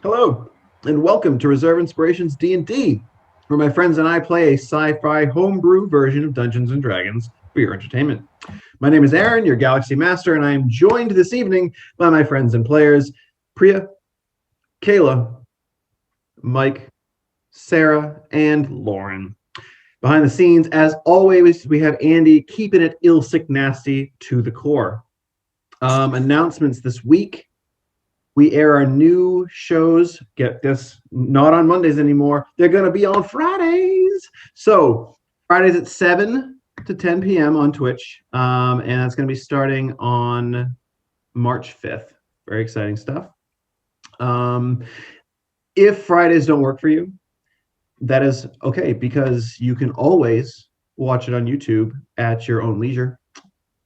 Hello, and welcome to Reserve Inspirations D&D, where my friends and I play a sci-fi homebrew version of Dungeons & Dragons for your entertainment. My name is Aaron, your Galaxy Master, and I am joined this evening by my friends and players, Priya, Kayla, Mike, Sarah, and Lauren. Behind the scenes, as always, we have Andy keeping it ill, sick, nasty to the core. Announcements this week. We air our new shows, get this, not on Mondays anymore. They're going to be on Fridays. So Fridays at 7 to 10 p.m. on Twitch. And it's going to be starting on March 5th. Very exciting stuff. If Fridays don't work for you, that is okay, because you can always watch it on YouTube at your own leisure.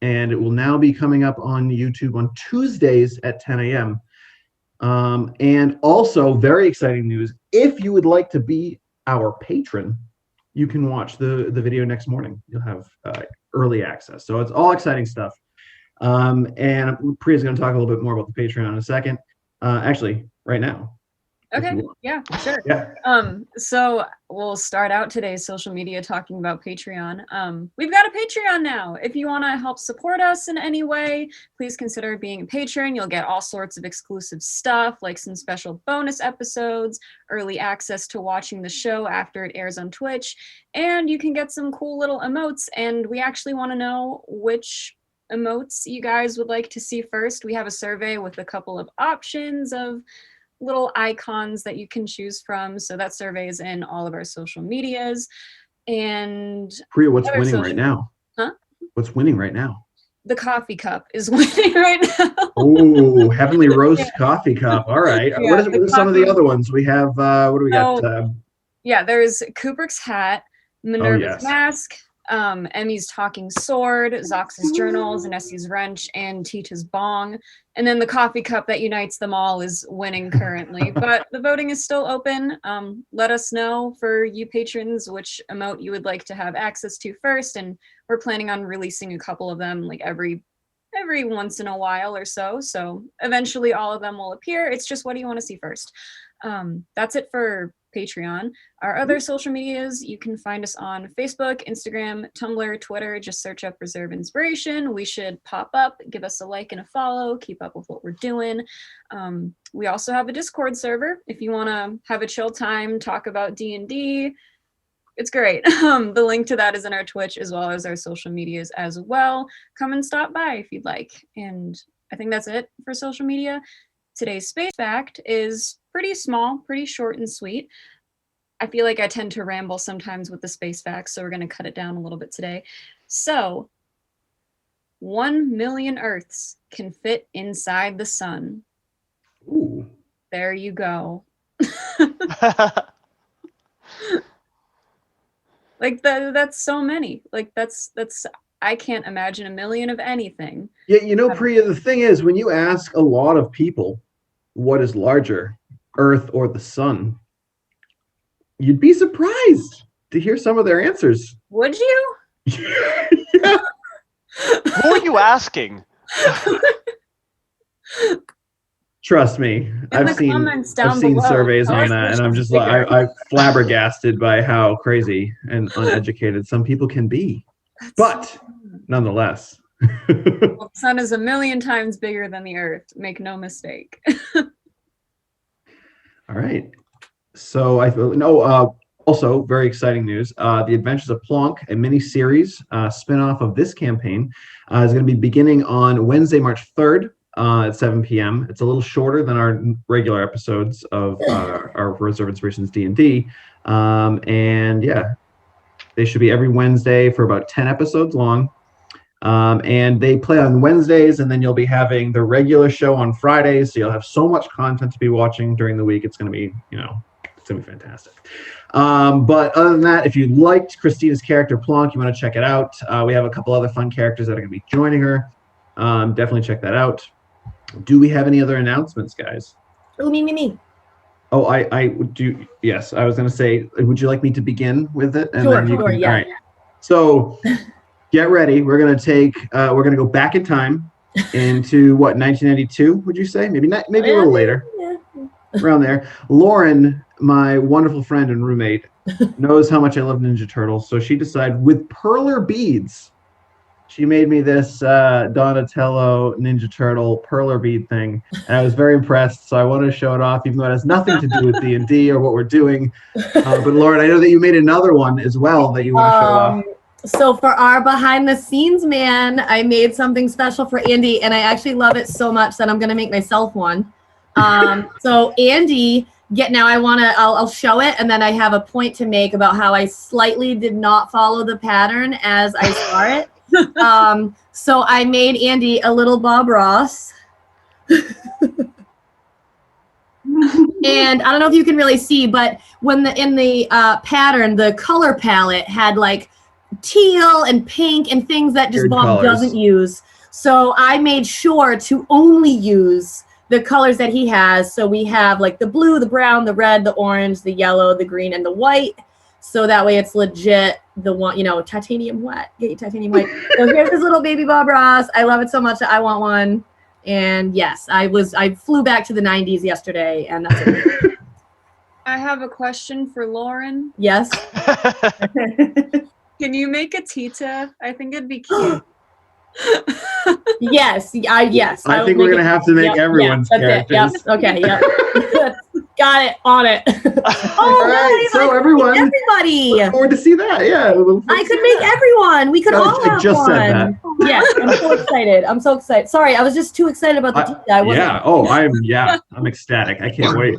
And it will now be coming up on YouTube on Tuesdays at 10 a.m. And also, very exciting news, if you would like to be our patron, you can watch the video next morning. You'll have early access. So it's all exciting stuff. And Priya's going to talk a little bit more about the Patreon in a second. Actually, right now. Okay, yeah, sure. Yeah. So we'll start out today's social media talking about Patreon. We've got a Patreon now. If you want to help support us in any way, please consider being a patron. You'll get all sorts of exclusive stuff, like some special bonus episodes, early access to watching the show after it airs on Twitch, and you can get some cool little emotes. And we actually want to know which emotes you guys would like to see first. We have a survey with a couple of options of little icons that you can choose from. So that survey is in all of our social medias. And Priya, what's winning right now? Huh? What's winning right now? The coffee cup is winning right now. Oh, Heavenly Roast Coffee Cup. All right. Yeah, what are some of the other ones? We have, what do we got? Yeah, there's Kubrick's hat, Minerva's mask, Emmy's talking sword, Zox's journals, Nessie's wrench, and Tita's bong. And then the coffee cup that unites them all is winning currently. But the voting is still open. Let us know, for you patrons, which emote you would like to have access to first. And we're planning on releasing a couple of them like every once in a while or so. So eventually all of them will appear. It's just, what do you want to see first? That's it for Patreon. Our other social medias, you can find us on Facebook, Instagram, Tumblr, Twitter. Just search up Reserve Inspiration. We should pop up. Give us a like and a follow. Keep up with what we're doing. We also have a Discord server if you want to have a chill time, talk about D&D. It's great. The link to that is in our Twitch, as well as our social medias as well. Come and stop by if you'd like. And I think that's it for social media. Today's space fact is pretty small, pretty short and sweet. I feel like I tend to ramble sometimes with the space facts, so we're going to cut it down a little bit today. So, 1 million Earths can fit inside the sun. Ooh. There you go. Like that's so many. Like that's I can't imagine a million of anything. Yeah, you know, Priya, the thing is, when you ask a lot of people what is larger, Earth or the sun, you'd be surprised to hear some of their answers. Would you? Yeah. Who are you asking? Trust me, I've seen surveys on that, and I'm just like, I'm flabbergasted by how crazy and uneducated some people can be. But nonetheless. Well, the sun is 1,000,000 times bigger than the Earth. Make no mistake. All right. So also very exciting news. The Adventures of Plonk, a mini-series spin-off of this campaign, is going to be beginning on Wednesday, March 3rd at 7 p.m. It's a little shorter than our regular episodes of our Reserve Inspirations D&D. And yeah, they should be every Wednesday for about 10 episodes long. And they play on Wednesdays, and then you'll be having the regular show on Fridays. So you'll have so much content to be watching during the week. It's going to be, it's going to be fantastic. But other than that, if you liked Christina's character Plonk, you want to check it out. We have a couple other fun characters that are going to be joining her. Definitely check that out. Do we have any other announcements, guys? Oh, me. Oh, I would do. Yes, I was going to say, would you like me to begin with it? And sure, then you sure, can, yeah. All right. So get ready. We're going to go back in time into what, 1992? Would you say? Maybe not. Maybe a little later. Yeah. around there. Lauren, my wonderful friend and roommate, knows how much I love Ninja Turtles, so she decided with Perler beads, she made me this Donatello Ninja Turtle Perler bead thing, and I was very impressed. So I wanted to show it off, even though it has nothing to do with D&D or what we're doing. But Lauren, I know that you made another one as well that you want to show off. So for our behind the scenes, man, I made something special for Andy, and I actually love it so much that I'm gonna make myself one. So Andy, I'll show it, and then I have a point to make about how I slightly did not follow the pattern as I saw it. So I made Andy a little Bob Ross. And I don't know if you can really see, but in the pattern, the color palette had like teal and pink and things that just Bob doesn't use. So I made sure to only use the colors that he has. So we have like the blue, the brown, the red, the orange, the yellow, the green, and the white. So that way it's legit the one, titanium white. Get your titanium white. So here's this little baby Bob Ross. I love it so much that I want one. And yes, I flew back to the 90s yesterday, and that's it. I have a question for Lauren. Yes. Can you make a Tita? I think it'd be cute. Yes. Yes. I think we're gonna have to make everyone's characters. Yep. Okay. Yep. Got it. On it. All right. So everyone, everybody. Look forward to see that. Yeah. I could make everyone. We could all have just one. Said that. Yes. I'm so excited. I'm so excited. Sorry, I was just too excited about the Tita. I'm ecstatic. I can't wait.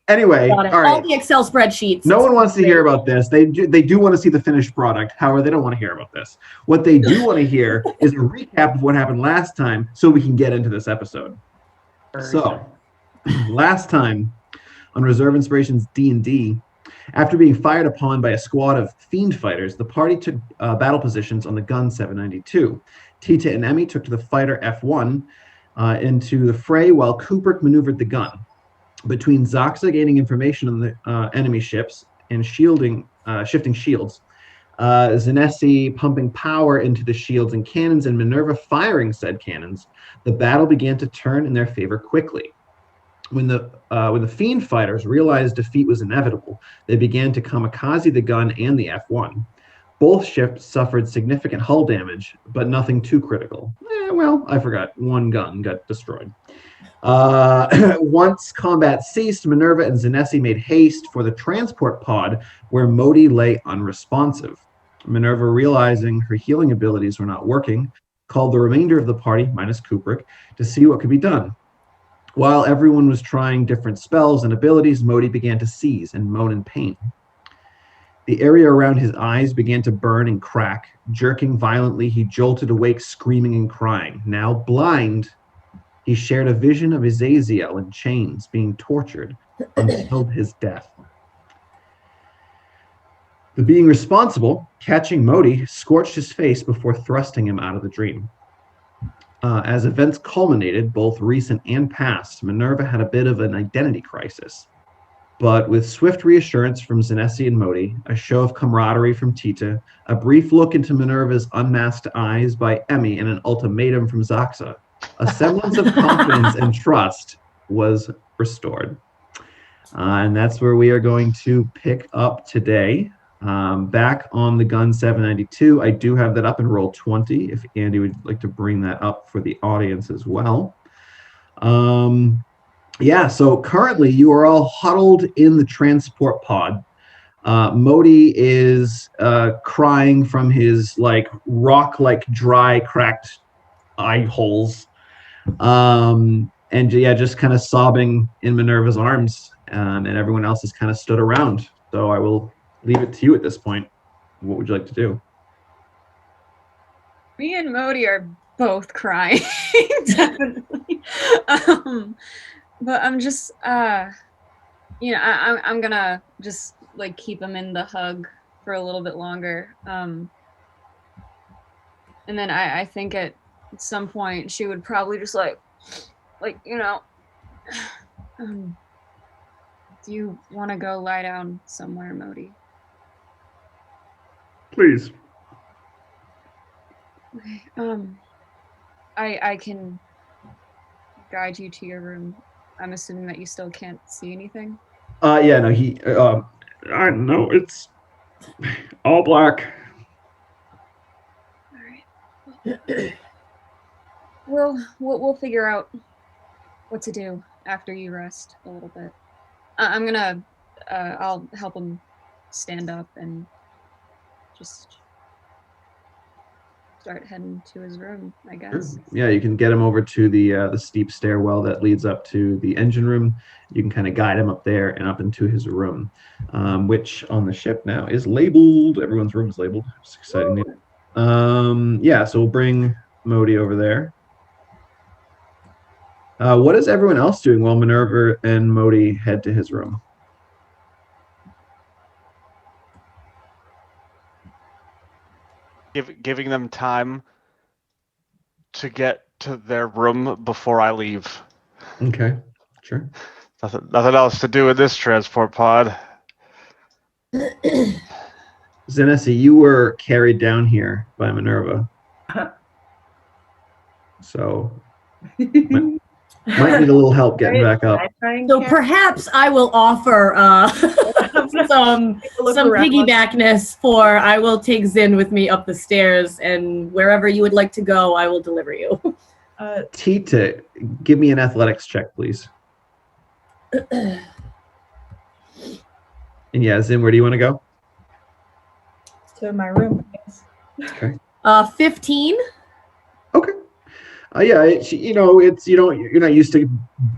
Anyway, all right. All the Excel spreadsheets. No one wants to hear about this. They do want to see the finished product. However, they don't want to hear about this. What they do want to hear is a recap of what happened last time so we can get into this episode. So, last time on Reserve Inspirations D&D, after being fired upon by a squad of fiend fighters, the party took battle positions on the gun 792. Tita and Emmy took to the fighter F1 into the fray while Kubrick maneuvered the gun. Between Zoxa gaining information on the enemy ships and shifting shields, Zanesi pumping power into the shields and cannons, and Minerva firing said cannons, the battle began to turn in their favor quickly. When the fiend fighters realized defeat was inevitable, they began to kamikaze the gun and the F1. Both ships suffered significant hull damage, but nothing too critical. I forgot. One gun got destroyed. Once combat ceased, Minerva and Zanesi made haste for the transport pod where Modi lay unresponsive. Minerva, realizing her healing abilities were not working, called the remainder of the party, minus Kubrick, to see what could be done. While everyone was trying different spells and abilities, Modi began to seize and moan in pain. The area around his eyes began to burn and crack. Jerking violently, he jolted awake, screaming and crying. Now blind, he shared a vision of Azazel in chains being tortured until his death. The being responsible, catching Modi, scorched his face before thrusting him out of the dream. As events culminated, both recent and past, Minerva had a bit of an identity crisis. But with swift reassurance from Zanesi and Modi, a show of camaraderie from Tita, a brief look into Minerva's unmasked eyes by Emmy, and an ultimatum from Zoxa, a semblance of confidence and trust was restored. And that's where we are going to pick up today. Back on the gun 792, I do have that up in roll 20, if Andy would like to bring that up for the audience as well. So currently you are all huddled in the transport pod. Modi is crying from his rock-like dry, cracked eye holes. Just kind of sobbing in Minerva's arms, and everyone else has kind of stood around. So I will leave it to you at this point. What would you like to do? Me and Modi are both crying, definitely. But I'm just, I'm gonna just keep him in the hug for a little bit longer. And then I think at some point she would probably just do you want to go lie down somewhere, Modi? Please. Okay. I can guide you to your room I'm assuming that you still can't see anything. Yeah, no, I don't know, it's all black. All right. We'll figure out what to do after you rest a little bit. I'm gonna I'll help him stand up and just start heading to his room, I guess. Yeah, you can get him over to the steep stairwell that leads up to the engine room. You can kind of guide him up there and up into his room, which on the ship now is labeled. Everyone's room is labeled. It's exciting news. Yeah, so we'll bring Modi over there. What is everyone else doing while Minerva and Modi head to his room? Giving them time to get to their room before I leave. Okay, sure. Nothing else to do in this transport pod. Zenesi, you were carried down here by Minerva. So might need a little help getting back up. So perhaps I will offer some piggybackness for I will take Zin with me up the stairs, and wherever you would like to go, I will deliver you. Tita, give me an athletics check, please. And yeah, Zin, where do you want to go? To my room, I guess. Okay. 15. Okay. Yeah, it's you're not used to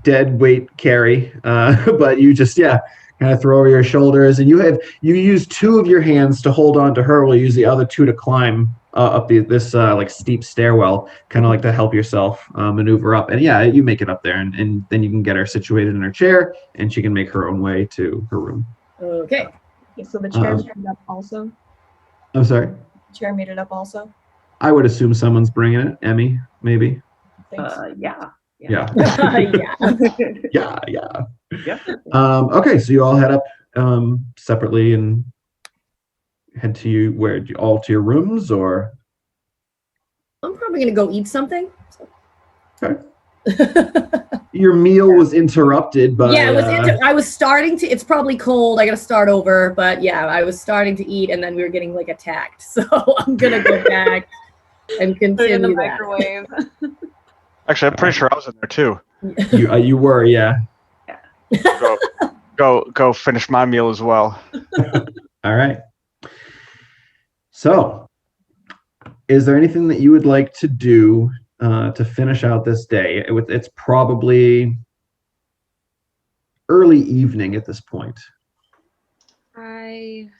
dead weight carry, but you just kind of throw over your shoulders, and you use 2 of your hands to hold on to her, while you use the other 2 to climb up this like steep stairwell, kind of like to help yourself maneuver up. And yeah, you make it up there, and then you can get her situated in her chair, and she can make her own way to her room. Okay. So the chair made it up also? I'm sorry? The chair made it up also? I would assume someone's bringing it. Emmy, maybe? Yeah. Yeah. Yeah. Yeah. Okay, so you all head up separately and head to all to your rooms, or? I'm probably going to go eat something. Okay. Your meal was interrupted by... Yeah, I was starting to... It's probably cold. I got to start over. But yeah, I was starting to eat, and then we were getting attacked. So I'm going to go back and continue Put it in the that. microwave. Actually, I'm pretty sure I was in there too. You were, yeah. Go finish my meal as well. All right. So, is there anything that you would like to do to finish out this day? It's probably early evening at this point. I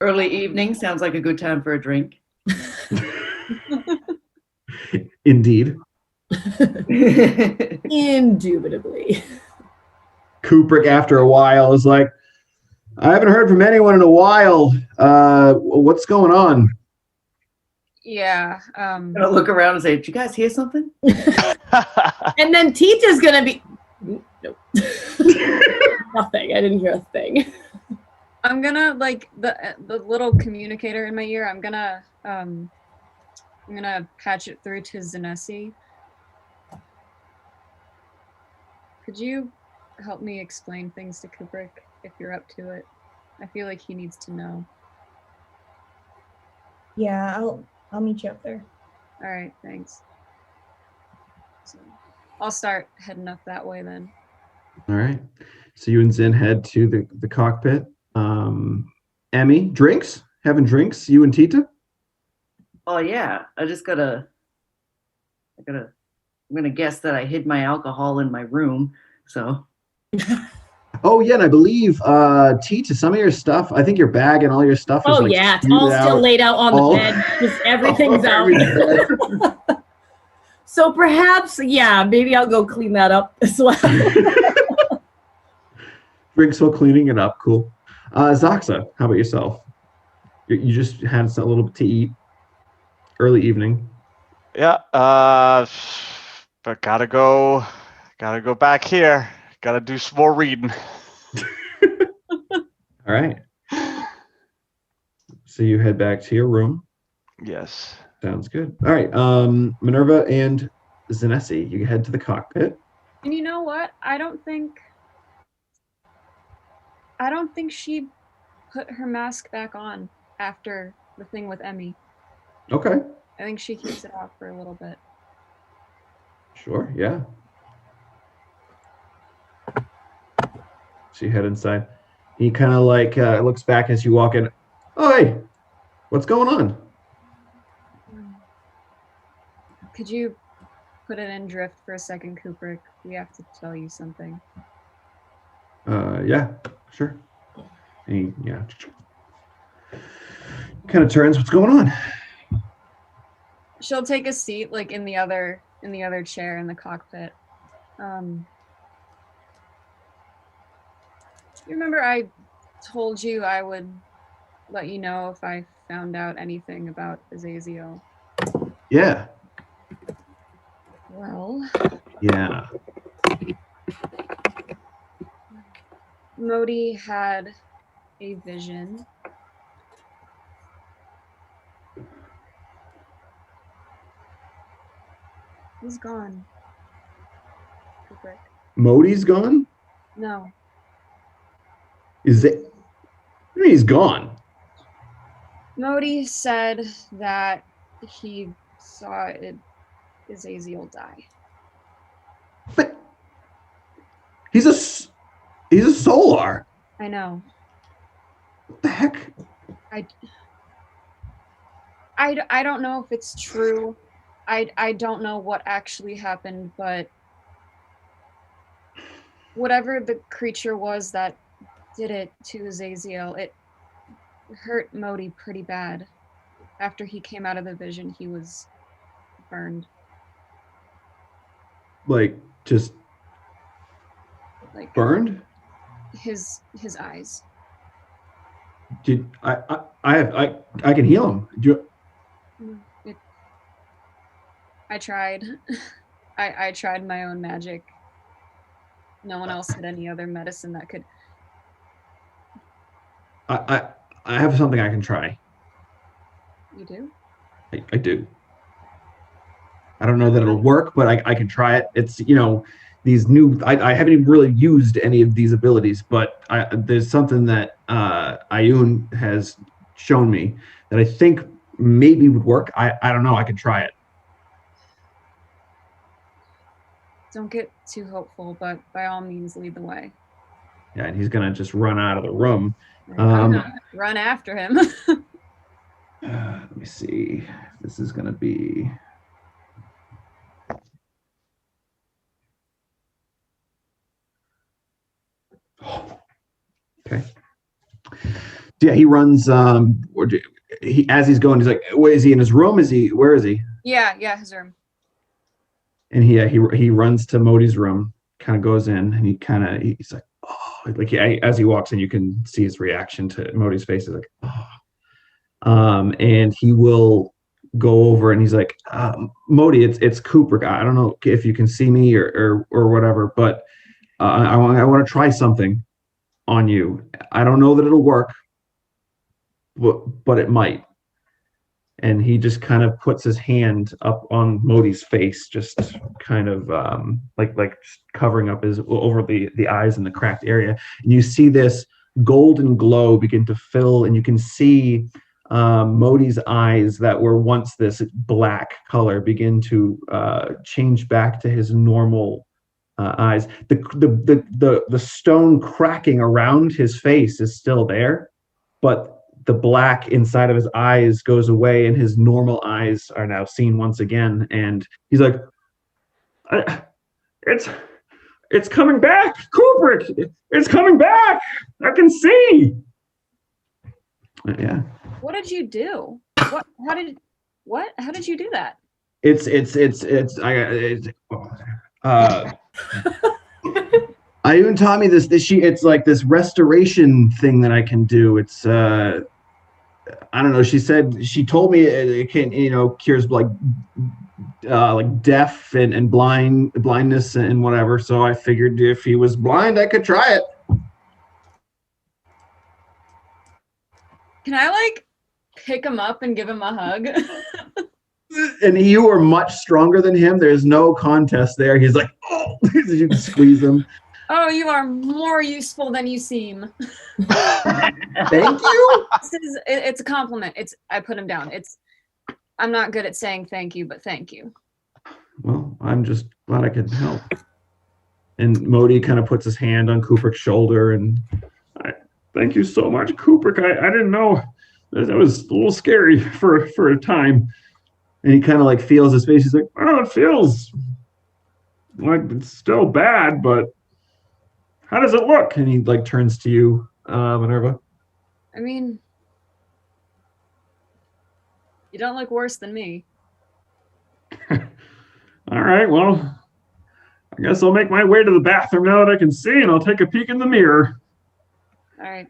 Early evening sounds like a good time for a drink. Indeed. Indubitably. Kubrick, after a while, is like, I haven't heard from anyone in a while. What's going on? Yeah. I'm gonna look around and say, "Did you guys hear something?" And then Tita's gonna be nope. Nothing. I didn't hear a thing. I'm gonna the little communicator in my ear. I'm gonna patch it through to Zenesi. Could you help me explain things to Kubrick if you're up to it? I feel like he needs to know. Yeah, I'll meet you up there. All right, thanks. So I'll start heading up that way then. All right. So you and Zin head to the cockpit. Emmy, drinks? Having drinks? You and Tita? Oh yeah, I'm gonna guess that I hid my alcohol in my room. So. Oh yeah, and I believe Tita, some of your stuff, I think your bag and all your stuff is It's all still laid out on the bed. Just everything's out. So perhaps, maybe I'll go clean that up as well. Drinks while cleaning it up, cool. Zaxa, how about yourself? You just had a little bit to eat. Early evening. Yeah, but gotta go back here. Gotta do some more reading. All right. So you head back to your room. Yes. Sounds good. All right. Minerva and Zenesi, you head to the cockpit. And you know what? I don't think she put her mask back on after the thing with Emmy. Okay. I think she keeps it off for a little bit. Sure, yeah. So you head inside. He kind of like looks back as you walk in. Oh, hey, what's going on? Could you put it in drift for a second, Kubrick? We have to tell you something. Yeah, sure. And he, yeah, kind of turns. What's going on? She'll take a seat like in the other chair in the cockpit. You remember I told you I would let you know if I found out anything about Azazel? Yeah. Well. Yeah. Modi had a vision. He's gone. Kubrick. Modi's gone? No. Is it? I mean, he's gone. Modi said that he saw Azazel die. But he's a Solar. I know. What the heck? I don't know if it's true. I don't know what actually happened, but whatever the creature was that did it to Azazel, it hurt Modi pretty bad. After he came out of the vision, he was burned. Like, just Like burned? his eyes. Did I can heal him. I tried. I tried my own magic. No one else had any other medicine that could. I have something I can try. You do? I do. I don't know that it'll work, but I can try it. It's, these new, I haven't even really used any of these abilities, but there's something that Ayun has shown me that I think maybe would work. I don't know. I can try it. Don't get too hopeful, but by all means, lead the way. Yeah, and he's going to just run out of the room. I'm gonna run after him. Let me see. This is going to be... Okay. Yeah, he runs. As he's going, he's like, "Where is he in his room? Where is he?" Yeah, his room. And he runs to Modi's room, kind of goes in, and he's like, "Oh!" Like as he walks in, you can see his reaction to Modi's face. He's like, "Oh!" And he will go over and he's like, "Modi, it's Cooper. I don't know if you can see me or whatever, but I want to try something on you. I don't know that it'll work, but it might." And he just kind of puts his hand up on Modi's face, just kind of like just covering up over the eyes and the cracked area. And you see this golden glow begin to fill, and you can see Modi's eyes that were once this black color begin to change back to his normal eyes. The stone cracking around his face is still there, but the black inside of his eyes goes away, and his normal eyes are now seen once again. And he's like, "It's coming back, Kubrick! It's coming back! I can see!" Yeah. What did you do? How did you do that? Ayun taught me this. It's like this restoration thing that I can do. It's I don't know. She told me it can, cures like deaf and blindness and whatever. So I figured if he was blind, I could try it. Can I pick him up and give him a hug? and you are much stronger than him. There's no contest there. He's like, oh, you can squeeze him. Oh, you are more useful than you seem. Thank you. It's a compliment. I put him down. I'm not good at saying thank you, but thank you. Well, I'm just glad I could help. And Modi kind of puts his hand on Kubrick's shoulder and thank you so much, Kubrick. I didn't know. That was a little scary for a time. And he kind of like feels his face. He's like, oh, it feels like it's still bad, but how does it look? And he like turns to you, Minerva. I mean, you don't look worse than me. All right, well, I guess I'll make my way to the bathroom now that I can see, and I'll take a peek in the mirror. All right.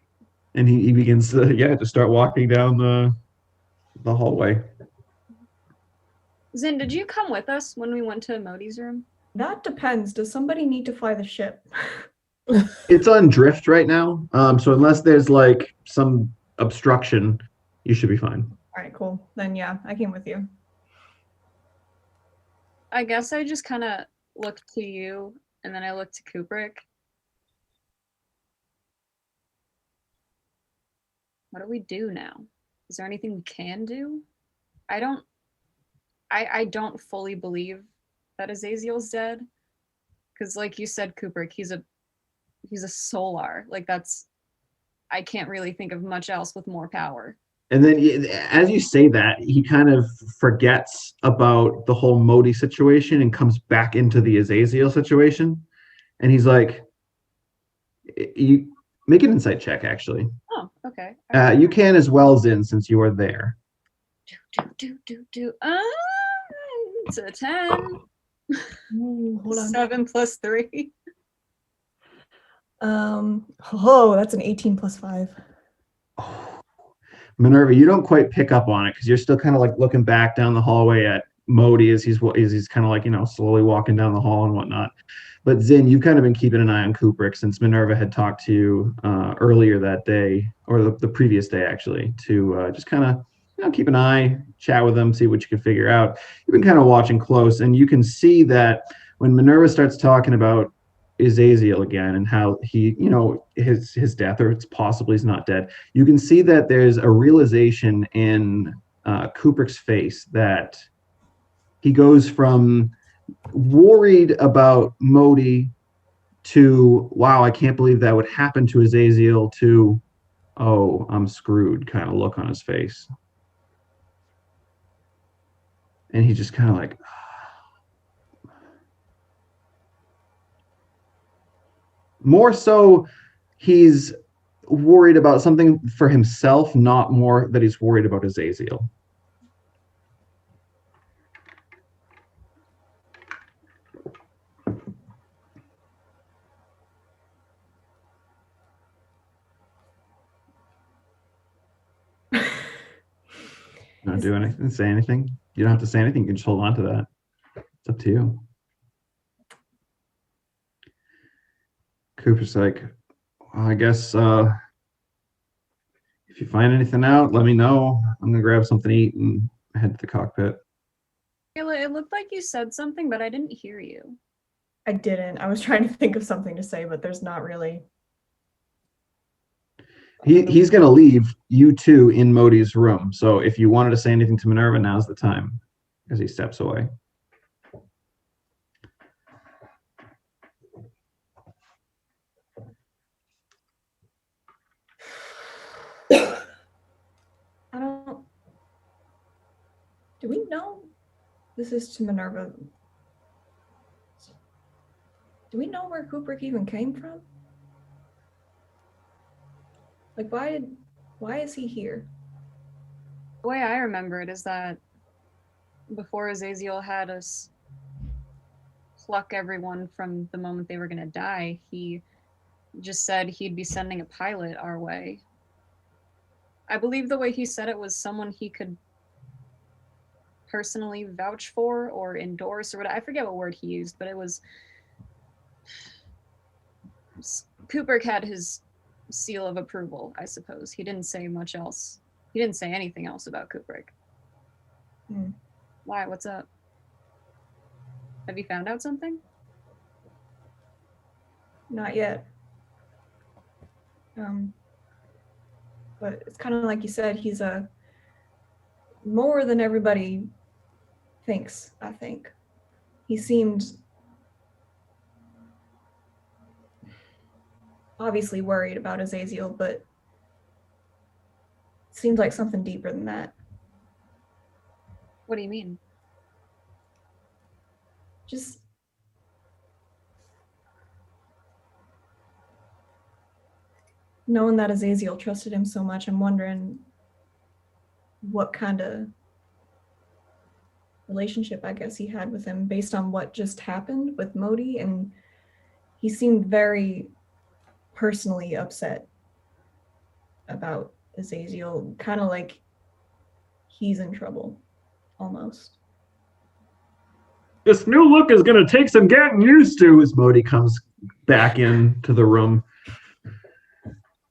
And he begins to start walking down the hallway. Zin, did you come with us when we went to Modi's room? That depends. Does somebody need to fly the ship? It's on drift right now, so unless there's like some obstruction, you should be fine. All right, cool. Then yeah, I came with you. I guess I just kind of looked to you, and then I looked to Kubrick. What do we do now? Is there anything we can do? I don't fully believe that Azazel's dead. Because like you said, Kubrick, he's a solar. Like I can't really think of much else with more power. And then as you say that, he kind of forgets about the whole Modi situation and comes back into the Azazel situation. And he's like, you make an insight check, actually. Oh, okay. You can as well, Zin, since you are there. It's a 10. Ooh, hold on. 7 plus 3. Oh, that's an 18 plus 5. Minerva, you don't quite pick up on it because you're still kind of like looking back down the hallway at Modi as he's kind of like, slowly walking down the hall and whatnot. But Zin, you've kind of been keeping an eye on Kubrick since Minerva had talked to you earlier that day, or the previous day actually, to just kind of keep an eye, chat with him, see what you can figure out. You've been kind of watching close, and you can see that when Minerva starts talking about Azazel again and how he, his death, or it's possibly he's not dead, you can see that there's a realization in Kubrick's face that he goes from worried about Modi to, wow, I can't believe that would happen to Azazel, to, oh, I'm screwed kind of look on his face. And he's just kind of like, more so he's worried about something for himself, not more that he's worried about Azazel. Not do anything, say anything. You don't have to say anything. You can just hold on to that. It's up to you. Cooper's like, well, I guess if you find anything out, let me know. I'm gonna grab something to eat and head to the cockpit. It looked like you said something, but I didn't hear you. I didn't. I was trying to think of something to say, but there's not really. He's gonna leave you two in Modi's room. So if you wanted to say anything to Minerva, now's the time, as he steps away. I don't. Do we know? This is to Minerva. Do we know where Kubrick even came from? Like, why is he here? The way I remember it is that before Azazel had us pluck everyone from the moment they were going to die, he just said he'd be sending a pilot our way. I believe the way he said it was someone he could personally vouch for or endorse or whatever. I forget what word he used, but it was Kubrick had his seal of approval, I suppose. He didn't say much else. He didn't say anything else about Kubrick. Hmm. Why? What's up? Have you found out something? Not yet. But it's kind of like you said, he's a more than everybody thinks, I think. He seemed obviously worried about Azazel, but it seems like something deeper than that. What do you mean? Just knowing that Azazel trusted him so much, I'm wondering what kind of relationship I guess he had with him based on what just happened with Modi, and he seemed very personally upset about Azazel, kind of like he's in trouble almost. This new look is going to take some getting used to as Modi comes back into the room.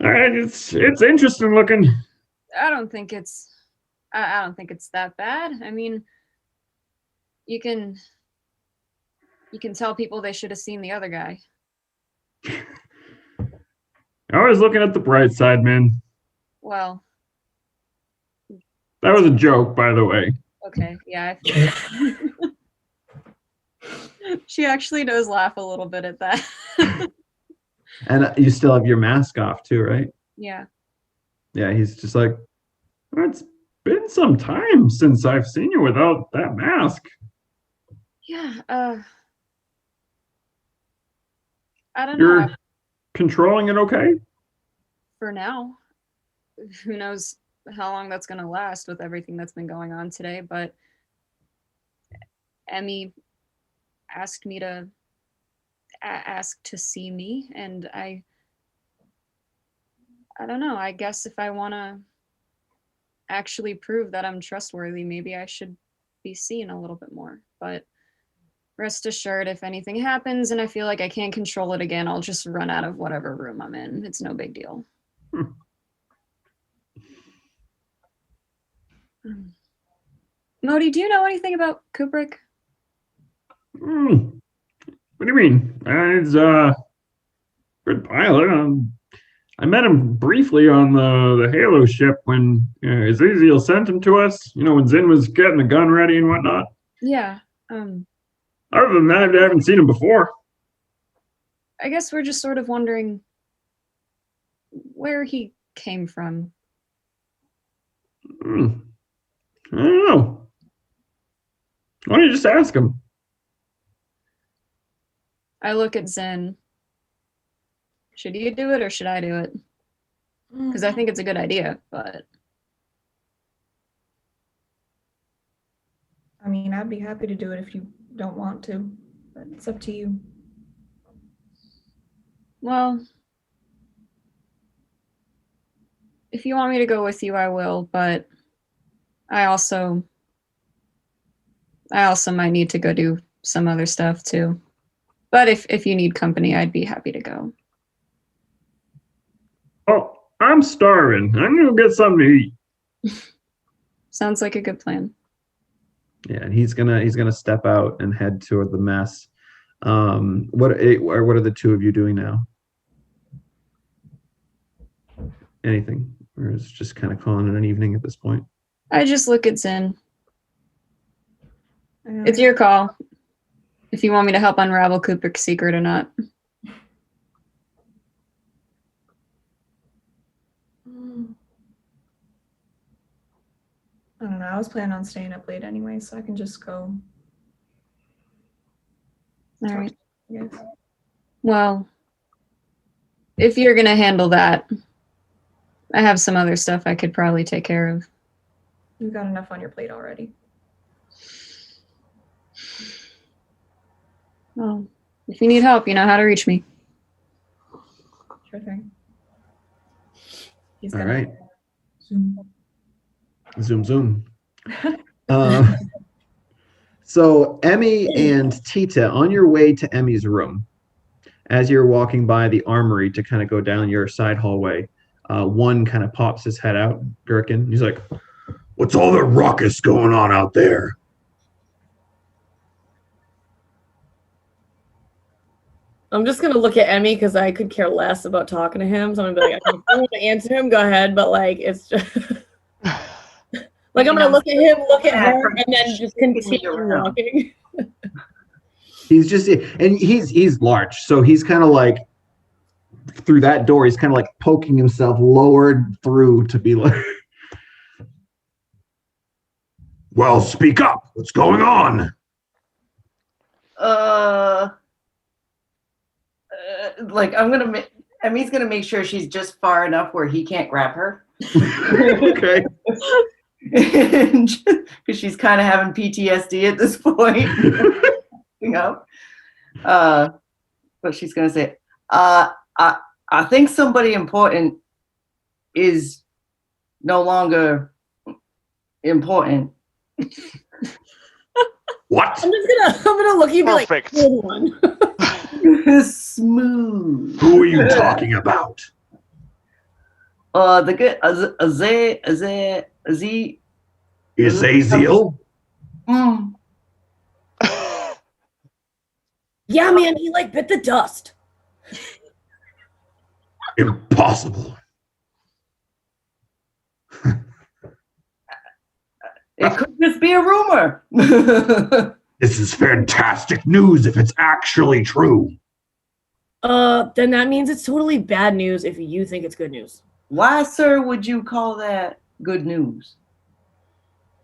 All right, it's interesting looking. I don't think it's that bad. I mean, you can tell people they should have seen the other guy. I was looking at the bright side, man. Well, that was a joke, by the way. Okay, yeah. She actually does laugh a little bit at that. And you still have your mask off too, right? Yeah. Yeah, he's just like, it's been some time since I've seen you without that mask. Yeah, I don't You're know. controlling it okay? For now. Who knows how long that's going to last with everything that's been going on today, but Emmy asked me to see me, and I don't know, I guess if I want to actually prove that I'm trustworthy, maybe I should be seen a little bit more. But rest assured, if anything happens and I feel like I can't control it again, I'll just run out of whatever room I'm in. It's no big deal. Modi, do you know anything about Kubrick? What do you mean? He's a good pilot. I met him briefly on the Halo ship when Azazel sent him to us. You know, when Zinn was getting the gun ready and whatnot. Yeah. Other than that, I haven't seen him before. I guess we're just sort of wondering where he came from. I don't know. Why don't you just ask him? I look at Zinn. Should you do it or should I do it? Because I think it's a good idea, but... I mean, I'd be happy to do it if you don't want to, but it's up to you. Well, if you want me to go with you, I will, but I also might need to go do some other stuff too. But if you need company, I'd be happy to go. Oh, I'm starving. I'm gonna get something to eat. Sounds like a good plan. Yeah, and he's gonna step out and head toward the mess. What are the two of you doing now? Anything, or is it just kind of calling it an evening at this point? I just look at Zinn. It's your call. If you want me to help unravel Kubrick's secret or not. I don't know. I was planning on staying up late anyway, so I can just go. All right. Yes. Well, if you're going to handle that, I have some other stuff I could probably take care of. You've got enough on your plate already. Well, if you need help, you know how to reach me. Sure thing. He's All gonna right. zoom. Zoom. So Emmy and Tita, on your way to Emmy's room, as you're walking by the armory to kind of go down your side hallway, one kind of pops his head out, Gherkin. He's like, "What's all the ruckus going on out there?" I'm just gonna look at Emmy because I could care less about talking to him. So I'm gonna be like, if you want to answer him, go ahead. But like, it's just like I'm gonna look at him, look at her, and then just continue walking. He's just, and he's large, so he's kind of like through that door. He's kind of like poking himself lowered through to be like, well, speak up. What's going on? Like Emmy's gonna make sure she's just far enough where he can't grab her. Okay. Because she's kind of having PTSD at this point. You know. But she's gonna say, I think somebody important is no longer important. What? I'm gonna look at you and be like, good one. Smooth. Who are you talking about? The good Azazel? Yeah, man, he like bit the dust. Impossible. It could just be a rumor. This is fantastic news if it's actually true. Then that means it's totally bad news if you think it's good news. Why, sir, would you call that good news?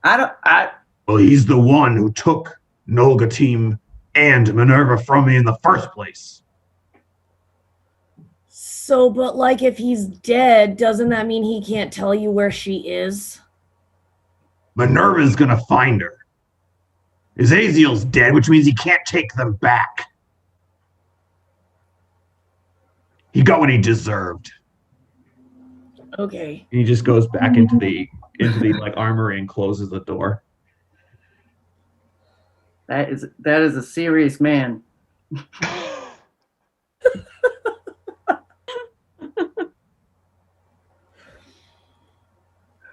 Well, he's the one who took Nolga Team and Minerva from me in the first place. So, but like if he's dead, doesn't that mean he can't tell you where she is? Minerva's gonna find her. Azazel's dead, which means he can't take them back. He got what he deserved. Okay. He just goes back into the like armory and closes the door. That is a serious man.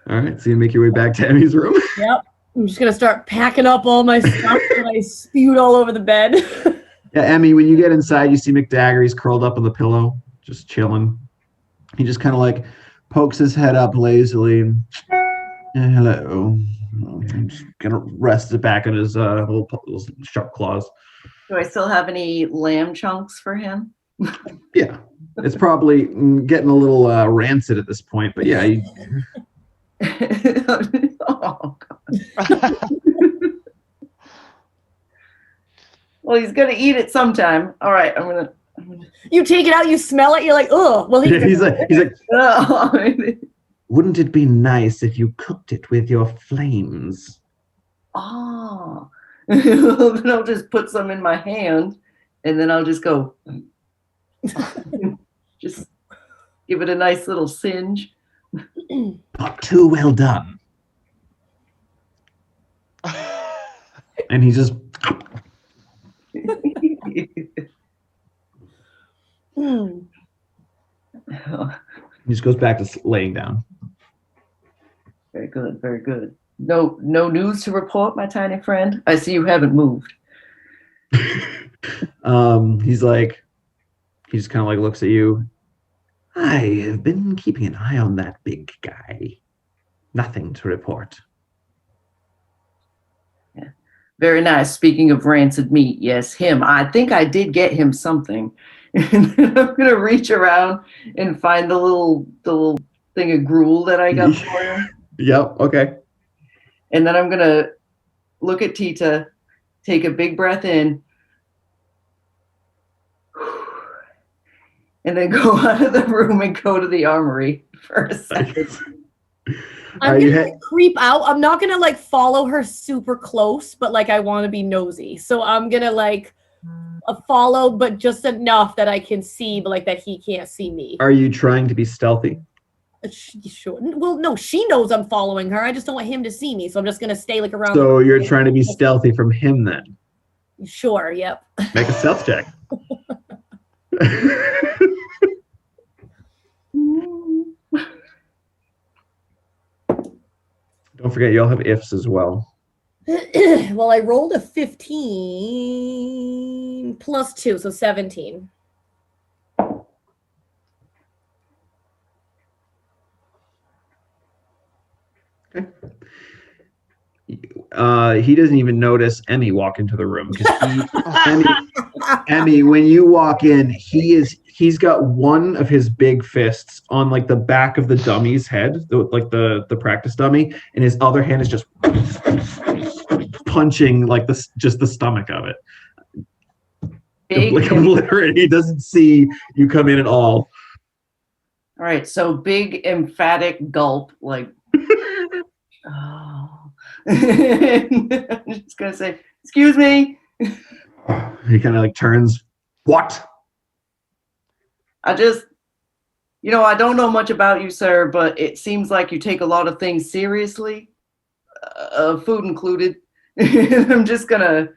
All right, so you make your way back to Emmy's room. Yep. I'm just gonna start packing up all my stuff that I spewed all over the bed. Yeah, Emmy, when you get inside, you see McDagger. He's curled up on the pillow, just chilling. He just kind of like pokes his head up lazily. Hello. I'm just gonna rest it back in his little sharp claws. Do I still have any lamb chunks for him? Yeah, it's probably getting a little rancid at this point, but yeah. Oh, God. Well, he's gonna eat it sometime. All right, I'm gonna. You take it out, you smell it, you're like, oh. Well, he's like, Oh. Wouldn't it be nice if you cooked it with your flames? Oh. Then I'll just put some in my hand, and then I'll just go. Just give it a nice little singe. Not too well done. And he just he just goes back to laying down. Very good, very good. No news to report, my tiny friend. I see you haven't moved. He's like, he just kind of like looks at you. I have been keeping an eye on that big guy. Nothing to report. Yeah. Very nice. Speaking of rancid meat, yes, him. I think I did get him something. And then I'm gonna reach around and find the little thing of gruel that I got for him. Yep, okay. And then I'm gonna look at Tita, take a big breath in, and then go out of the room and go to the armory for a second. I'm gonna like, creep out. I'm not gonna like follow her super close, but like I want to be nosy. So I'm gonna like follow, but just enough that I can see, but like that he can't see me. Are you trying to be stealthy? Sure. Well, no, she knows I'm following her. I just don't want him to see me, so I'm just gonna stay like around. So you're trying to be stealthy from him then? Sure. Yep. Make a stealth check. Don't forget, you all have ifs as well. Well, I rolled a 15 plus 2, so 17. He doesn't even notice Emmy walk into the room because Emmy, when you walk in, he's got one of his big fists on like the back of the dummy's head, the practice dummy, and his other hand is just punching like just the stomach of it. Like obliterate. He doesn't see you come in at all. All right, so big emphatic gulp, like, oh. I'm just gonna say, excuse me. He kind of like turns. What? I don't know much about you, sir, but it seems like you take a lot of things seriously, food included. I'm just gonna.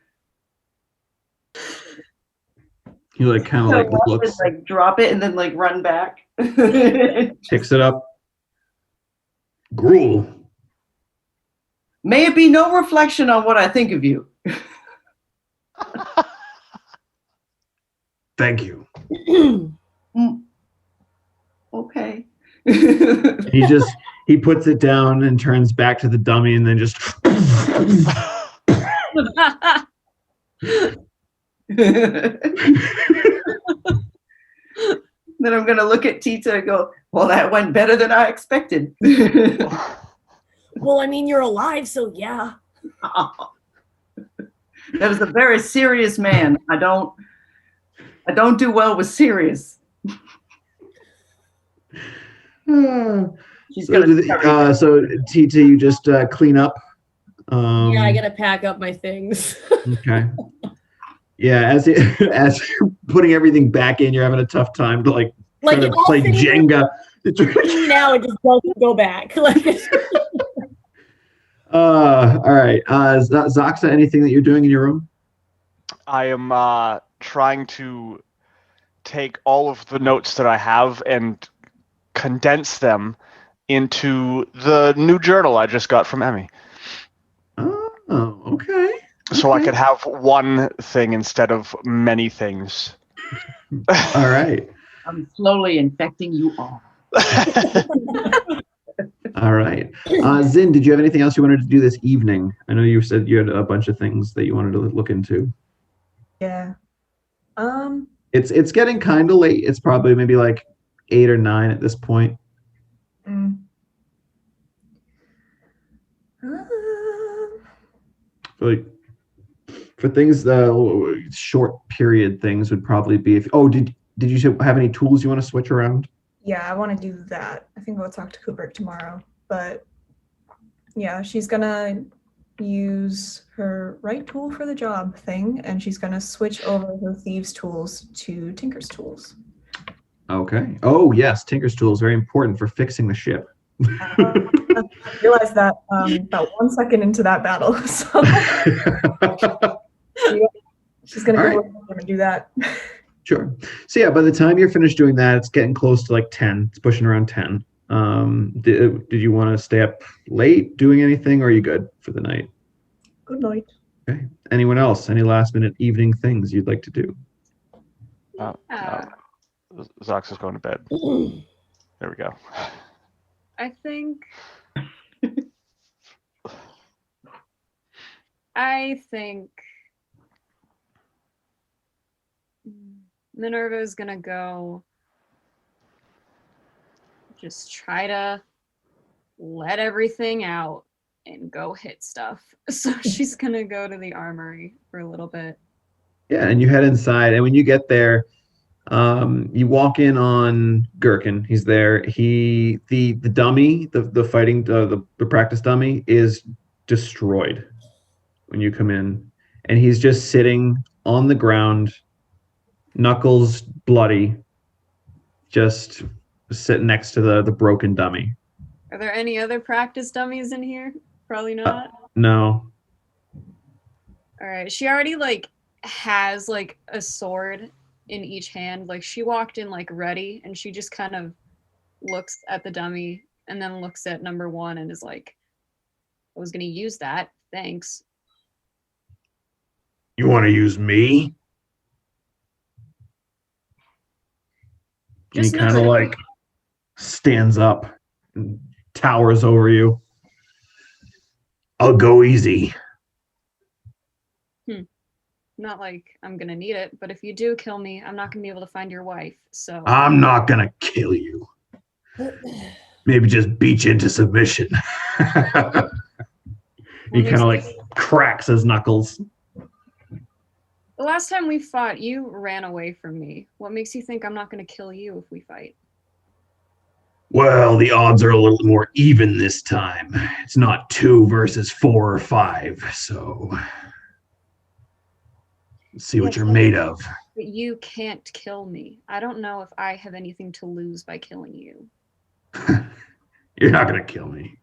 He like kind of like looks, like drop it and then like run back. picks it up. Gruel. May it be no reflection on what I think of you. Thank you. Okay. He puts it down and turns back to the dummy and then just Then I'm gonna look at Tita and go, well, that went better than I expected. Well, I mean, you're alive, so yeah. That is a very serious man. I don't do well with serious. So Tita, you just clean up. Yeah, I gotta pack up my things. Okay. Yeah, as you're putting everything back in, you're having a tough time to like try to play Jenga. Now it just doesn't go back. All right. Zoxa, anything that you're doing in your room? I am trying to take all of the notes that I have and condense them into the new journal I just got from Emmy. Oh, okay. So I could have one thing instead of many things. All right. I'm slowly infecting you all. All right. Zin, did you have anything else you wanted to do this evening? I know you said you had a bunch of things that you wanted to look into. Yeah. It's getting kind of late. It's probably maybe like 8 or 9 at this point. Like for things, short period things would probably be if. Oh, did you have any tools you want to switch around? Yeah, I want to do that. I think I'll talk to Kubrick tomorrow. But yeah, she's gonna use her right tool for the job thing, and she's gonna switch over her thieves' tools to Tinker's tools. Okay. Oh yes, Tinker's tools, very important for fixing the ship. I realized that about 1 second into that battle. So yeah, she's gonna go and do that. Sure. So yeah, by the time you're finished doing that, it's getting close to like 10. It's pushing around 10. Did you want to stay up late doing anything, or are you good for the night? Good night. Okay. Anyone else? Any last minute evening things you'd like to do? Zox is going to bed. There we go. I think Minerva is gonna go just try to let everything out and go hit stuff. So she's gonna go to the armory for a little bit. Yeah, and you head inside, and when you get there, you walk in on Gherkin. He's there. The dummy, the fighting the practice dummy is destroyed when you come in, and he's just sitting on the ground, knuckles bloody, just sitting next to the broken dummy. Are there any other practice dummies in here? Probably not. No. All right. She already like has like a sword in each hand. Like she walked in like ready, and she just kind of looks at the dummy and then looks at number 1 and is like, I was gonna use that. Thanks. You want to use me? And he kind of like stands up and towers over you. I'll go easy. Not like I'm gonna need it, but if you do kill me, I'm not gonna be able to find your wife. So I'm not gonna kill you. Maybe just beat you into submission. He kind of like cracks his knuckles. The last time we fought, you ran away from me. What makes you think I'm not gonna kill you if we fight? Well, the odds are a little more even this time. It's not 2 versus 4 or 5, so let's see what you're made of. But you can't kill me. I don't know if I have anything to lose by killing you. You're not gonna kill me.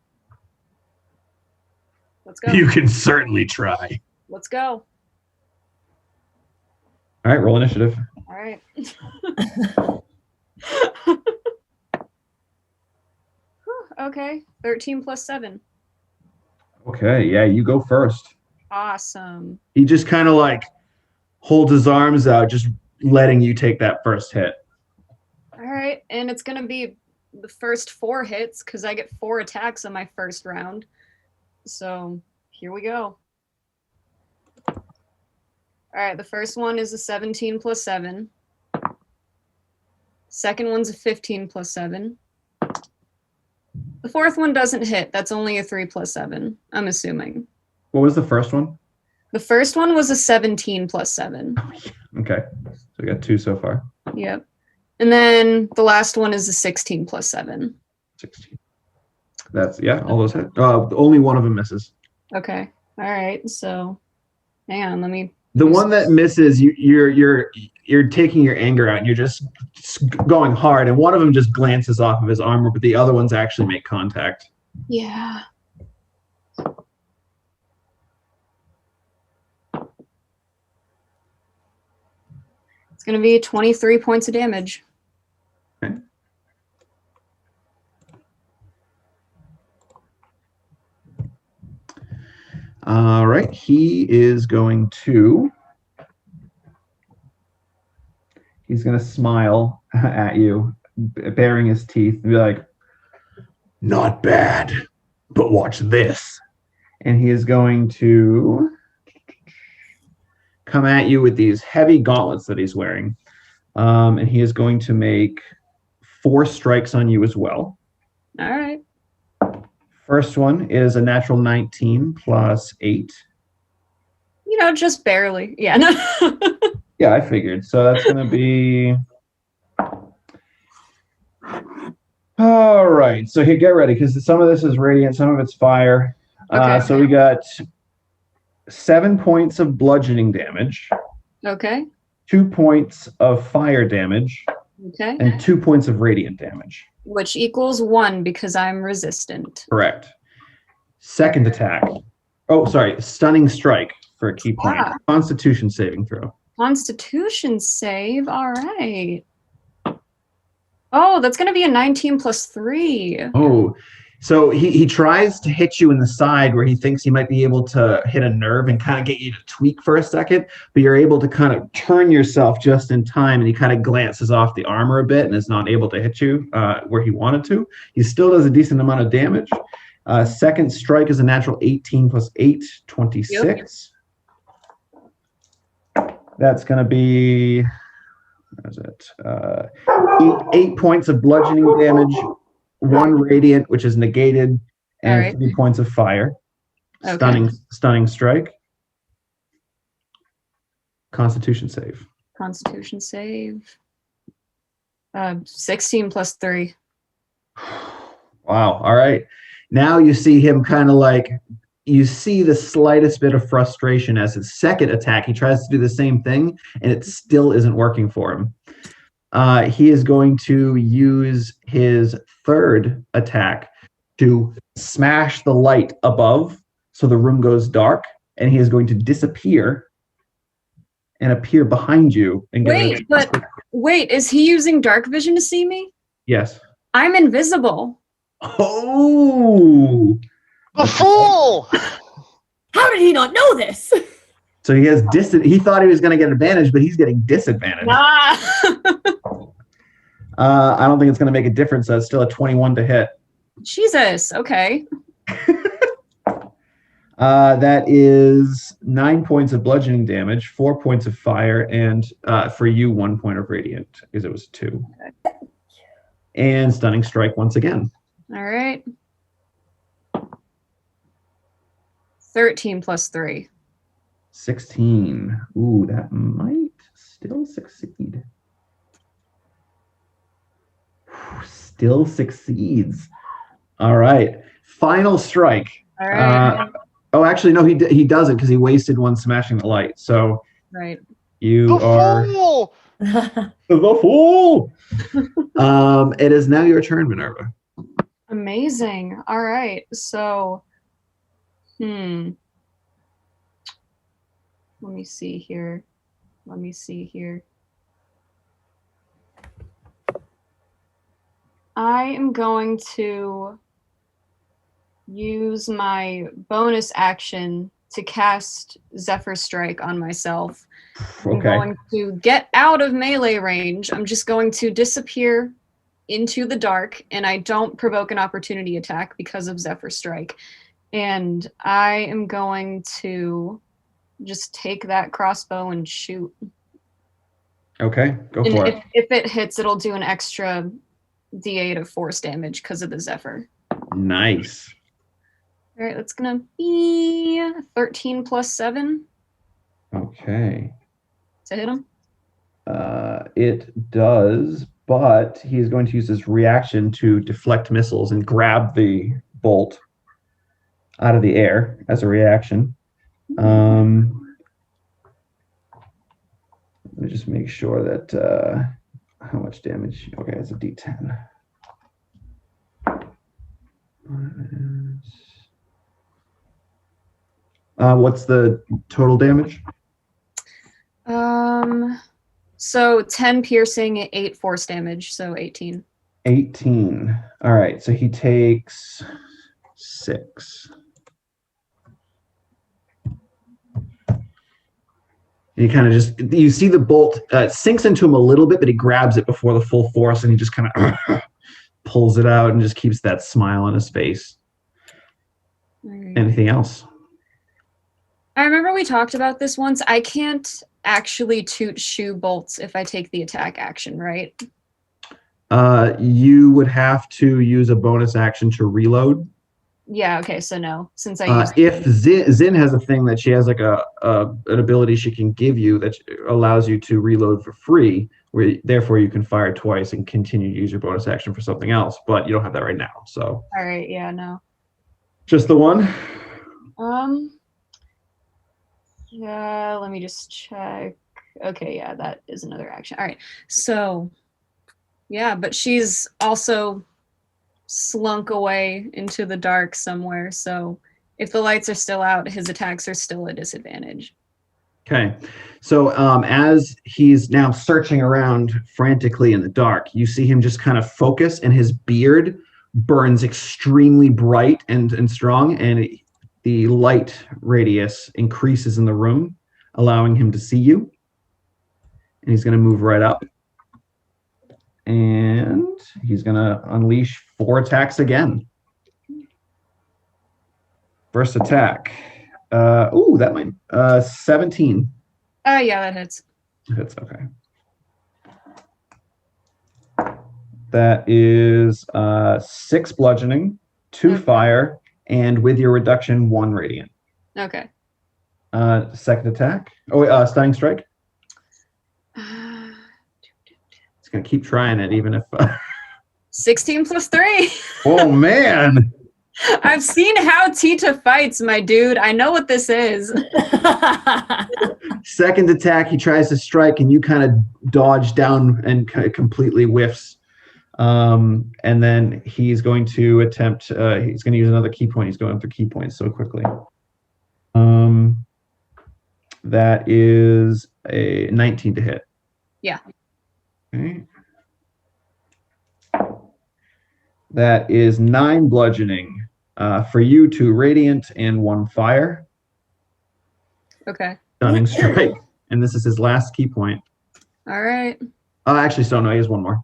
Let's go. You can certainly try. Let's go. All right, roll initiative. All right. Okay, 13 plus 7. Okay, yeah, you go first. Awesome. He just kind of like holds his arms out, just letting you take that first hit. All right, and it's going to be the first 4 hits because I get 4 attacks on my first round. So here we go. All right, the first one is a 17 plus 7. Second one's a 15 plus 7. The fourth one doesn't hit. That's only a 3 plus 7, I'm assuming. What was the first one? The first one was a 17 plus 7. Okay, so we got 2 so far. Yep. And then the last one is a 16 plus 7. 16. That's, yeah, all those hit. Only one of them misses. Okay. All right. So hang on, let me. The one that misses, you're taking your anger out and you're just going hard, and one of them just glances off of his armor, but the other ones actually make contact. Yeah. It's going to be 23 points of damage. Okay. All right, he is going to. He's going to smile at you, baring his teeth, and be like, "Not bad, but watch this." And he is going to come at you with these heavy gauntlets that he's wearing. And he is going to make 4 strikes on you as well. All right. First one is a natural 19 plus 8. You know, just barely. Yeah. No. Yeah, I figured. So that's going to be... All right. So here, get ready, because some of this is radiant, some of it's fire. Okay. So we got 7 points of bludgeoning damage. Okay. 2 points of fire damage. Okay. And 2 points of radiant damage. Which equals 1 because I'm resistant. Correct. Second attack. Oh, sorry. Stunning strike for a key point. Constitution saving throw. Constitution save. All right. Oh, that's going to be a 19 plus 3. Oh, so he tries to hit you in the side where he thinks he might be able to hit a nerve and kind of get you to tweak for a second, but you're able to kind of turn yourself just in time, and he kind of glances off the armor a bit and is not able to hit you where he wanted to. He still does a decent amount of damage. Second strike is a natural 18 plus 8, 26. Yep. That's going to be, what is it? 8 points of bludgeoning damage, 1 radiant, which is negated, and 3 points of fire. Okay. Stunning strike. Constitution save. Constitution save. 16 plus 3. Wow. All right. Now you see him kind of like, you see the slightest bit of frustration as his second attack. He tries to do the same thing, and it still isn't working for him. He is going to use his third attack to smash the light above so the room goes dark, and he is going to disappear and appear behind you. And wait, is he using dark vision to see me? Yes. I'm invisible. Oh! The fool! How did he not know this? So he has he thought he was going to get advantage, but he's getting disadvantage. I don't think it's going to make a difference. That's still a 21 to hit. Jesus. Okay. That is 9 points of bludgeoning damage, 4 points of fire, and for you, 1 point of radiant, because it was 2. And stunning strike once again. All right. 13 plus 3. 16. Ooh, that might still succeed. Still succeeds. All right. Final strike. All right. Oh, actually, no, he doesn't because he wasted one smashing the light. So Right. you are Fool! the fool. It is now your turn, Minerva. Amazing. All right. So, let me see here. I am going to use my bonus action to cast Zephyr Strike on myself. I'm going to get out of melee range. I'm just going to disappear into the dark, and I don't provoke an opportunity attack because of Zephyr Strike. And I am going to just take that crossbow and shoot. Okay, go for it. If it hits, it'll do an extra D8 of force damage because of the Zephyr. Nice. All right, that's going to be 13 plus 7. Okay. To hit him? It does, but he's going to use his reaction to deflect missiles and grab the bolt out of the air as a reaction. Let me just make sure that how much damage. Okay, it's a D10. What's the total damage? So 10 piercing, 8 force damage, so 18. 18. All right, so he takes 6. And he kind of just, you see the bolt sinks into him a little bit, but he grabs it before the full force, and he just kind of pulls it out and just keeps that smile on his face. Right. Anything else? I remember we talked about this once. I can't actually toot shoe bolts if I take the attack action, right? You would have to use a bonus action to reload. Yeah, okay, so no. Since I used if Zin has a thing that she has like an ability she can give you that allows you to reload for free, where therefore you can fire twice and continue to use your bonus action for something else, but you don't have that right now. So all right, yeah, no. Just the one? Yeah, let me just check. Okay, yeah, that is another action. All right. So, yeah, but she's also slunk away into the dark somewhere. So if the lights are still out, his attacks are still a disadvantage. Okay. So as he's now searching around frantically in the dark, you see him just kind of focus, and his beard burns extremely bright and strong, and the light radius increases in the room, allowing him to see you. And he's going to move right up. And he's going to unleash 4 attacks again. First attack. That might. 17. Yeah, that hits. Hits, okay. That is 6 bludgeoning, 2 fire, and with your reduction, 1 radiant. Okay. Second attack. Stunning strike. It's gonna keep trying it, even if. 16 plus 3. Oh man! I've seen how Tita fights, my dude. I know what this is. Second attack, he tries to strike, and you kind of dodge down and completely whiffs. And then he's going to attempt. He's going to use another key point. He's going for key points so quickly. That is a 19 to hit. Yeah. Okay. That is 9 bludgeoning for you, 2 radiant and 1 fire. Okay. Stunning strike, and this is his last key point. All right. Actually, so no, he has 1 more.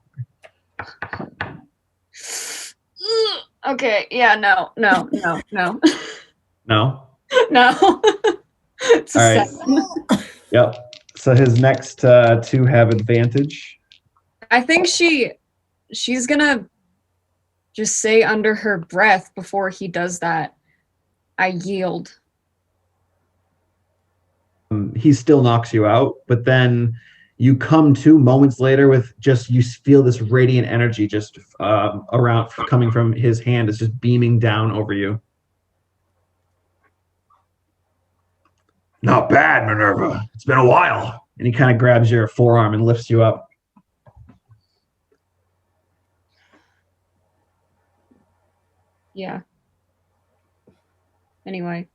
Okay. Yeah. No. No. No. It's a All right. 7. Yep. So his next two have advantage. I think she's gonna just say under her breath before he does that, I yield. He still knocks you out, but then you come to moments later with just, you feel this radiant energy just around, coming from his hand. It's just beaming down over you. Not bad, Minerva. It's been a while. And he kind of grabs your forearm and lifts you up. Yeah. Anyway.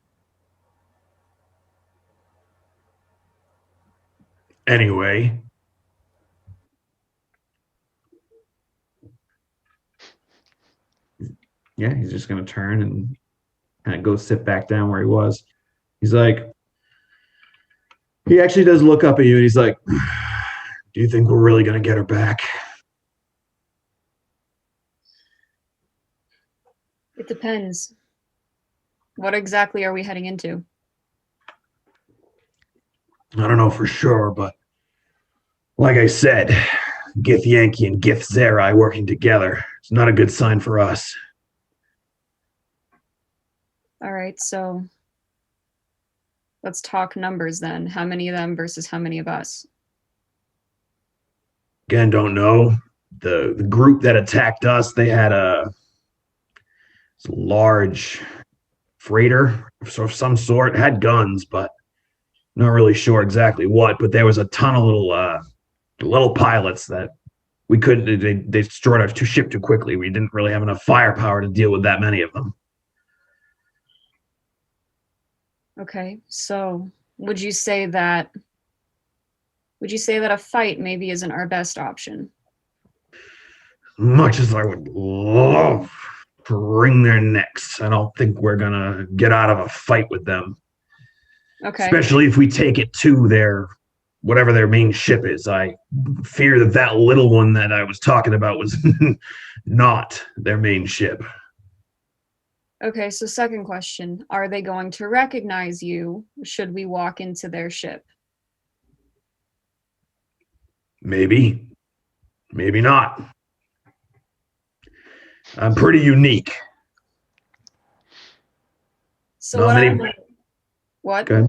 Yeah, he's just going to turn and kind of go sit back down where he was. He's like, he actually does look up at you and he's like, do you think we're really going to get her back? It depends. What exactly are we heading into? I don't know for sure, but like I said, Gith Yankee and Gith Zerai working together. It's not a good sign for us. All right, so let's talk numbers then. How many of them versus how many of us? Again, don't know. The group that attacked us, they had a large freighter of some sort, had guns, but not really sure exactly what. But there was a ton of little pilots that we couldn't, they destroyed our ship too quickly. We didn't really have enough firepower to deal with that many of them. Okay, so would you say that a fight maybe isn't our best option? Much as I would love to wring their necks, I don't think we're gonna get out of a fight with them. Okay. Especially if we take it to their, whatever their main ship is. I fear that little one that I was talking about was not their main ship. Okay, so second question. Are they going to recognize you should we walk into their ship? Maybe. Maybe not. I'm pretty unique. So what? Okay.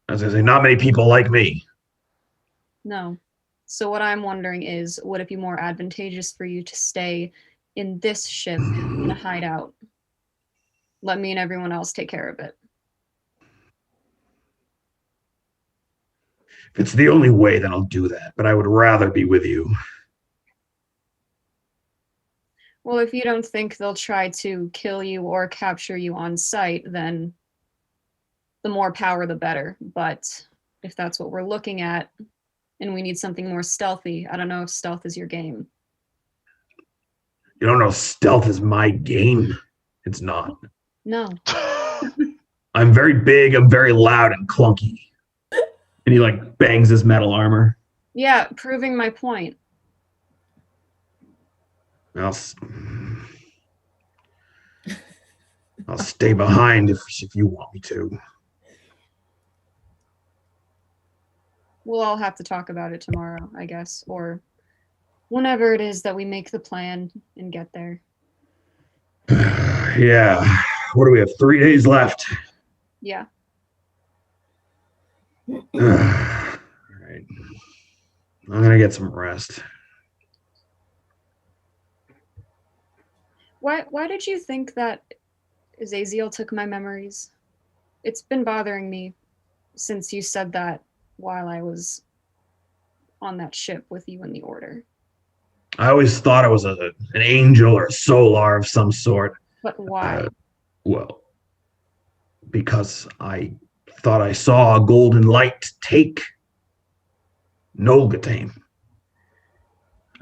I was going to say, not many people like me. No. So what I'm wondering is, would it be more advantageous for you to stay in this ship in a hideout? Let me and everyone else take care of it. If it's the only way, then I'll do that. But I would rather be with you. Well, if you don't think they'll try to kill you or capture you on sight, then the more power, the better. But if that's what we're looking at, and we need something more stealthy, I don't know if stealth is your game. You don't know stealth is my game? It's not. No. I'm very big, I'm very loud and clunky. And he like bangs his metal armor. Yeah, proving my point. I'll stay behind if you want me to. We'll all have to talk about it tomorrow, I guess, or whenever it is that we make the plan and get there. Yeah. What do we have? 3 days left. Yeah. All right. I'm gonna get some rest. Why did you think that Azazel took my memories? It's been bothering me since you said that while I was on that ship with you in the Order. I always thought it was an angel or a solar of some sort. But why? Well, because I thought I saw a golden light take Nolgatane.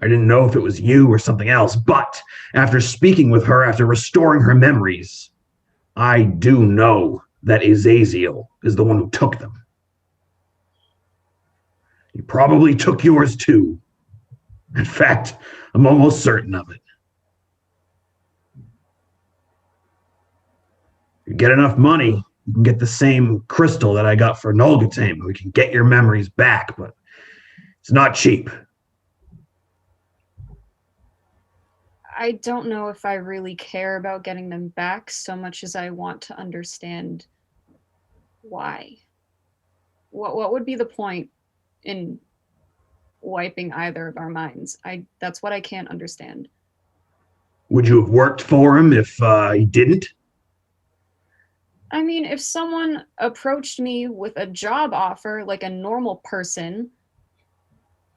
I didn't know if it was you or something else, but after speaking with her, after restoring her memories, I do know that Azazel is the one who took them. He probably took yours too. In fact, I'm almost certain of it. You get enough money, you can get the same crystal that I got for Nolgatame. We can get your memories back, but it's not cheap. I don't know if I really care about getting them back so much as I want to understand why. What would be the point in wiping either of our minds? That's what I can't understand. Would you have worked for him if he didn't? I mean, if someone approached me with a job offer like a normal person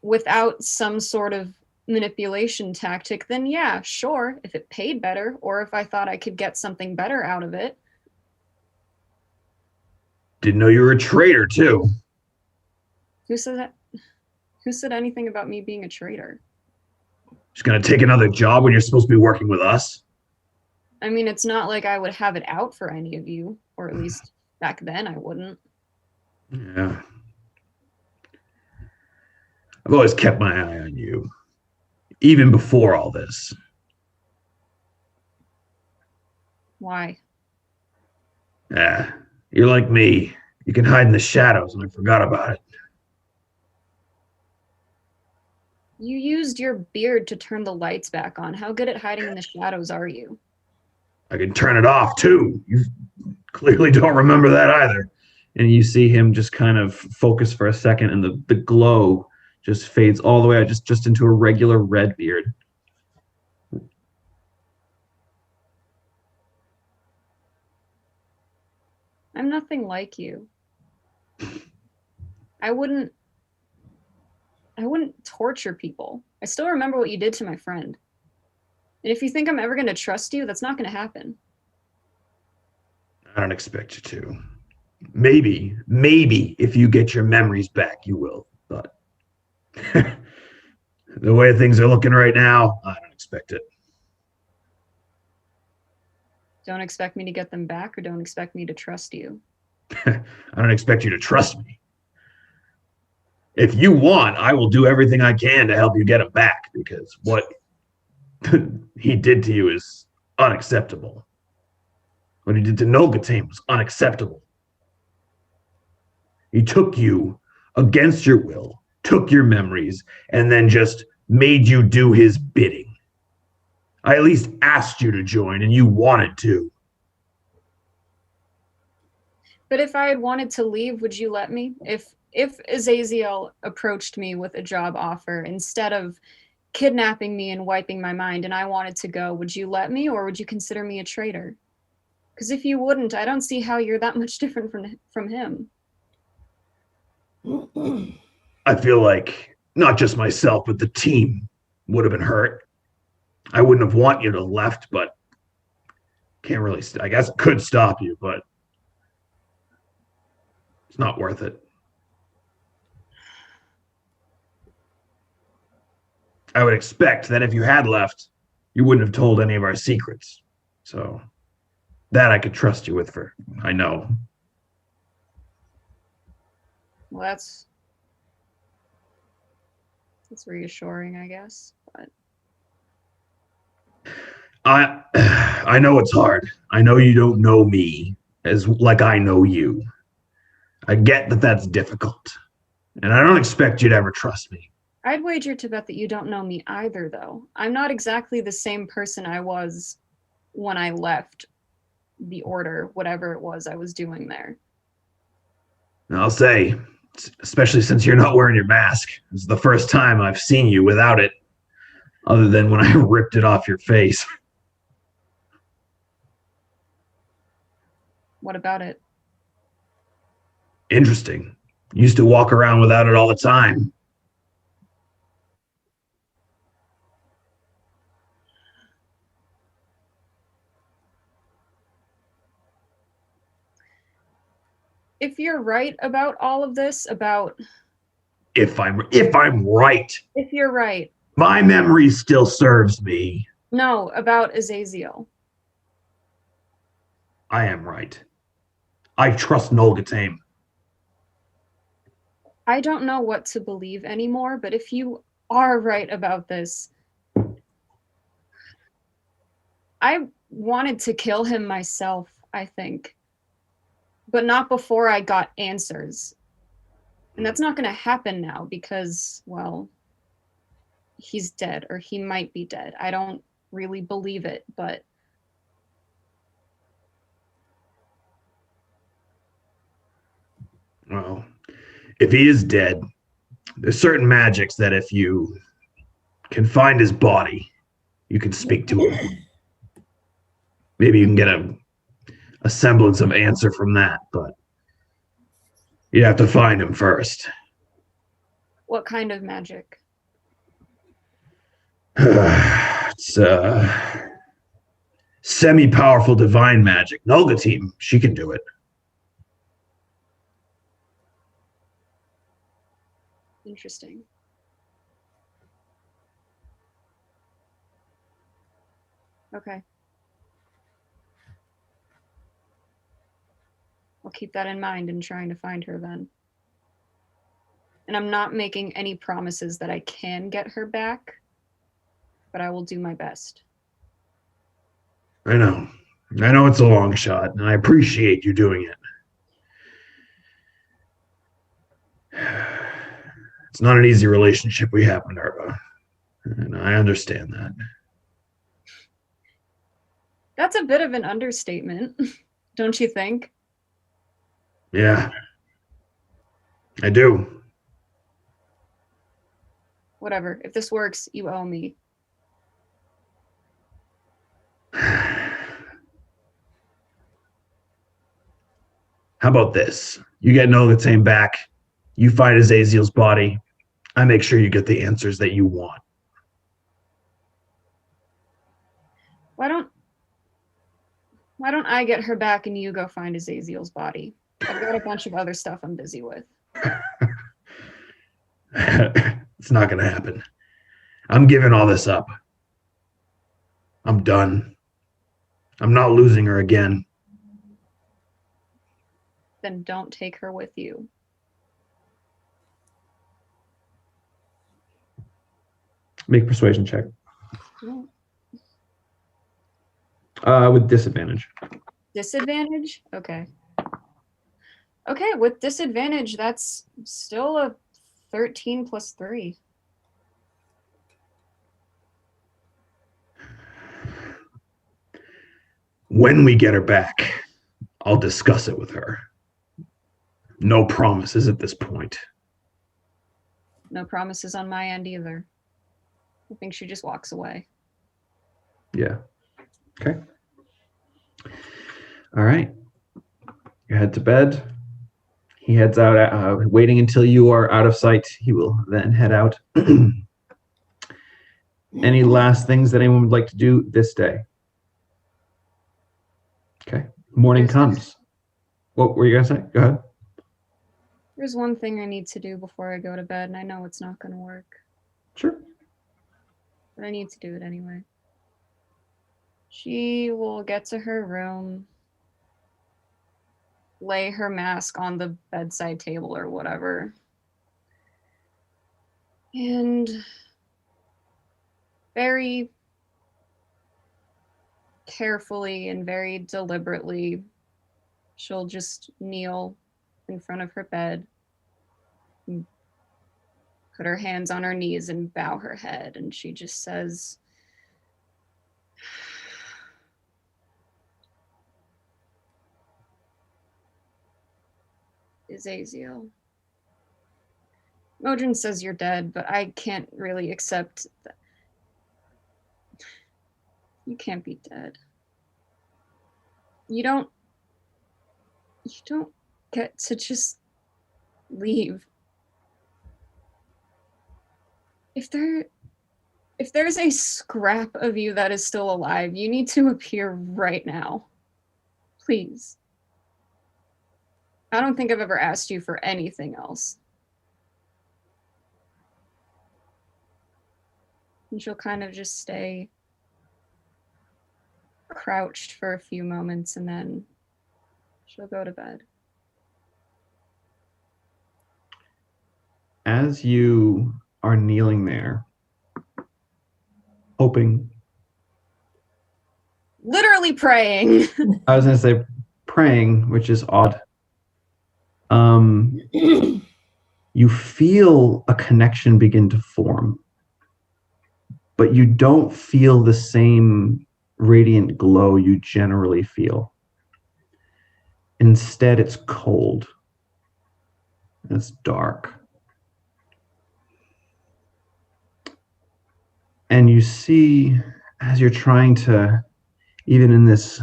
without some sort of manipulation tactic, then yeah, sure, if it paid better or if I thought I could get something better out of it. Didn't know you were a traitor, too. Who said that? Who said anything about me being a traitor? Just gonna take another job when you're supposed to be working with us? I mean, it's not like I would have it out for any of you, or at least back then I wouldn't. Yeah. I've always kept my eye on you, even before all this. Why? Yeah, you're like me. You can hide in the shadows, and I forgot about it. You used your beard to turn the lights back on. How good at hiding in the shadows are you? I can turn it off, too. You clearly don't remember that either. And you see him just kind of focus for a second, and the glow just fades all the way out, just into a regular red beard. I'm nothing like you. I wouldn't torture people. I still remember what you did to my friend. And if you think I'm ever going to trust you, that's not going to happen. I don't expect you to. Maybe if you get your memories back, you will. But the way things are looking right now, I don't expect it. Don't expect me to get them back, or don't expect me to trust you? I don't expect you to trust me. If you want, I will do everything I can to help you get them back, because what he did to you is unacceptable. What he did to Nolgatame was unacceptable. He took you against your will, took your memories, and then just made you do his bidding. I at least asked you to join, and you wanted to. But if I had wanted to leave, would you let me? If Azazel approached me with a job offer instead of kidnapping me and wiping my mind, and I wanted to go, would you let me, or would you consider me a traitor? Because if you wouldn't, I don't see how you're that much different from him. I feel like not just myself, but the team would have been hurt. I wouldn't have wanted you to have left, but can't really. I guess it could stop you, but it's not worth it. I would expect that if you had left, you wouldn't have told any of our secrets. So that I could trust you with for, I know. Well, that's reassuring, I guess. But I know it's hard. I know you don't know me as like I know you. I get that that's difficult. And I don't expect you to ever trust me. I'd wager to bet that you don't know me either, though. I'm not exactly the same person I was when I left the order, whatever it was I was doing there. And I'll say, especially since you're not wearing your mask, it's the first time I've seen you without it, other than when I ripped it off your face. What about it? Interesting. Used to walk around without it all the time. If you're right about all of this, about If I'm right, if you're right, my memory still serves me. no, about Azazel. I am right. I trust Nolgatame. I don't know what to believe anymore, but if you are right about this, I wanted to kill him myself, I think. but not before I got answers. And that's not going to happen now because, well, he's dead, or he might be dead. I don't really believe it, but... Well, if he is dead, there's certain magics that if you can find his body, you can speak to him. Maybe you can get a semblance of answer from that, but you have to find him first. What kind of magic? It's semi-powerful divine magic. Nolga team, she can do it. Interesting. Okay. I'll keep that in mind in trying to find her then. And I'm not making any promises that I can get her back, but I will do my best. I know it's a long shot, and I appreciate you doing it. It's not an easy relationship we have, Minerva, and I understand that. That's a bit of an understatement, don't you think? Yeah, I do. Whatever. If this works, you owe me. How about this? You get Nolga team back. You find Azazel's body. I make sure you get the answers that you want. Why don't I get her back and you go find Azazel's body? I've got a bunch of other stuff I'm busy with. It's not going to happen. I'm giving all this up. I'm done. I'm not losing her again. Then don't take her with you. Make a persuasion check. Yeah. With disadvantage. Disadvantage? Okay. Okay, with disadvantage, that's still a 13 plus 3. When we get her back, I'll discuss it with her. No promises at this point. No promises on my end either. I think she just walks away. Yeah. Okay. All right. You head to bed. He heads out, waiting until you are out of sight. He will then head out. Any last things that anyone would like to do this day? Okay. Morning comes. What were you going to say? Go ahead. There's one thing I need to do before I go to bed, and I know it's not going to work. Sure. But I need to do it anyway. She will get to her room, lay her mask on the bedside table or whatever, and very carefully and very deliberately, she'll just kneel in front of her bed, and put her hands on her knees and bow her head, and she just says, Azazel. Modron says you're dead, but I can't really accept that. You can't be dead. You don't get to just leave. If there's a scrap of you that is still alive, you need to appear right now. Please. I don't think I've ever asked you for anything else. And she'll kind of just stay crouched for a few moments, and then she'll go to bed. As you are kneeling there, hoping. Literally praying. I was going to say praying, which is odd You feel a connection begin to form, but you don't feel the same radiant glow you generally feel. Instead, it's cold. It's dark. And you see, as you're trying to, even in this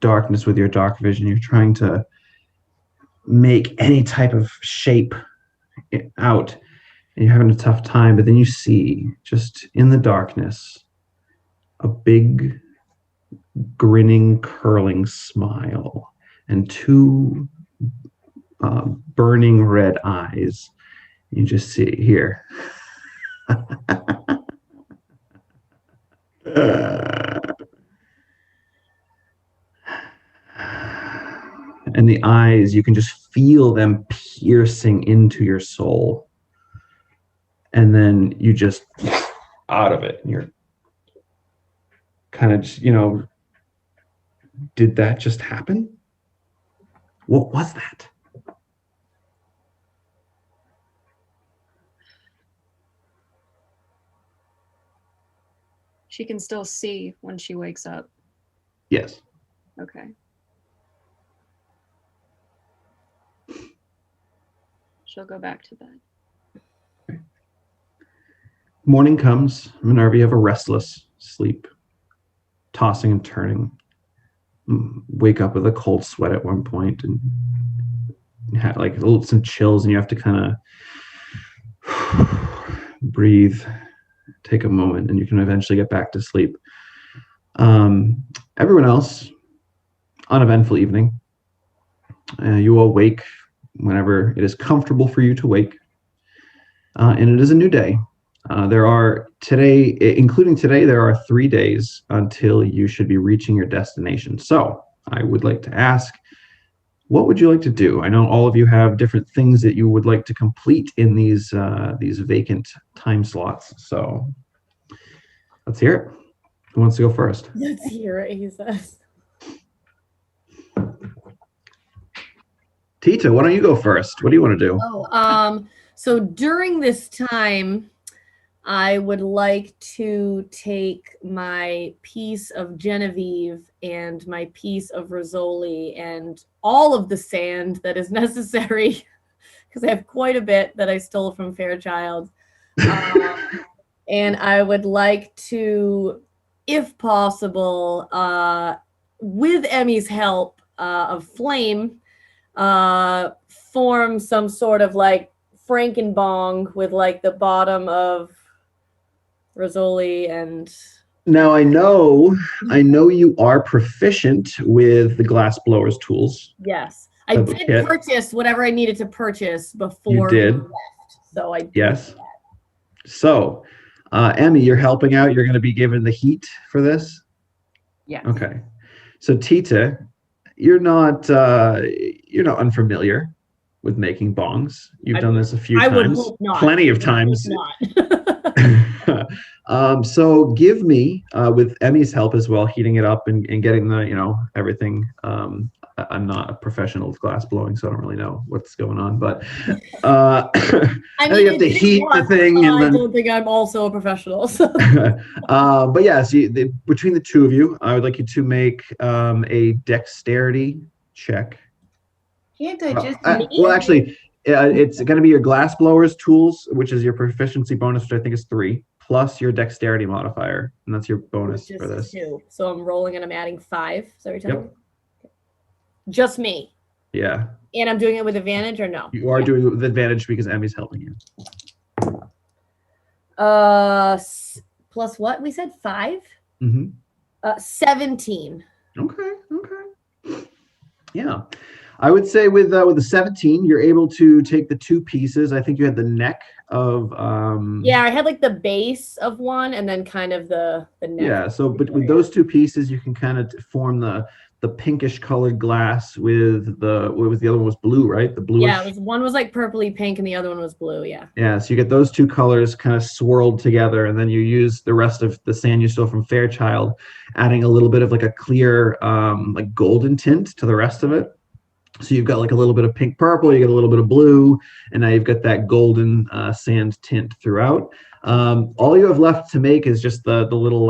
darkness with your dark vision, you're trying to make any type of shape out, and you're having a tough time, but then you see, just in the darkness, a big, grinning, curling smile and two burning red eyes. You just see it here. And the eyes, you can just feel them piercing into your soul. And then you just out of it. And you're kind of just, did that just happen? What was that? She can still see when she wakes up. Yes. Okay. She'll go back to bed. Okay. Morning comes. Minerva, you have a restless sleep, tossing and turning. Wake up with a cold sweat at one point and have like some chills, and you have to kind of breathe, take a moment, and you can eventually get back to sleep. Everyone else, uneventful evening. You all wake whenever it is comfortable for you to wake, and it is a new day. There are today, including today, there are 3 days until you should be reaching your destination. So I would like to ask, what would you like to do? I know all of you have different things that you would like to complete in these vacant time slots. So let's hear it. Who wants to go first? Let's hear it, he says. Tita, why don't you go first? What do you want to do? So during this time, I would like to take my piece of Genevieve and my piece of Rizzoli and all of the sand that is necessary, because I have quite a bit that I stole from Fairchild. And I would like to, if possible, with Emmy's help of flame, form some sort of like Frankenbong with like the bottom of Rizzoli and... Now I know you are proficient with the glass blower's tools. Yes. I did purchase whatever I needed to purchase before you did. We left. So I did. Yes. So Emmy, you're helping out. You're going to be given the heat for this? Yeah. Okay. So Tita, you're not unfamiliar with making bongs. You've done this a few times. Would hope not. Plenty of times. So give me, with Emmy's help as well, heating it up and getting the, everything. I'm not a professional with glass blowing, so I don't really know what's going on. But I mean, you have to heat the thing. And I don't think I'm also a professional. So. But yeah, so between the two of you, I would like you to make a dexterity check. Can't I just... well, actually, it's going to be your glass blower's tools, which is your proficiency bonus, which I think is 3, plus your dexterity modifier, and that's your bonus for this. 2. So I'm rolling and I'm adding 5. Is that what you're telling me? Yep. Just me. Yeah. And I'm doing it with advantage or no? You are doing it with advantage because Emmy's helping you. Plus what? We said 5? Mm-hmm. 17. Okay. Yeah. I would say with the 17, you're able to take the 2 pieces. I think you had the neck of... Yeah, I had like the base of one and then kind of the neck. Yeah, so but with those 2 pieces, you can kind of form the pinkish colored glass with the other one was blue, right? The bluish. Yeah, one was like purpley pink and the other one was blue, yeah. Yeah, so you get those 2 colors kind of swirled together, and then you use the rest of the sand you stole from Fairchild, adding a little bit of like a clear like golden tint to the rest of it. So you've got like a little bit of pink purple, you get a little bit of blue, and now you've got that golden sand tint throughout. All you have left to make is just the little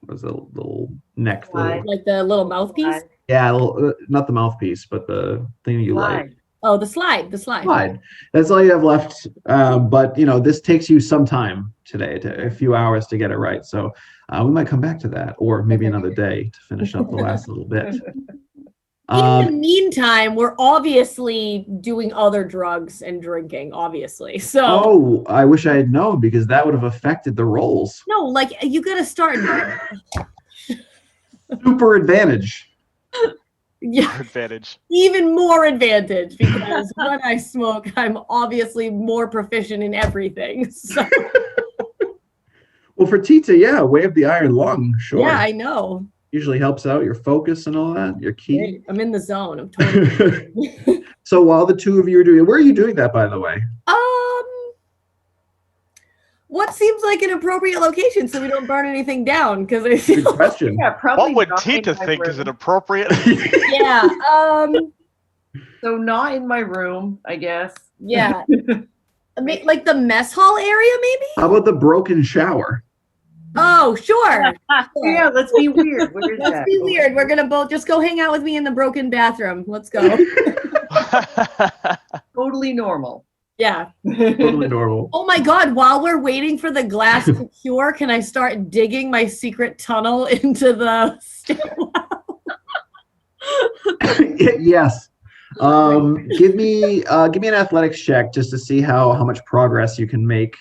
what's the little neck, like the little mouthpiece. Yeah, not the mouthpiece, but the thing you light. Oh, the slide. Slide. That's all you have left. But this takes you some time today, a few hours to get it right. So we might come back to that, or maybe another day to finish up the last little bit. In the meantime, we're obviously doing other drugs and drinking, obviously. So. Oh, I wish I had known, because that would have affected the rolls. No, like you gotta start. Super advantage. Yeah. Advantage. Even more advantage, because when I smoke, I'm obviously more proficient in everything. So. Well, for Tita, yeah, wave the iron lung, sure. Yeah, I know. Usually helps out your focus and all that, your key. Great. I'm in the zone. I'm totally. So while the two of you are doing it, where are you doing that, by the way? What seems like an appropriate location so we don't burn anything down? Because I feel. Good question. Yeah, probably. What would Tita think is it appropriate? Yeah. So not in my room, I guess. Yeah. Like the mess hall area, maybe? How about the broken shower? Oh, sure. Yeah, let's be weird. Where is Let's that? be weird. We're gonna both just go hang out with me in the broken bathroom. Let's go. Totally normal. Yeah. Totally normal. Oh my God, while we're waiting for the glass to cure, can I start digging my secret tunnel into the stairwell? Yes. Give me an athletics check just to see how much progress you can make.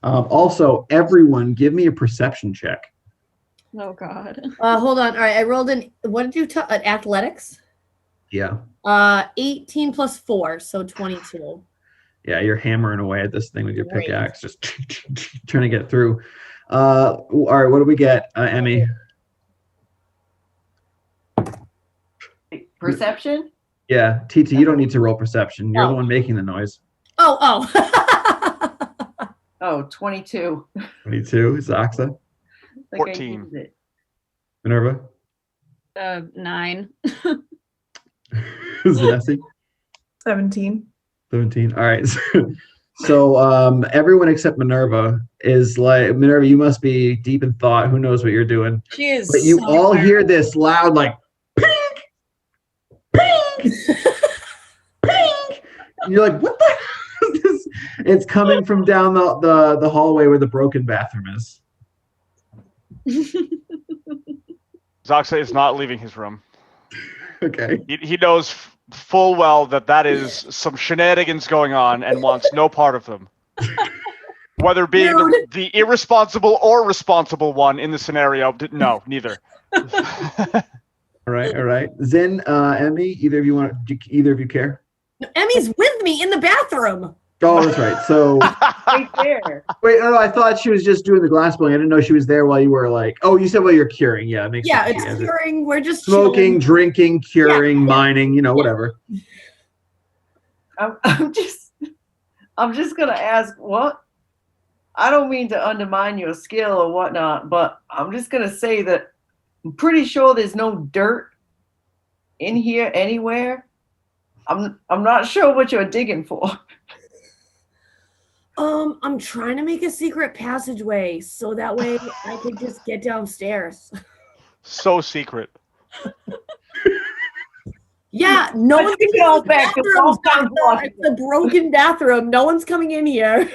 Also, everyone, give me a perception check. Oh God. Hold on. All right, I rolled in. What did you tell? Athletics. Yeah. 18 plus 4, so 22. Yeah, you're hammering away at this thing with your Great. pickaxe, just trying to get through. All right, what do we get, Emmy? Perception? Yeah, Tita, you don't need to roll perception. You're the one making the noise. Oh. Oh, 22. 22, Zaxa. 14. Minerva? 9. Zanesi? 17. 17. All right. So everyone except Minerva is like, Minerva, you must be deep in thought. Who knows what you're doing? She is. But you all hear this loud, like, pink, pink, pink. And you're like, what the hell is this? It's coming from down the hallway where the broken bathroom is. Zaxa is not leaving his room. Okay. He knows full well that is some shenanigans going on and wants no part of them. Whether being the irresponsible or responsible one in the scenario, no, neither. All right. Zen, Emmy, either of you care? Emmy's with me in the bathroom. Oh, that's right. So Right there. wait, no, I thought she was just doing the glass blowing. I didn't know she was there while you were like, oh, you said while you're curing. Yeah, it makes sense. It's curing. We're just smoking, chilling. drinking, curing, mining, whatever. I'm just gonna ask what. I don't mean to undermine your skill or whatnot, but I'm just gonna say that I'm pretty sure there's no dirt in here anywhere. I'm not sure what you're digging for. I'm trying to make a secret passageway so that way I could just get downstairs. So secret. Yeah, no one's think it all back to bathroom's Balkan back there. It's the broken bathroom. No one's coming in here.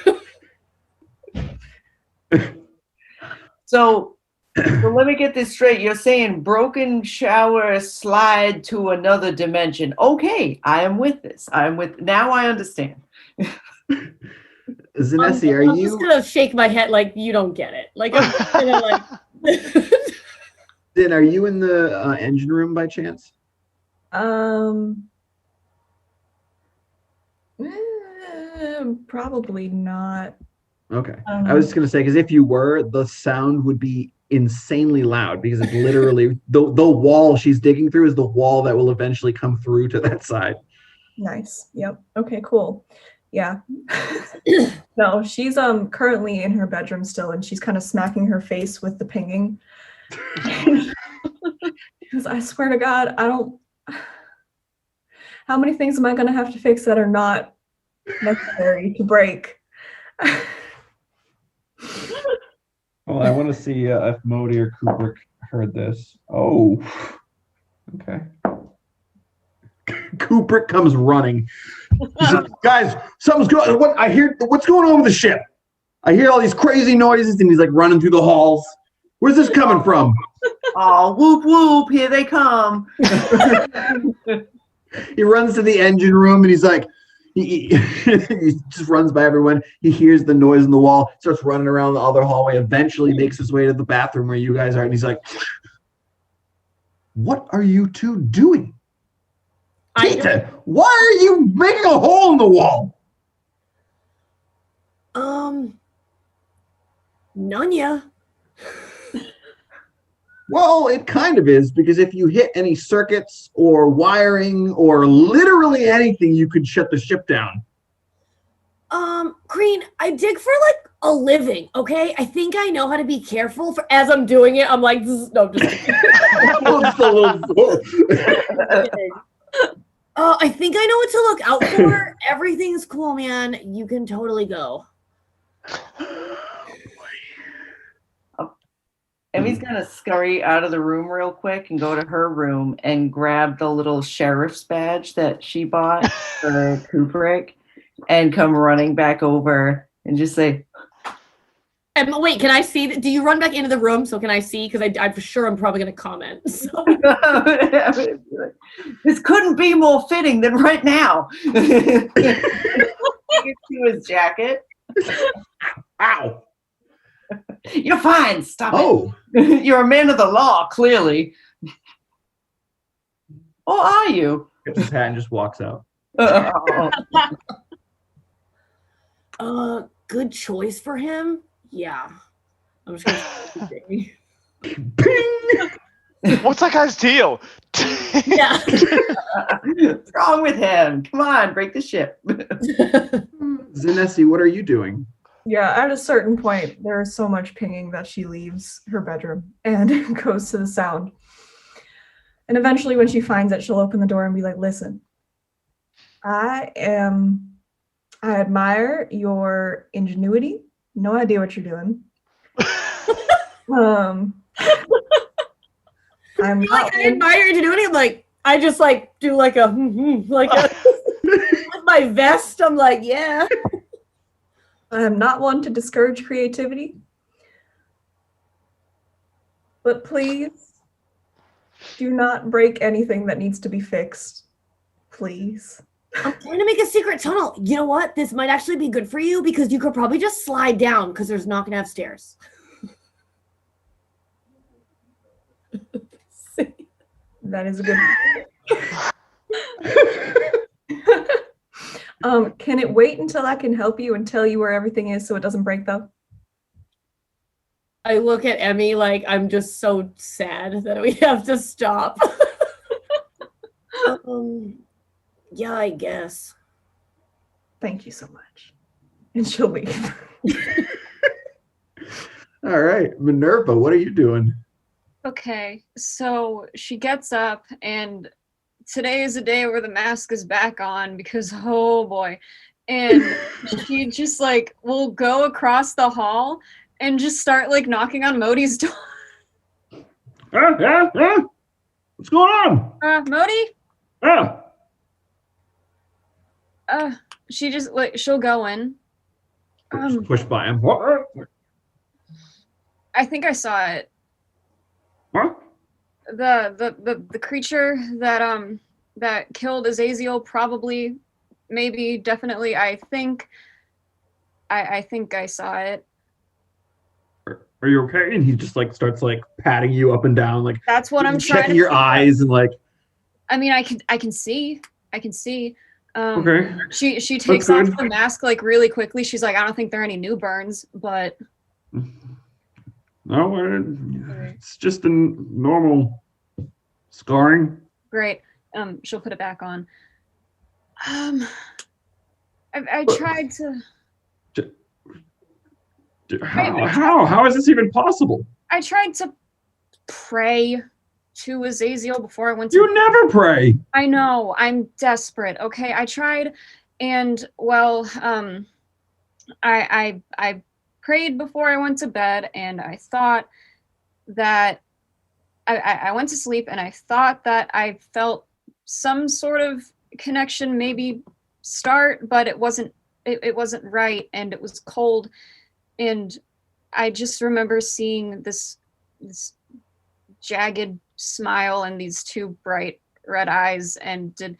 So let me get this straight. You're saying broken shower slide to another dimension. Okay, I am with this. Now I understand. Zanesi, are I'm you? just gonna shake my head like you don't get it. Like I'm just gonna like. Then are you in the engine room by chance? Probably not. Okay. I was just gonna say, because if you were, the sound would be insanely loud because it's literally the wall she's digging through is the wall that will eventually come through to that side. Nice. Yep. Okay, cool. Yeah. No, she's currently in her bedroom still, and she's kind of smacking her face with the pinging. Because I swear to God, How many things am I going to have to fix that are not necessary to break? Well, I want to see if Modi or Kubrick heard this. Oh, okay. Kubrick comes running. He says, guys, something's going. What I hear? What's going on with the ship? I hear all these crazy noises, and he's like running through the halls. Where's this coming from? Oh, whoop whoop! Here they come. He runs to the engine room, and he's like, he just runs by everyone. He hears the noise in the wall, starts running around the other hallway. Eventually, makes his way to the bathroom where you guys are, and he's like, "What are you two doing?" Tita, why are you making a hole in the wall? Nunya. Well, it kind of is, because if you hit any circuits or wiring or literally anything, you could shut the ship down. Green, I dig for like a living, okay? I think I know how to be careful for as I'm doing it. I'm like, no, just I think I know what to look out for. Everything's cool, man. You can totally go. Emmy's gonna scurry out of the room real quick and go to her room and grab the little sheriff's badge that she bought for Kubrick and come running back over and just say, wait, can I see? Do you run back into the room so can I see? Because I'm for sure I'm probably going to comment. So. This couldn't be more fitting than right now. Get to his jacket. Ow. You're fine. Stop it. You're a man of the law, clearly. Or are you? Gets his hat and just walks out. Good choice for him. Yeah. I'm just gonna Ping! What's that guy's deal? Yeah. What's wrong with him? Come on, break the ship. Zanesi, what are you doing? Yeah, at a certain point, there is so much pinging that she leaves her bedroom and goes to the sound. And eventually, when she finds it, she'll open the door and be like, listen, I admire your ingenuity. No idea what you're doing. I'm like, I admire your ingenuity. I'm like, I just like do like a like a, with my vest. I'm like, yeah. I am not one to discourage creativity, but please do not break anything that needs to be fixed. Please. I'm trying to make a secret tunnel. You know what? This might actually be good for you because you could probably just slide down because there's not going to have stairs. That is a good. Can it wait until I can help you and tell you where everything is so it doesn't break though? I look at Emmy like I'm just so sad that we have to stop. Yeah, I guess. Thank you so much. And she'll leave. All right, Minerva, what are you doing? Okay, so she gets up, and today is a day where the mask is back on because, oh boy. And she just like will go across the hall and just start like knocking on Modi's door. What's going on? Modi? Oh. She just like she'll go in. Just push by him. I think I saw it. Huh? The creature that killed Azazel, probably, maybe, definitely. I think I saw it. Are you okay? And he just like starts like patting you up and down, like that's what I'm trying to checking your eyes and like. I mean, I can see. Okay. She takes off the mask like really quickly. She's like, I don't think there are any new burns, but. No, it's just a normal scarring. Great. She'll put it back on. I tried to. How is this even possible? I tried to pray to Azazel before I went to You never pray. I know, I'm desperate. Okay, I tried, and well, I prayed before I went to bed, and I thought that I went to sleep, and I thought that I felt some sort of connection, maybe start, but it wasn't. It wasn't right, and it was cold, and I just remember seeing this jagged smile and these two bright red eyes. And did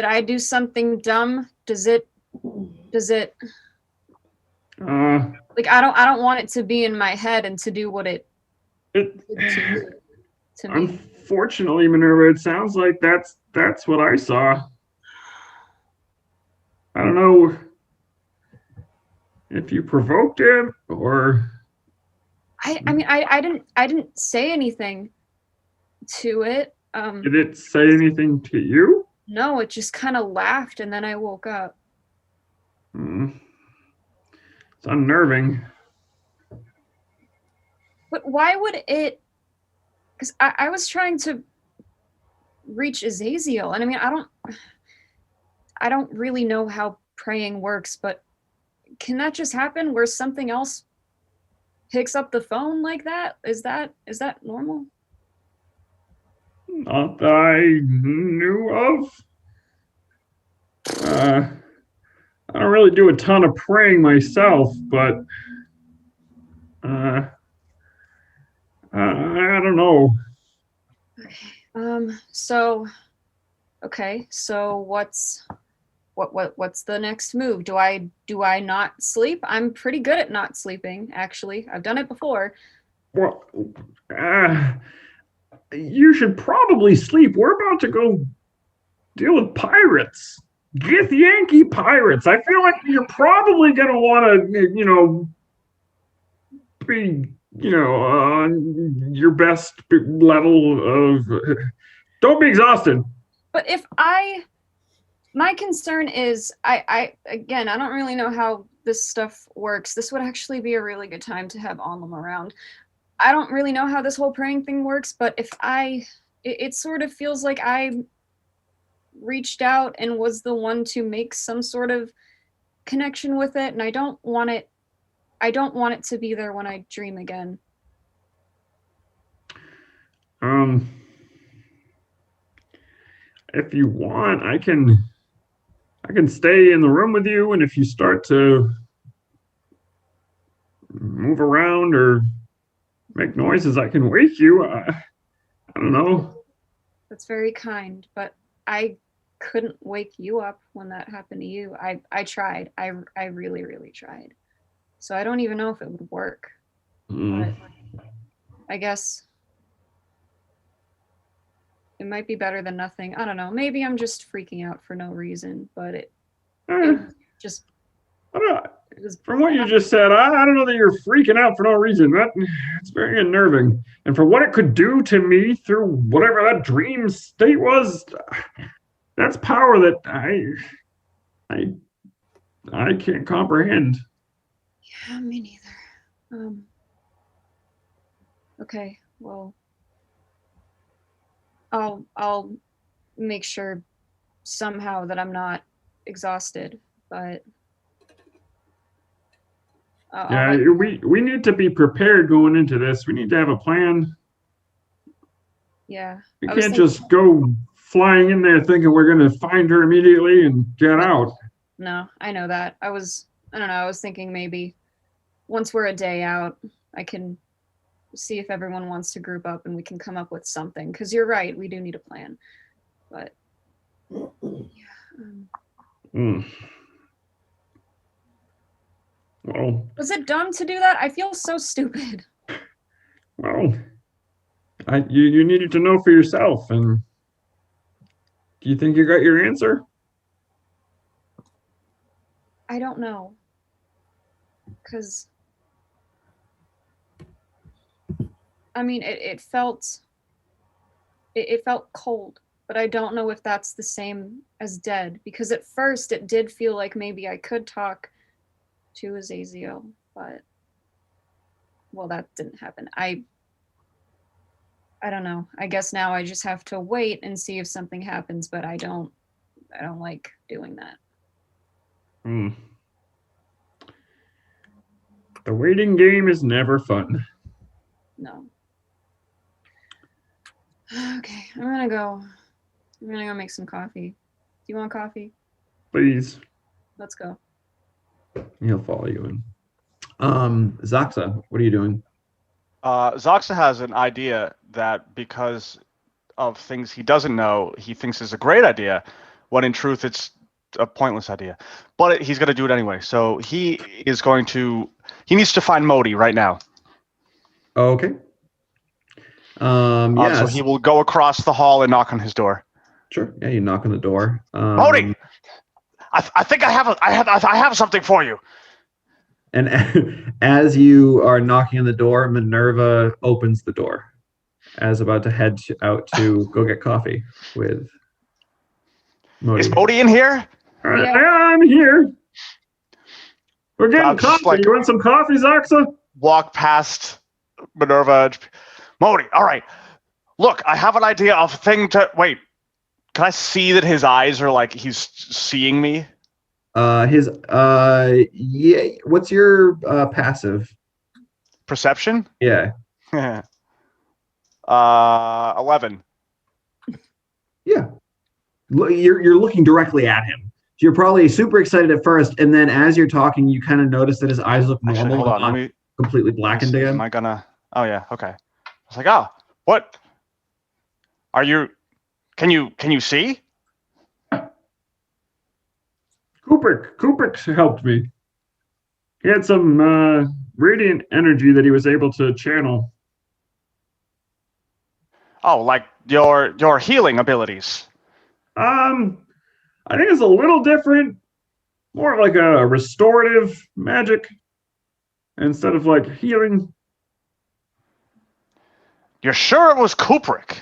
I do something dumb? Does it like I don't want it to be in my head and to do what it did to me. Unfortunately, Minerva, it sounds like that's what I saw. I don't know if you provoked it or I mean I didn't say anything to it. did it say anything to you? No, it just kind of laughed, and then I woke up. It's unnerving. But why would it? Because I was trying to reach Azazel, and I mean I don't really know how praying works, but can that just happen where something else picks up the phone like that? Is that normal? Not that I knew of. I don't really do a ton of praying myself, but I don't know. So what's the next move? Do I not sleep? I'm pretty good at not sleeping, actually. I've done it before. Well, you should probably sleep. We're about to go deal with pirates. Gith Yankee pirates. I feel like you're probably going to want to, be, on your best level of. Don't be exhausted. But my concern is, again, I don't really know how this stuff works. This would actually be a really good time to have Onlum around. I don't really know how this whole praying thing works, but it sort of feels like I reached out and was the one to make some sort of connection with it, and I don't want it to be there when I dream again. If you want, I can stay in the room with you, and if you start to move around or make noises, I can wake you. I don't know. That's very kind, but I couldn't wake you up when that happened to you. I tried. I really, really tried. So I don't even know if it would work. But I guess it might be better than nothing. I don't know. Maybe I'm just freaking out for no reason, but it just... From what you just said, I don't know that you're freaking out for no reason. It's very unnerving. And for what it could do to me through whatever that dream state was, that's power that I can't comprehend. Yeah, me neither. Okay, well, I'll make sure somehow that I'm not exhausted, but we need to be prepared going into this. We need to have a plan. Yeah. We can't just go flying in there thinking we're going to find her immediately and get out. No, I know that. I don't know, I was thinking maybe once we're a day out, I can see if everyone wants to group up and we can come up with something. Because you're right, we do need a plan. But, yeah. Well, was it dumb to do that? I feel so stupid. Well, you needed to know for yourself, and do you think you got your answer? I don't know. Because, I mean, it felt cold, but I don't know if that's the same as dead, because at first it did feel like maybe I could talk to Azazel, but well, that didn't happen. I I don't know. I guess now I just have to wait and see if something happens, but I don't like doing that. The waiting game is never fun. No. Okay, I'm gonna go make some coffee. Do you want coffee? Please. Let's go. He'll follow you in. Zaxa, what are you doing? Zoxa has an idea that because of things he doesn't know, he thinks is a great idea, when in truth it's a pointless idea. But he's going to do it anyway. So he needs to find Modi right now. Okay. Yeah. So he will go across the hall and knock on his door. Sure. Yeah, you knock on the door. Modi, I think I have something for you. And as you are knocking on the door, Minerva opens the door, as about to head out to go get coffee with Modi. Is Modi in here? I'm here. We're getting coffee. You want some coffee, Zaxa? Walk past Minerva. Modi, all right. Look, I have an idea of a thing to... Wait, can I see that his eyes are like he's seeing me? Yeah. What's your passive? Perception? Yeah. 11. Yeah. You're looking directly at him. So you're probably super excited at first, and then as you're talking, you kind of notice that his eyes look normal. Actually, hold on. Not completely blackened again. Am I gonna... Oh, yeah. Okay. I was like, oh, what? Are you... Can you see? Kubrick helped me. He had some radiant energy that he was able to channel. Oh, like your healing abilities. I think it's a little different. More of like a restorative magic instead of like healing. You're sure it was Kubrick?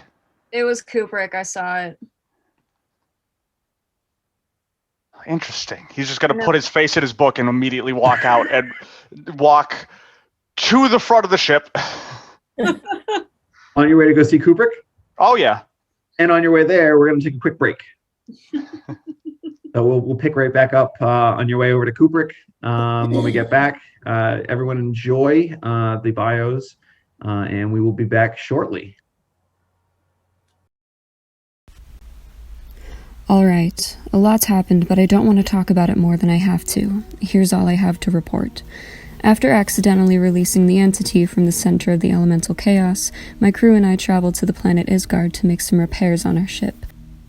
It was Kubrick. I saw it. Interesting. He's just going to put his face in his book and immediately walk out and walk to the front of the ship. On your way to go see Kubrick? Oh, yeah. And on your way there, we're going to take a quick break. So we'll pick right back up on your way over to Kubrick when we get back. Everyone enjoy the bios, and we will be back shortly. Alright, a lot's happened, but I don't want to talk about it more than I have to. Here's all I have to report. After accidentally releasing the entity from the center of the elemental chaos, my crew and I traveled to the planet Isgard to make some repairs on our ship.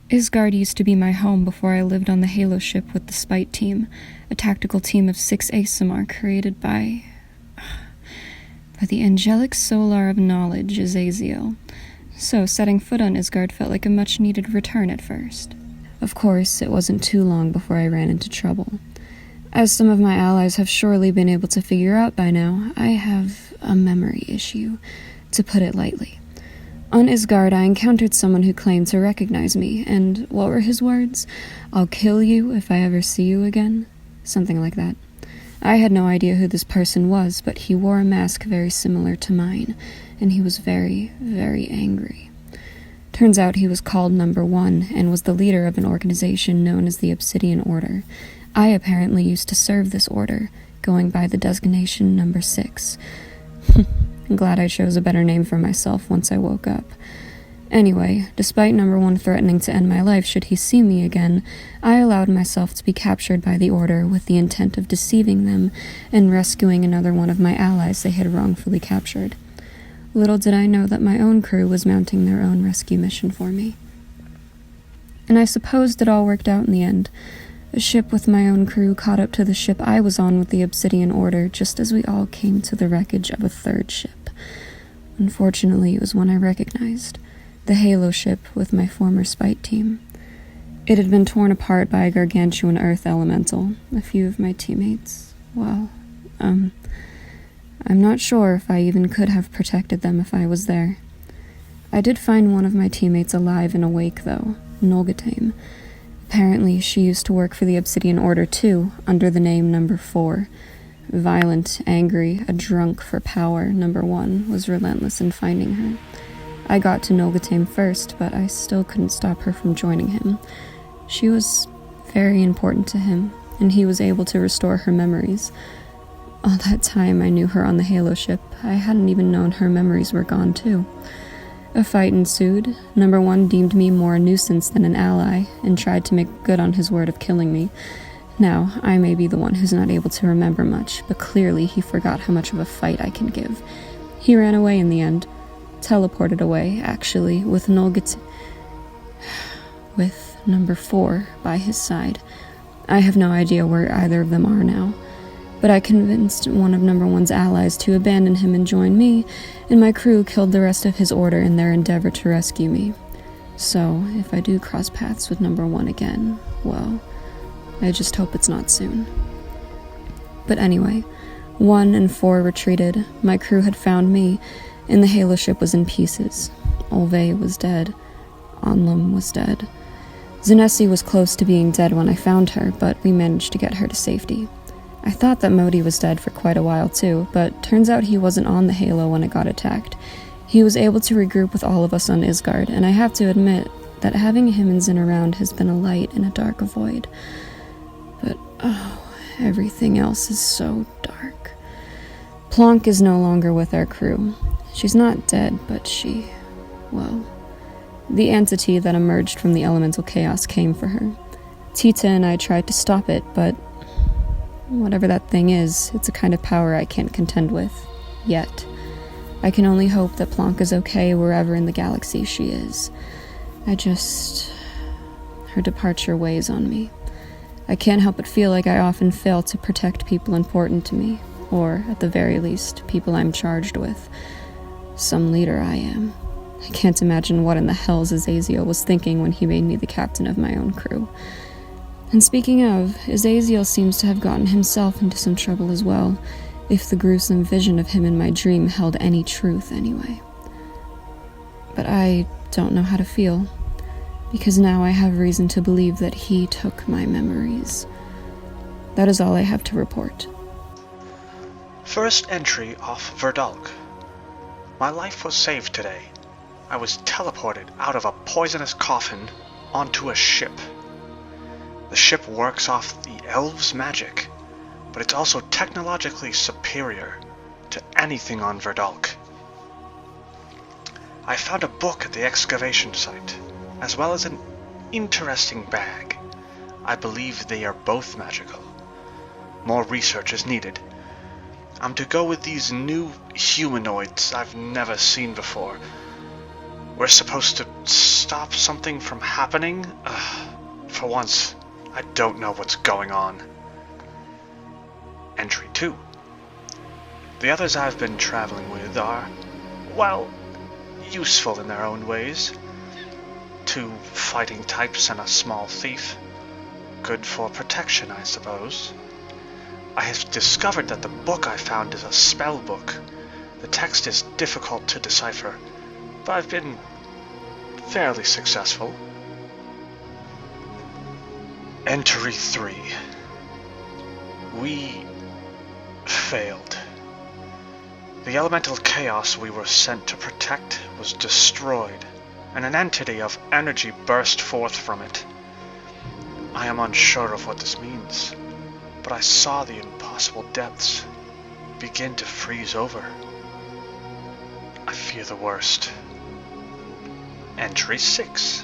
Isgard used to be my home before I lived on the Halo ship with the Spite team, a tactical team of 6 Asimar created by the angelic solar of knowledge, Azaziel. So setting foot on Isgard felt like a much-needed return at first. Of course, it wasn't too long before I ran into trouble. As some of my allies have surely been able to figure out by now, I have a memory issue, to put it lightly. On Isgard, I encountered someone who claimed to recognize me, and what were his words? "I'll kill you if I ever see you again?" Something like that. I had no idea who this person was, but he wore a mask very similar to mine, and he was very, very angry. Turns out he was called Number 1 and was the leader of an organization known as the Obsidian Order. I apparently used to serve this order, going by the designation Number 6. I'm glad I chose a better name for myself once I woke up. Anyway, despite Number 1 threatening to end my life should he see me again, I allowed myself to be captured by the Order with the intent of deceiving them and rescuing another one of my allies they had wrongfully captured. Little did I know that my own crew was mounting their own rescue mission for me. And I supposed it all worked out in the end. A ship with my own crew caught up to the ship I was on with the Obsidian Order just as we all came to the wreckage of a third ship. Unfortunately, it was one I recognized, the Halo ship with my former Spite team. It had been torn apart by a gargantuan earth elemental. A few of my teammates, well, I'm not sure if I even could have protected them if I was there. I did find one of my teammates alive and awake, though, Nolgatame. Apparently, she used to work for the Obsidian Order too, under the name Number 4. Violent, angry, a drunk for power, Number 1 was relentless in finding her. I got to Nolgatame first, but I still couldn't stop her from joining him. She was very important to him, and he was able to restore her memories. All that time I knew her on the Halo ship, I hadn't even known her memories were gone too. A fight ensued. Number 1 deemed me more a nuisance than an ally, and tried to make good on his word of killing me. Now, I may be the one who's not able to remember much, but clearly he forgot how much of a fight I can give. He ran away in the end. Teleported away, actually, with with number 4 by his side. I have no idea where either of them are now, but I convinced one of number 1's allies to abandon him and join me, and my crew killed the rest of his order in their endeavor to rescue me. So, if I do cross paths with number 1 again, well, I just hope it's not soon. But anyway, 1 and 4 retreated, my crew had found me, and the Halo ship was in pieces. Olve was dead. Onlum was dead. Zanesi was close to being dead when I found her, but we managed to get her to safety. I thought that Modi was dead for quite a while too, but turns out he wasn't on the Halo when it got attacked. He was able to regroup with all of us on Isgard, and I have to admit that having him and Zin around has been a light in a dark void. But, everything else is so dark. Plonk is no longer with our crew. She's not dead, but the entity that emerged from the elemental chaos came for her. Tita and I tried to stop it, but whatever that thing is, it's a kind of power I can't contend with. Yet. I can only hope that Plonk is okay wherever in the galaxy she is. Her departure weighs on me. I can't help but feel like I often fail to protect people important to me, or, at the very least, people I'm charged with. Some leader I am. I can't imagine what in the hell Azaziel was thinking when he made me the captain of my own crew. And speaking of, Azaziel seems to have gotten himself into some trouble as well, if the gruesome vision of him in my dream held any truth anyway. But I don't know how to feel, because now I have reason to believe that he took my memories. That is all I have to report. First entry off Verdalk. My life was saved today. I was teleported out of a poisonous coffin onto a ship. The ship works off the elves' magic, but it's also technologically superior to anything on Verdalk. I found a book at the excavation site, as well as an interesting bag. I believe they are both magical. More research is needed. I'm to go with these new humanoids I've never seen before. We're supposed to stop something from happening? For once, I don't know what's going on. Entry 2. The others I've been traveling with are, well, useful in their own ways. 2 fighting types and a small thief. Good for protection, I suppose. I have discovered that the book I found is a spell book. The text is difficult to decipher, but I've been fairly successful. Entry 3. We failed. The elemental chaos we were sent to protect was destroyed, and an entity of energy burst forth from it. I am unsure of what this means, but I saw the impossible depths begin to freeze over. I fear the worst. Entry 6.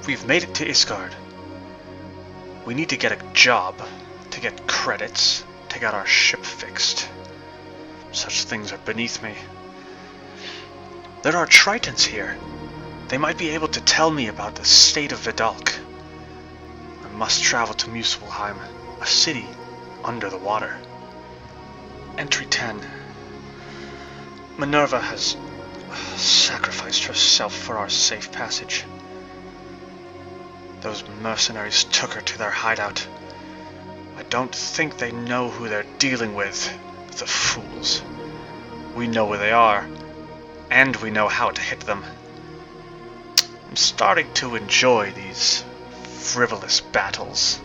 We've made it to Isgard. We need to get a job, to get credits, to get our ship fixed. Such things are beneath me. There are Tritons here. They might be able to tell me about the state of Vidalk. I must travel to Muspelheim, a city under the water. Entry 10. Minerva has sacrificed herself for our safe passage. Those mercenaries took her to their hideout. I don't think they know who they're dealing with, the fools. We know where they are, and we know how to hit them. I'm starting to enjoy these frivolous battles.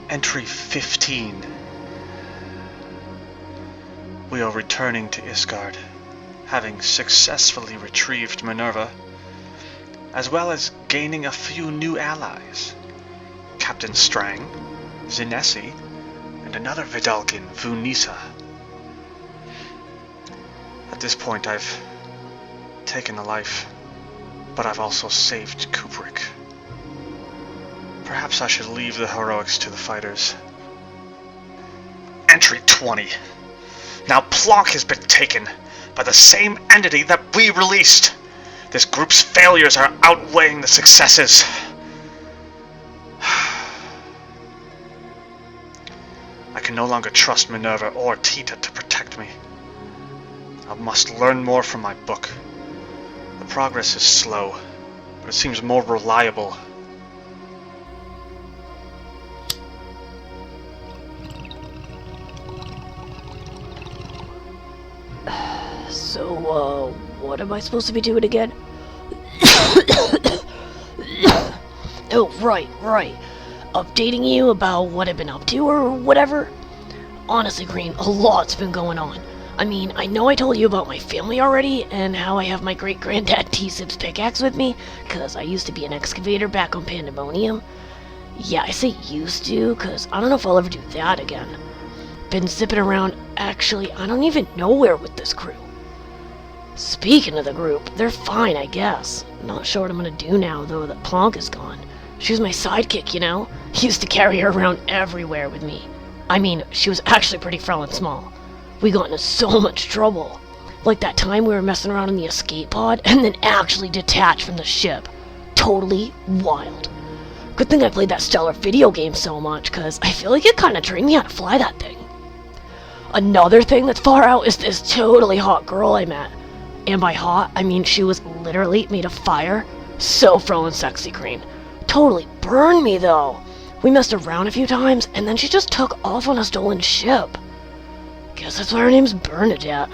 Entry 15. We are returning to Isgard, having successfully retrieved Minerva, as well as gaining a few new allies. Captain Strang, Zinesi, and another Vidalkin, Vunisa. At this point, I've taken a life, but I've also saved Kubrick. Perhaps I should leave the heroics to the fighters. Entry 20. Now Plonk has been taken by the same entity that we released. This group's failures are outweighing the successes. I can no longer trust Minerva or Tita to protect me. I must learn more from my book. The progress is slow, but it seems more reliable. So, what am I supposed to be doing again? Oh, right. Updating you about what I've been up to or whatever? Honestly, Green, a lot's been going on. I mean, I know I told you about my family already, and how I have my great-granddad T-Sip's pickaxe with me, cause I used to be an excavator back on Pandemonium. Yeah, I say used to, cause I don't know if I'll ever do that again. Been zipping around, actually, I don't even know where with this crew. Speaking of the group, they're fine, I guess. Not sure what I'm gonna do now, though, that Plonk is gone. She was my sidekick, you know? Used to carry her around everywhere with me. I mean, she was actually pretty frail and small. We got into so much trouble. Like that time we were messing around in the escape pod and then actually detached from the ship. Totally wild. Good thing I played that stellar video game so much, cause I feel like it kinda trained me how to fly that thing. Another thing that's far out is this totally hot girl I met. And by hot, I mean she was literally made of fire. So frail and sexy, Green. Totally burned me, though. We messed around a few times, and then she just took off on a stolen ship. Guess that's why her name's Bernadette.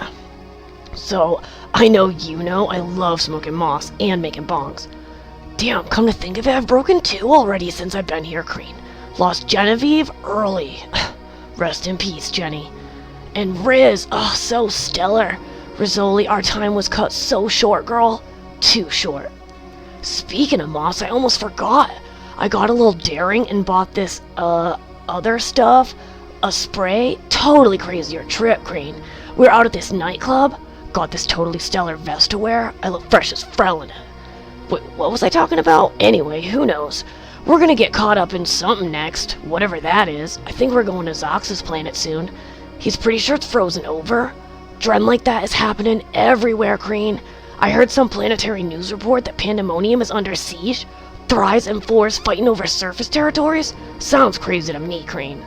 So, I know you know I love smoking moss and making bongs. Damn, come to think of it, I've broken 2 already since I've been here, Green. Lost Genevieve early. Rest in peace, Jenny. And Riz, oh, so stellar. Rizzoli, our time was cut so short, girl. Too short. Speaking of moss, I almost forgot. I got a little daring and bought this, other stuff. A spray. Totally crazier trip, Green. We were out at this nightclub. Got this totally stellar vest to wear. I look fresh as Frel in it. Wait, what was I talking about? Anyway, who knows? We're gonna get caught up in something next. Whatever that is. I think we're going to Zox's planet soon. He's pretty sure it's frozen over. Dread like that is happening everywhere, Green. I heard some planetary news report that Pandemonium is under siege. Thrice and Floors fighting over surface territories? Sounds crazy to me, Green.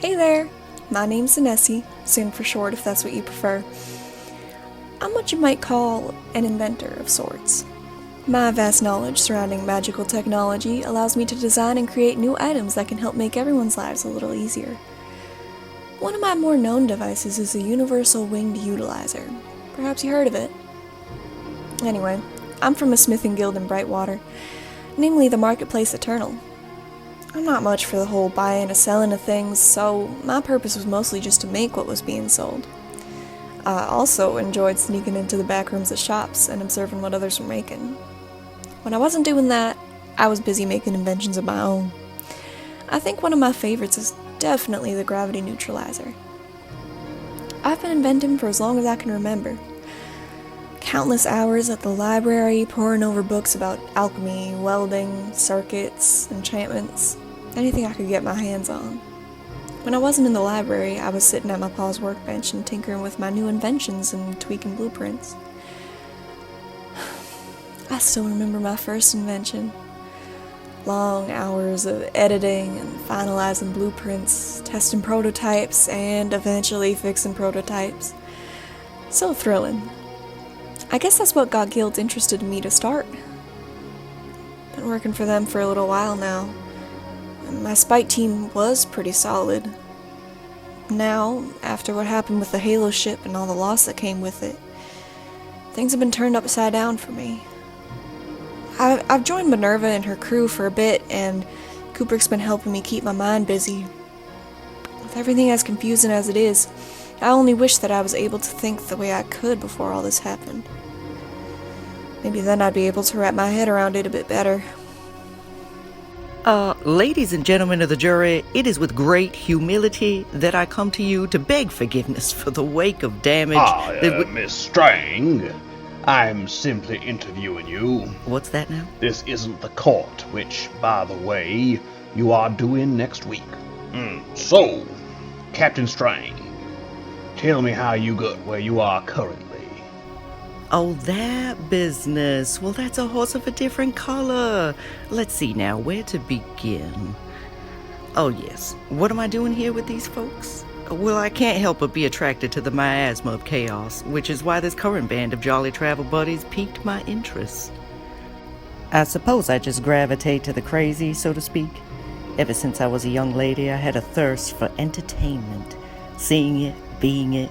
Hey there, my name's Zinesi, Zin for short if that's what you prefer. I'm what you might call an inventor of sorts. My vast knowledge surrounding magical technology allows me to design and create new items that can help make everyone's lives a little easier. One of my more known devices is the Universal Winged Utilizer. Perhaps you heard of it. Anyway, I'm from a smithing guild in Brightwater, namely the Marketplace Eternal. I'm not much for the whole buying and selling of things, so my purpose was mostly just to make what was being sold. I also enjoyed sneaking into the back rooms of shops and observing what others were making. When I wasn't doing that, I was busy making inventions of my own. I think one of my favorites is definitely the gravity neutralizer. I've been inventing for as long as I can remember. Countless hours at the library, poring over books about alchemy, welding, circuits, enchantments, anything I could get my hands on. When I wasn't in the library, I was sitting at my pa's workbench and tinkering with my new inventions and tweaking blueprints. I still remember my first invention. Long hours of editing and finalizing blueprints, testing prototypes, and eventually fixing prototypes. So thrilling. I guess that's what got Guild interested in me to start. Been working for them for a little while now. And my spike team was pretty solid. Now, after what happened with the Halo ship and all the loss that came with it, things have been turned upside down for me. I've joined Minerva and her crew for a bit, and Kubrick's been helping me keep my mind busy. With everything as confusing as it is, I only wish that I was able to think the way I could before all this happened. Maybe then I'd be able to wrap my head around it a bit better. Ladies and gentlemen of the jury, it is with great humility that I come to you to beg forgiveness for the wake of damage Miss Strang, I'm simply interviewing you. What's that now? This isn't the court, which, by the way, you are doing next week. So, Captain Strang, tell me how you got where you are currently. Oh, that business. Well, that's a horse of a different color. Let's see now, where to begin? Oh, yes. What am I doing here with these folks? Well, I can't help but be attracted to the miasma of chaos, which is why this current band of jolly travel buddies piqued my interest. I suppose I just gravitate to the crazy, so to speak. Ever since I was a young lady, I had a thirst for entertainment, seeing it, being it,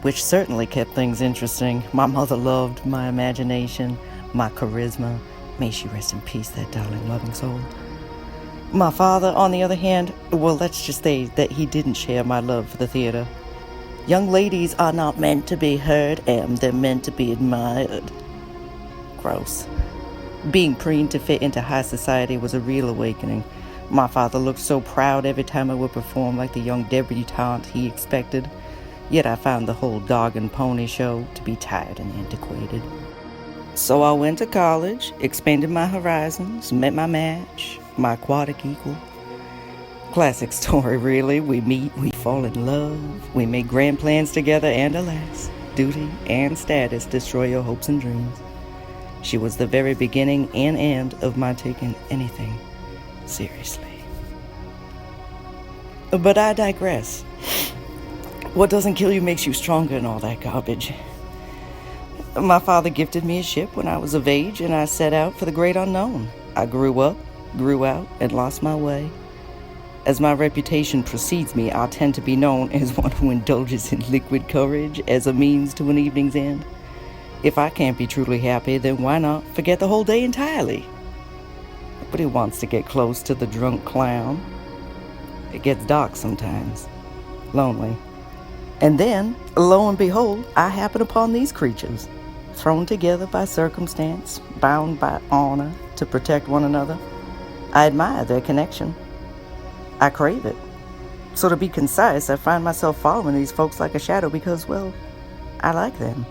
which certainly kept things interesting. My mother loved my imagination, my charisma. May she rest in peace, that darling, loving soul. My father, on the other hand, well, let's just say that he didn't share my love for the theater. Young ladies are not meant to be heard, they're meant to be admired. Gross. Being preened to fit into high society was a real awakening. My father looked so proud every time I would perform like the young debutante he expected. Yet I found the whole dog and pony show to be tired and antiquated. So I went to college, expanded my horizons, met my match, my aquatic equal. Classic story, really. We meet, we fall in love, we make grand plans together, and alas, duty and status destroy your hopes and dreams. She was the very beginning and end of my taking anything seriously. But I digress. What doesn't kill you makes you stronger and all that garbage. My father gifted me a ship when I was of age, and I set out for the great unknown. I grew up, grew out, and lost my way. As my reputation precedes me, I tend to be known as one who indulges in liquid courage as a means to an evening's end. If I can't be truly happy, then why not forget the whole day entirely? Nobody wants to get close to the drunk clown. It gets dark sometimes. Lonely. And then, lo and behold, I happen upon these creatures, thrown together by circumstance, bound by honor to protect one another. I admire their connection. I crave it. So to be concise, I find myself following these folks like a shadow because, well, I like them.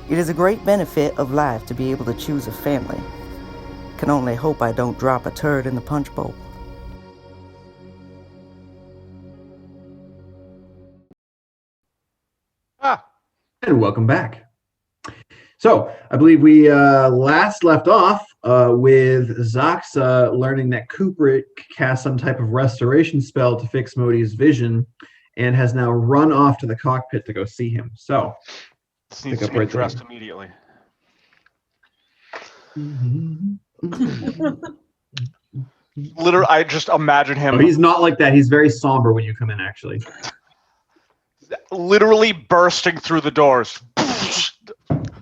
It is a great benefit of life to be able to choose a family. Can only hope I don't drop a turd in the punch bowl. And welcome back. So I believe we last left off with Zoxa learning that Kubrick cast some type of restoration spell to fix Modi's vision and has now run off to the cockpit to go see him. So this needs to be addressed immediately. Literally, I just imagine him. Oh, he's not like that. He's very somber when you come in, actually. Literally bursting through the doors.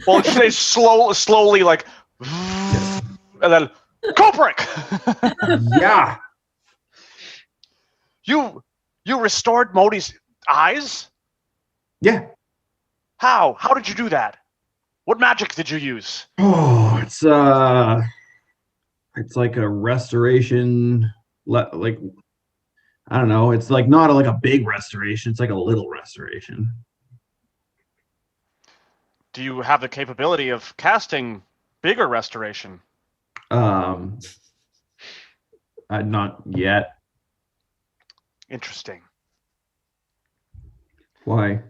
Well, it stays slowly, like, and then Kubrick. Yeah. You restored Modi's eyes? Yeah. How? How did you do that? What magic did you use? Oh, it's like a restoration, like. I don't know. It's like not like a big restoration. It's like a little restoration. Do you have the capability of casting bigger restoration? Not yet. Interesting. Why?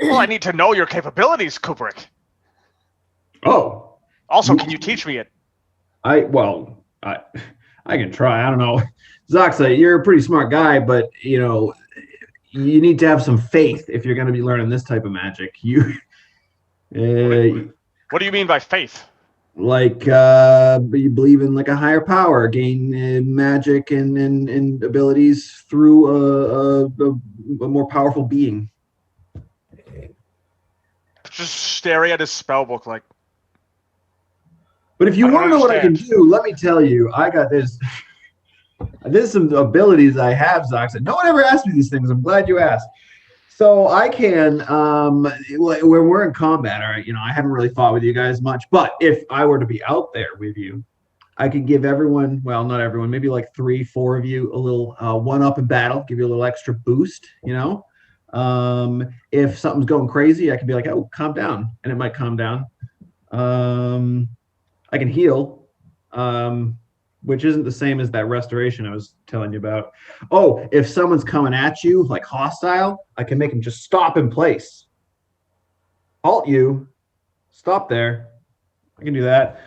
Well, I need to know your capabilities, Kubrick. Oh. Also, can you teach me it? I can try. I don't know. Zoxa, you're a pretty smart guy, but you need to have some faith if you're going to be learning this type of magic. What do you mean by faith? Like you believe in like a higher power, gain magic and abilities through a more powerful being. Just staring at his spellbook like. But if you want to know what I can do, let me tell you, I got this. There's some abilities I have, Zox. No one ever asked me these things. I'm glad you asked. So I can, when we're in combat, all right, I haven't really fought with you guys much, but if I were to be out there with you, I could give everyone, well, not everyone, maybe like 3, 4 of you a little one up in battle, give you a little extra boost, If something's going crazy, I can be like, oh, calm down, and it might calm down. I can heal, which isn't the same as that restoration I was telling you about. Oh, if someone's coming at you, like hostile, I can make them just stop in place. Halt you. Stop there. I can do that.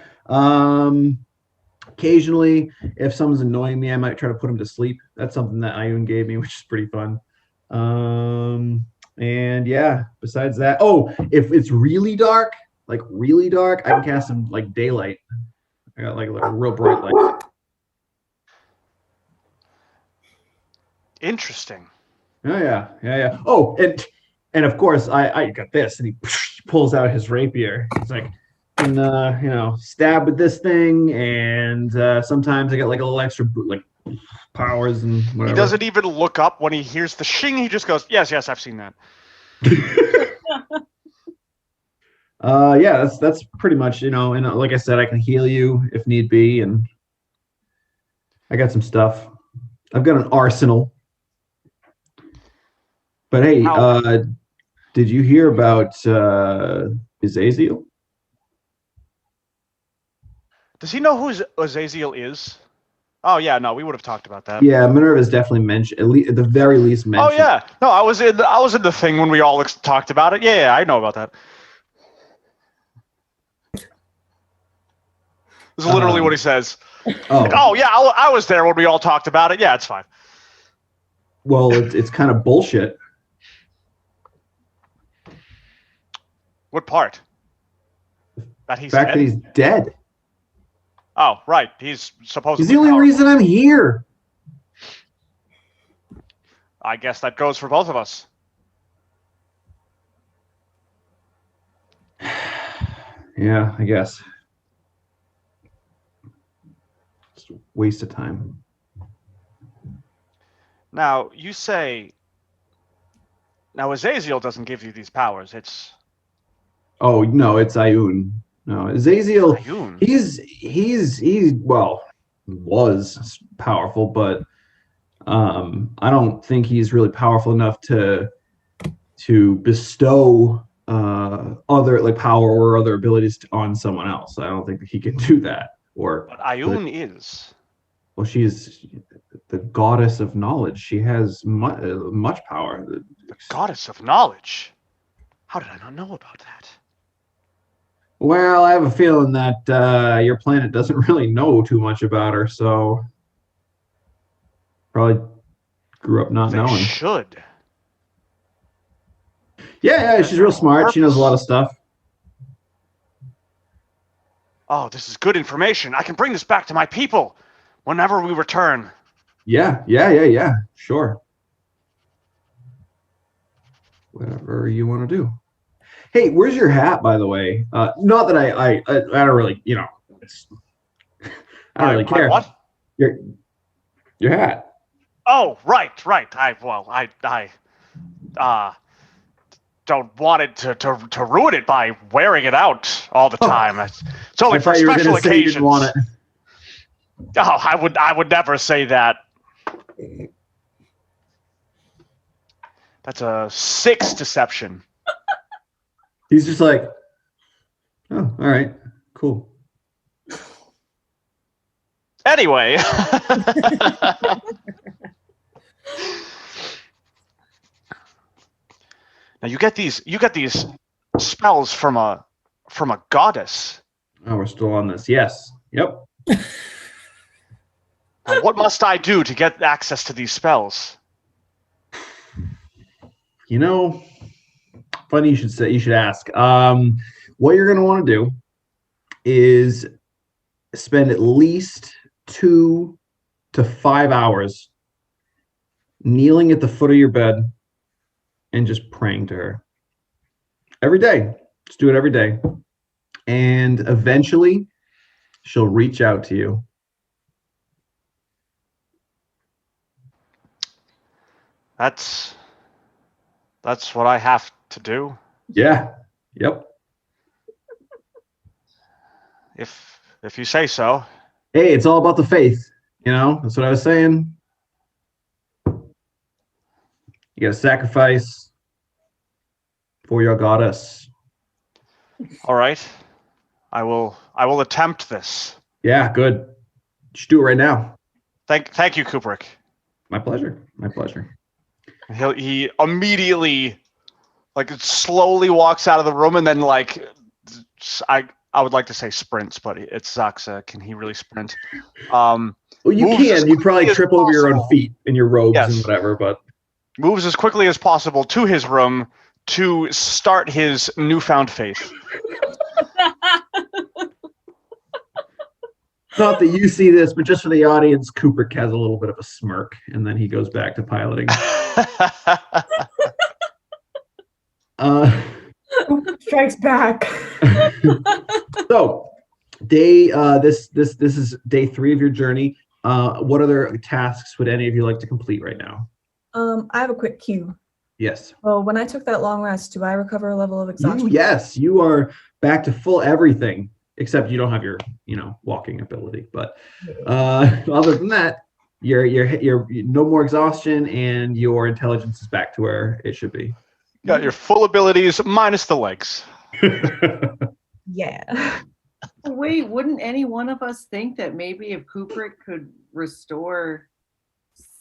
Occasionally, if someone's annoying me, I might try to put them to sleep. That's something that Ioun gave me, which is pretty fun. And yeah, besides that, oh, if it's really dark, I can cast some like daylight. I got like a real bright light. Interesting. Oh yeah. Oh, and of course I got this, and he pulls out his rapier. He's like, and stab with this thing, and sometimes I get like a little extra powers and whatever. He doesn't even look up when he hears the shing. He just goes, yes, I've seen that. Yeah, that's pretty much, and like I said, I can heal you if need be, and I got some stuff. I've got an arsenal. But hey, did you hear about Azazel? Does he know who Azazel is? Oh yeah, no, we would have talked about that. Yeah, Minerva's definitely mentioned, at the very least mentioned. Oh yeah, no, I was in the thing when we all talked about it. Yeah, I know about that. This is literally what he says. Oh, like, oh yeah, I was there when we all talked about it. Yeah, it's fine. Well, it's kind of bullshit. What part? That he's the fact dead? that he's dead. Oh, right. He's supposedly He's the only reason I'm here. I guess that goes for both of us. Yeah, I guess. Just a waste of time. Now, you say... Now, Azazel doesn't give you these powers. It's... Oh, no, it's Ioun. No, Azazel, Ioun. he was powerful, but I don't think he's really powerful enough to bestow other power or other abilities on someone else. I don't think he can do that. But Ioun is. Well, she's the goddess of knowledge. She has much power. The goddess of knowledge? How did I not know about that? Well, I have a feeling that your planet doesn't really know too much about her, so probably grew up not knowing. Should. Yeah, she's real smart. She knows a lot of stuff. Oh, this is good information. I can bring this back to my people whenever we return. Yeah. Sure. Whatever you want to do. Hey, where's your hat, by the way? Not that I don't really, I don't really care. What? Your hat. Oh, right. I don't want it to ruin it by wearing it out all the time. It's only for special occasions. You didn't want it. Oh, I would never say that. That's a 6 deception. He's just like, oh, all right, cool. Anyway. Now you get these spells from a goddess. Oh, we're still on this. Yes. Yep. Now, what must I do to get access to these spells? Funny you should ask. What you're gonna want to do is spend at least 2 to 5 hours kneeling at the foot of your bed and just praying to her every day. Just do it every day, and eventually she'll reach out to you. That's what I have to do. Yeah. Yep. If you say so. Hey, it's all about the faith. You know, that's what I was saying. You gotta sacrifice for your goddess. All right. I will attempt this. Yeah, good. You should do it right now. Thank you, Kubrick. My pleasure. My pleasure. He immediately, like, slowly walks out of the room, and then, like, I would like to say sprints, but it's Zaxa. Can he really sprint? Well, you can. You'd probably trip over your own feet in your robes and whatever, but moves as quickly as possible to his room to start his newfound faith. Not that you see this, but just for the audience, Kubrick has a little bit of a smirk, and then he goes back to piloting. Strikes back. So, this is day 3 of your journey. What other tasks would any of you like to complete right now? I have a quick cue. Yes. Well, when I took that long rest, do I recover a level of exhaustion? Yes, you are back to full everything, except you don't have your, walking ability. But other than that, you're no more exhaustion, and your intelligence is back to where it should be. Got your full abilities minus the legs. Yeah. Wait, wouldn't any one of us think that maybe if Kubrick could restore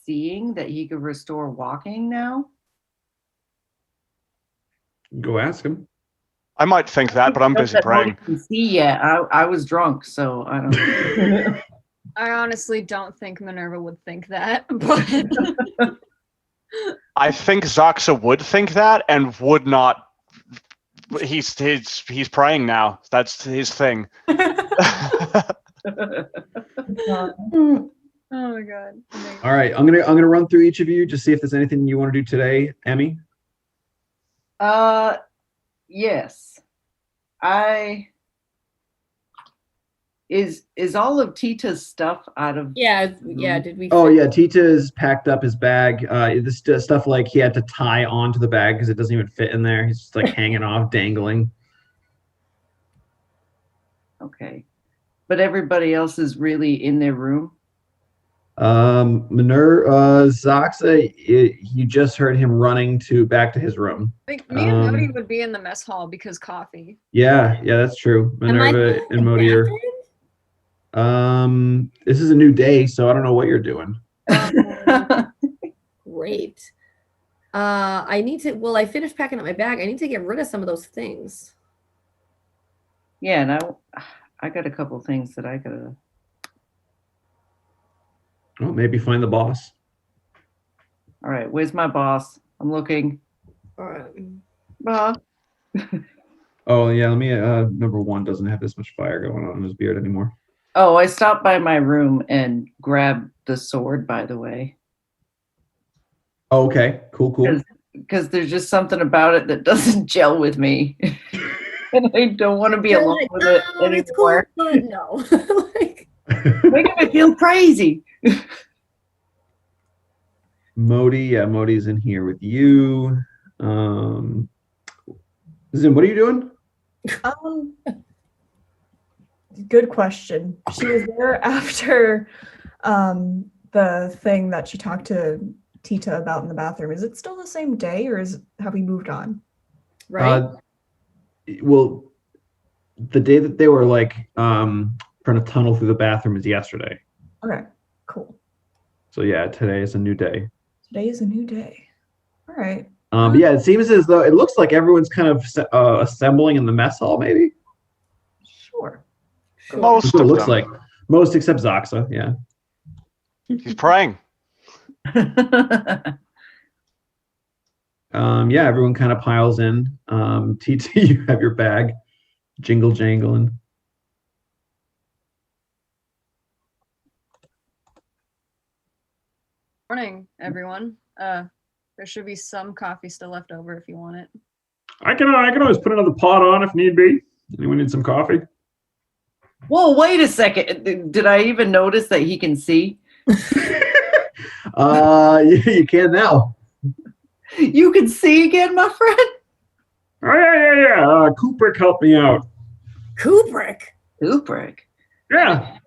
seeing, that he could restore walking now? Go ask him. I might think that, but I'm busy praying. See, yeah, I was drunk, so I don't know. I honestly don't think Minerva would think that, but I think Zaxa would think that and would not. He's praying now. That's his thing. Oh my god. All right, I'm gonna run through each of you, just see if there's anything you want to do today. Emmy? Yes. Is all of Tita's stuff out of? Yeah. Did we? Oh yeah, Tita's packed up his bag. This stuff, like, he had to tie onto the bag because it doesn't even fit in there. He's just like hanging off, dangling. Okay, but everybody else is really in their room. Zaxa, you just heard him running back to his room. I think me and Modi would be in the mess hall because coffee. Yeah, that's true. Minerva and Modi are. This is a new day, so I don't know what you're doing. Great. I finished packing up my bag. I need to get rid of some of those things. Yeah, and I got a couple things that I gotta. Oh, maybe find the boss. All right, where's my boss? I'm looking. All right. Boss. Oh yeah, let me. Number 1 doesn't have this much fire going on in his beard anymore. Oh, I stopped by my room and grabbed the sword, by the way. Oh, okay, cool. Because there's just something about it that doesn't gel with me. And I don't want to be alone with it anymore. Cool, but no. Making me feel crazy. Modi's in here with you. Zim, what are you doing? Good question. She was there after the thing that she talked to Tita about in the bathroom. Is it still the same day, or have we moved on? Right. Well, the day that they were trying to tunnel through the bathroom is yesterday. Okay, cool. So yeah, today is a new day. Today is a new day. All right. But yeah, it seems as though it looks like everyone's kind of assembling in the mess hall, maybe. Sure. Most That's what it of looks them. like. Most except Zaxa, yeah. He's praying. Yeah, everyone kind of piles in. TT, you have your bag jingle jangling. Morning, everyone. There should be some coffee still left over if you want it. I can always put another pot on if need be. Anyone need some coffee? Whoa, wait a second. Did I even notice that he can see? You can now. You can see again, my friend? Oh, yeah. Kubrick helped me out. Kubrick? Yeah.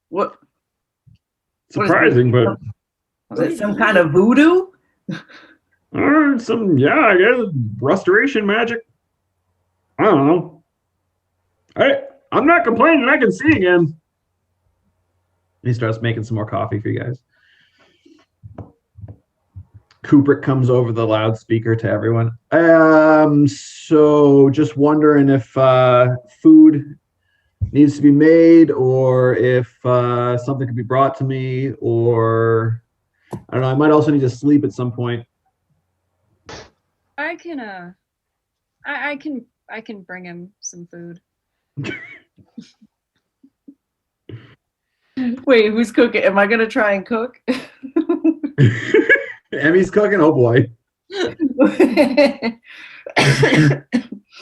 What? Surprising, but... Was it some kind of voodoo? I guess restoration magic. I don't know. I'm not complaining. I can see again. He starts making some more coffee for you guys. Kubrick comes over the loudspeaker to everyone. So just wondering if food needs to be made, or if something could be brought to me, or I don't know. I might also need to sleep at some point. I can I can bring him some food. Wait, who's cooking? Am I gonna try and cook? Emmy's cooking. Oh boy.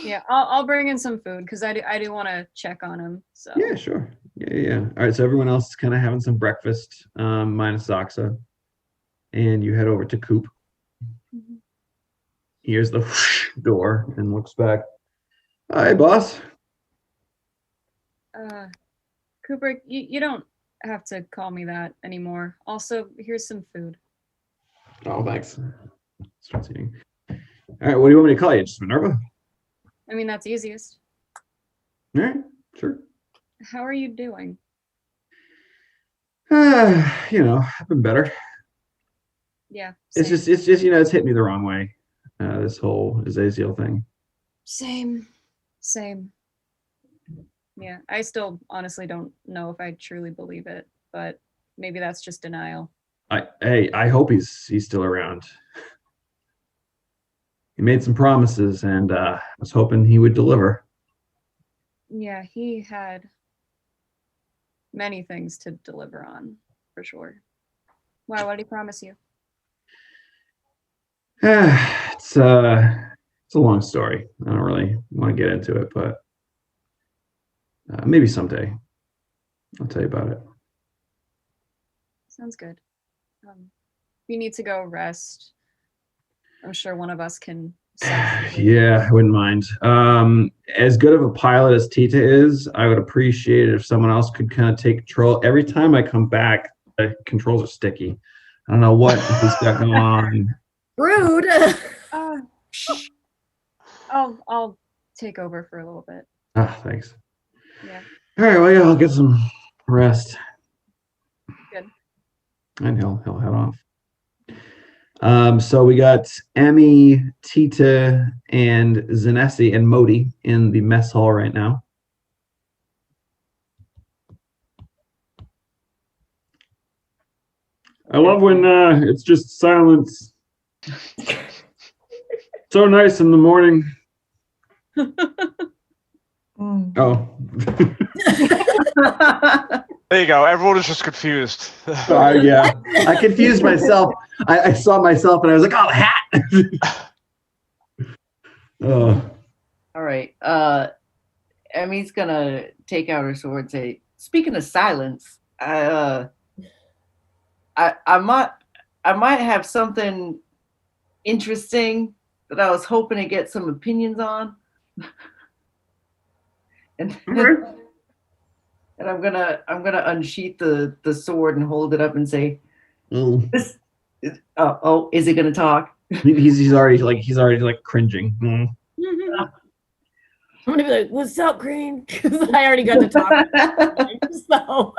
Yeah, I'll bring in some food because I do want to check on him. So Yeah, sure. Yeah. All right. So everyone else is kind of having some breakfast, minus Zoxa, and you head over to Coop. Mm-hmm. Here's the door and looks back. Hi, boss. Kubrick, you don't have to call me that anymore. Also, here's some food. Oh, thanks. Starts eating. All right. What do you want me to call you? Just Minerva? I mean, that's easiest. All right. Sure. How are you doing? I've been better. Yeah. It's just it's hit me the wrong way. This whole Azaziel thing. Same. Yeah, I still honestly don't know if I truly believe it, but maybe that's just denial. I hope he's still around. He made some promises, and I was hoping he would deliver. Yeah, he had many things to deliver on, for sure. Why? What did he promise you? It's a long story. I don't really want to get into it, but maybe someday I'll tell you about it. Sounds good. If you need to go rest, I'm sure one of us can. Yeah, I wouldn't mind. As good of a pilot as Tita is, I would appreciate it if someone else could kind of take control. Every time I come back, the controls are sticky. I don't know what he's got going on. Rude. I'll take over for a little bit. Thanks. Yeah. All right, well, yeah, I'll get some rest. Good. And he'll head off. So we got Emmy, Tita, and Zanesi and Modi in the mess hall right now. I love when it's just silence. So nice in the morning. Oh. There you go. Everyone is just confused. Yeah. I confused myself. I saw myself and I was like, oh, hat. Oh. All right. Emmy's gonna take out her sword and say, speaking of silence, I might have something interesting that I was hoping to get some opinions on. And I'm gonna unsheath the sword and hold it up and say, "This is, is it gonna talk?" He's already cringing. I'm gonna be like, "What's up, Green?" Because I already got to talk. So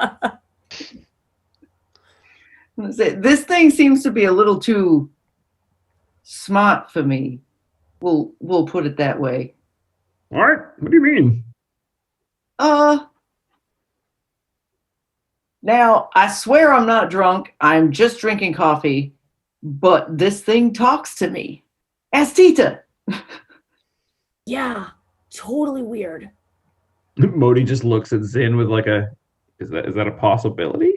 this thing seems to be a little too smart for me. We'll put it that way. What? What do you mean? Now, I swear I'm not drunk. I'm just drinking coffee. But this thing talks to me. Ask Tita. Yeah, totally weird. Modi just looks at Zin with like is that a possibility?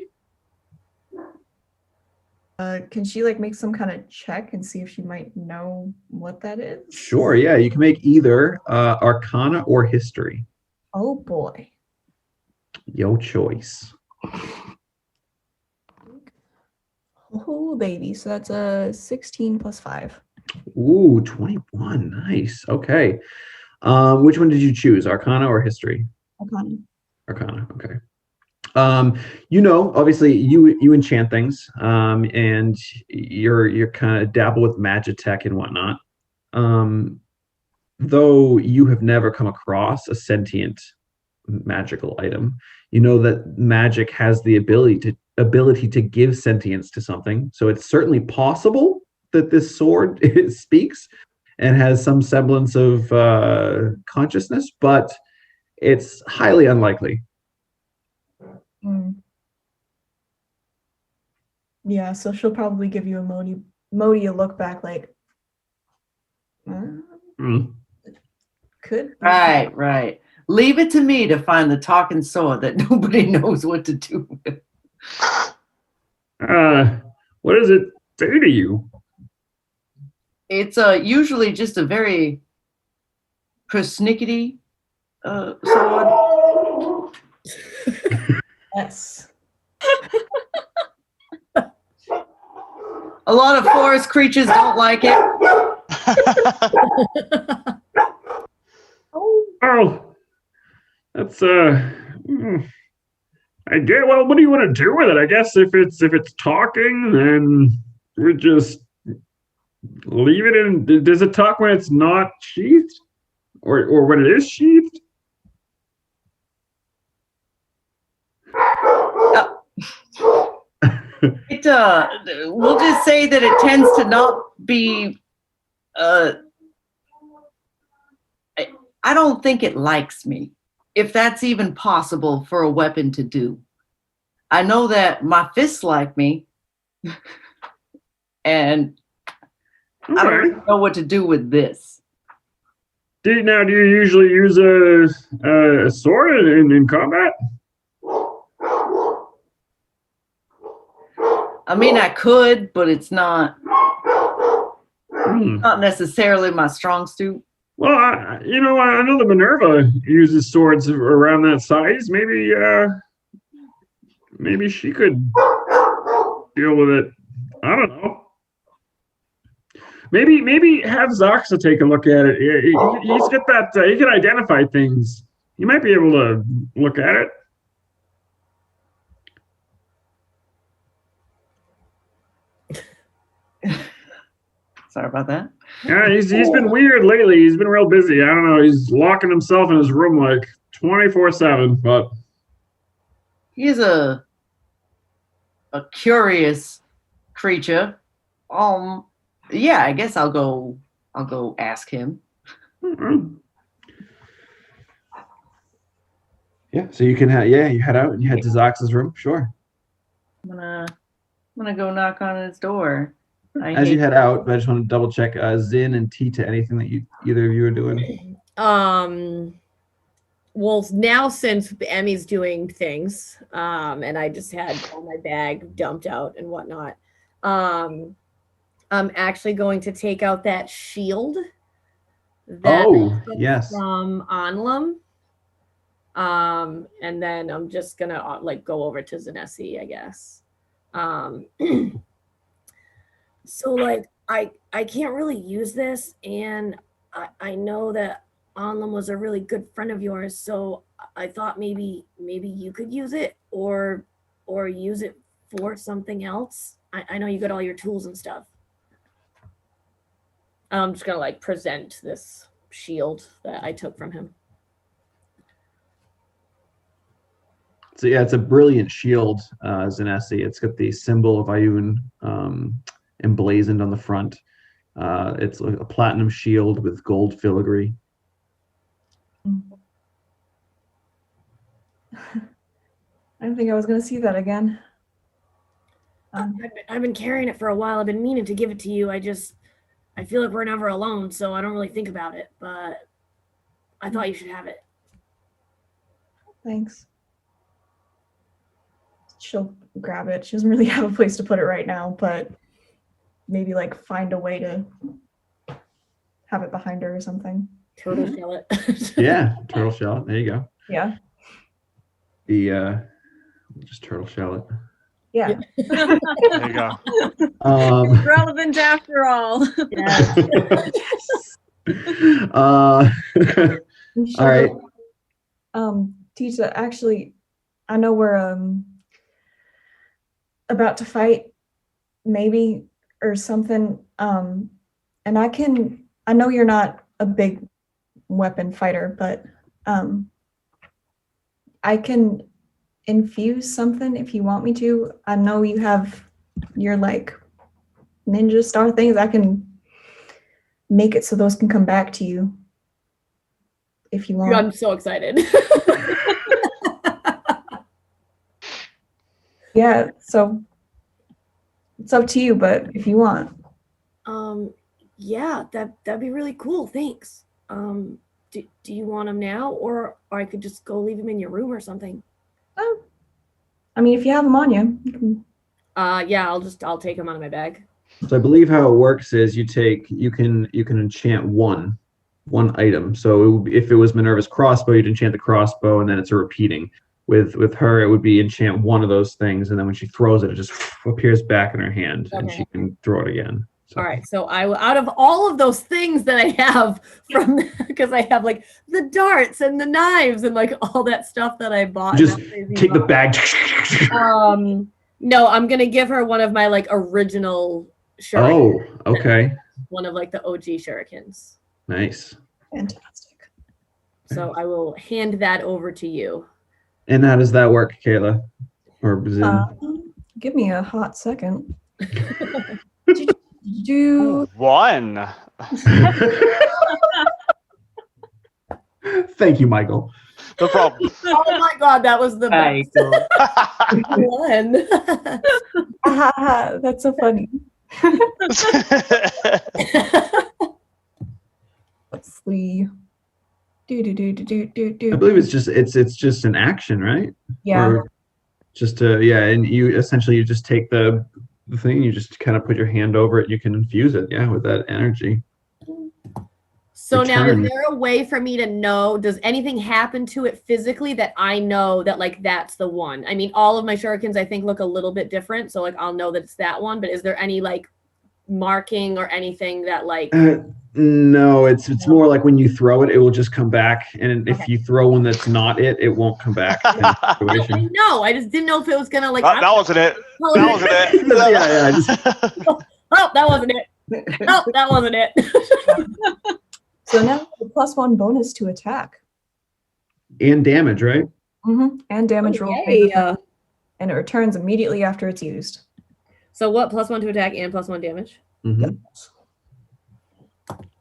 Can she make some kind of check and see if she might know what that is? Sure, yeah. You can make either Arcana or History. Oh boy. Your choice. Oh, baby. So that's a 16 plus 5. Ooh, 21. Nice. Okay. Which one did you choose, Arcana or History? Arcana. Arcana. Okay. Obviously you enchant things, and you're kind of dabble with magitech and whatnot. Though you have never come across a sentient magical item, you know that magic has the ability to give sentience to something. So it's certainly possible that this sword speaks and has some semblance of consciousness, but it's highly unlikely. Mm. Yeah, so she'll probably give you a Modi a look back like, could be. Right. Leave it to me to find the talking sword that nobody knows what to do with. What does it say to you? It's usually just a very persnickety sword. Yes. A lot of forest creatures don't like it. Oh, that's I get. Well, what do you want to do with it? I guess if it's talking, then we just leave it in. Does it talk when it's not sheathed, or when it is sheathed? It we'll just say that it tends to not be. I don't think it likes me, if that's even possible for a weapon to do. I know that my fists like me, and I don't really know what to do with this. Do you usually use a sword in combat? I mean, I could, but it's not necessarily my strong suit. Well, I know that Minerva uses swords around that size. Maybe she could deal with it. I don't know. Maybe have Zoxa take a look at it. He's got that. He can identify things. You might be able to look at it. Sorry about that. Yeah, he's been weird lately. He's been real busy. I don't know. He's locking himself in his room like 24/7. But he is a curious creature. Yeah, I guess I'll go ask him. Mm-hmm. Yeah, so you can you head out and you head to Zox's room. Sure. I'm gonna go knock on his door. As you head out, I just want to double check Zin and Tita, anything that either of you are doing? Well, now since Emmy's doing things, and I just had all my bag dumped out and whatnot, I'm actually going to take out that shield yes, from Onlum. And then I'm just gonna go over to Zanesi, I guess. So I can't really use this, and I know that Onlum was a really good friend of yours, so I thought maybe you could use it or use it for something else. I know you got all your tools and stuff. I'm just gonna present this shield that I took from him. So yeah, it's a brilliant shield, Zanesi. It's got the symbol of Ayun emblazoned on the front. It's a platinum shield with gold filigree. I didn't think I was going to see that again. I've been carrying it for a while. I've been meaning to give it to you. I feel like we're never alone, so I don't really think about it, but I thought you should have it. Thanks. She'll grab it. She doesn't really have a place to put it right now, but maybe find a way to have it behind her or something. Turtle shell it. Yeah, turtle shell it. There you go. Yeah. Just turtle shell it. Yeah. There you go. Relevant after all. All right. Tita, actually, I know we're about to fight, maybe, or something. And I know you're not a big weapon fighter, but I can infuse something if you want me to. I know you have your like ninja star things. I can make it so those can come back to you if you want. I'm so excited. Yeah, so it's up to you, but if you want. Yeah, that'd be really cool. Thanks. Do you want them now, or I could just go leave them in your room or something? I mean, if you have them on you, you can. Yeah, I'll take them out of my bag. So I believe how it works is you can enchant one item. So if it was Minerva's crossbow, you'd enchant the crossbow, and then it's a repeating. With her, it would be enchant one of those things, and then when she throws it, it just appears back in her hand, and she can throw it again. So. All right, so I will, out of all of those things that I have from, because I have like the darts and the knives and like all that stuff that I bought. Just take the bag. No, I'm gonna give her one of my like original shurikens. Oh, okay. One of like the OG shurikens. Nice. Fantastic. So I will hand that over to you. And how does that work, Kayla? Or give me a hot second. One. Thank you, Michael. No problem. Oh my God, that was the best one. That's so funny. Let's see. I believe it's just an action, right? Yeah. Or just and you essentially just take the thing, you just kind of put your hand over it, you can infuse it, with that energy. So now, is there a way for me to know, does anything happen to it physically that I know that like that's the one? I mean, all of my shurikens I think look a little bit different, so like I'll know that it's that one, but is there any like marking or anything that like no, it's more like when you throw it, it will just come back, and if you throw one that's not it won't come back. No, I just didn't know if it was gonna like that wasn't it. That wasn't it. Oh, that wasn't it. Oh, that wasn't it. So now the +1 bonus to attack. And damage, right? Mm-hmm. And damage roll. And it returns immediately after it's used. So what? +1 to attack and +1 damage? Mm-hmm.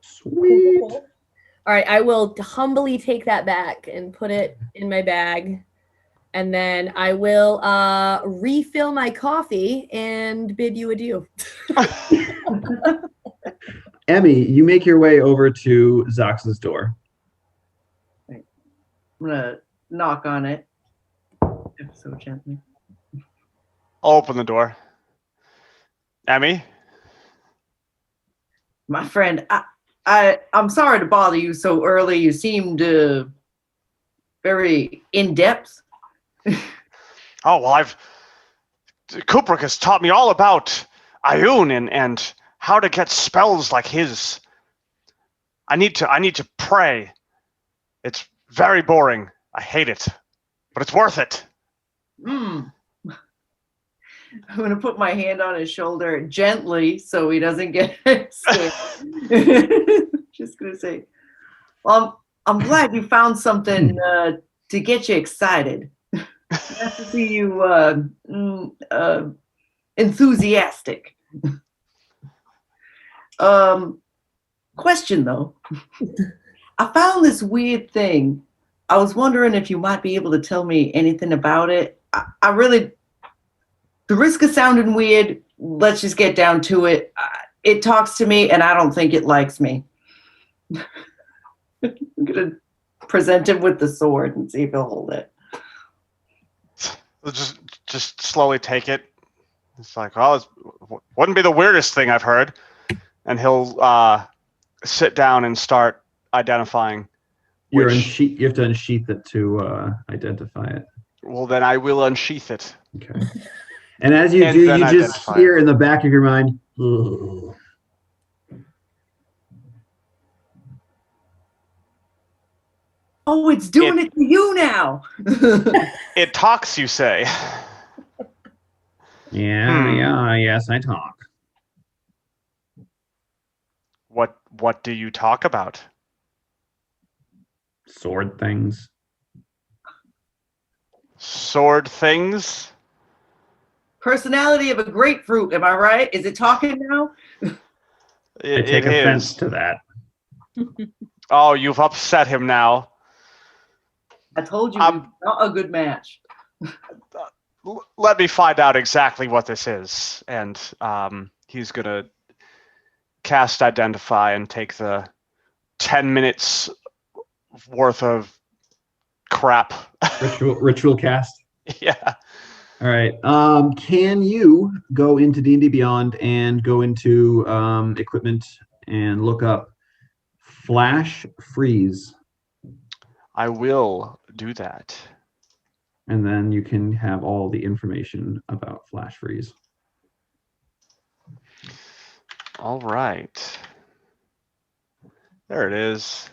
Sweet. All right, I will humbly take that back and put it in my bag. And then I will refill my coffee and bid you adieu. Emmy, you make your way over to Zox's door. I'm gonna knock on it, if so gently. I'll open the door. Emmy? My friend, I'm sorry to bother you so early. You seemed very in-depth. Oh, well, Kubrick has taught me all about Ioun and how to get spells like his. I need to pray. It's very boring. I hate it, but it's worth it. I'm gonna put my hand on his shoulder gently so he doesn't get scared. Just gonna say, well, I'm glad you found something to get you excited. Nice to see you enthusiastic. Question though. I found this weird thing. I was wondering if you might be able to tell me anything about it. I really, the risk of sounding weird, let's just get down to it. It talks to me and I don't think it likes me. I'm gonna present him with the sword and see if he'll hold it. Just slowly take it. It's like, well, it wouldn't be the weirdest thing I've heard. And he'll sit down and start identifying. You have to unsheath it to identify it. Well, then I will unsheath it. Okay. And as you do, you just identify. hear in the back of your mind, "Ugh." Oh, it's doing it to you now. It talks, you say. Yeah, yes, I talk. What do you talk about? Sword things. Sword things? Personality of a grapefruit, am I right? Is it talking now? I take offense to that. Oh, you've upset him now. I told you it's not a good match. Let me find out exactly what this is. And he's going to cast Identify and take the 10 minutes worth of crap. Ritual cast? Yeah. All right. Can you go into D&D Beyond and go into equipment and look up Flash Freeze? I will do that. And then you can have all the information about Flash Freeze. All right. There it is.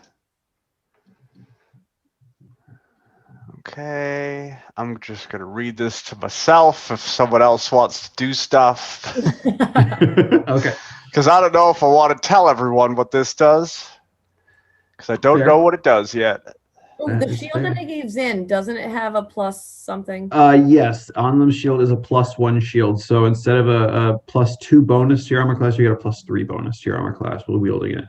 Okay. I'm just going to read this to myself if someone else wants to do stuff. Okay. Because I don't know if I want to tell everyone what this does. Because I don't know what it does yet. Oh, the shield that I gave Zin, doesn't it have a plus something? Yes, on them shield is a +1 shield. So instead of a +2 bonus to your armor class, you get a +3 bonus to your armor class while wielding it.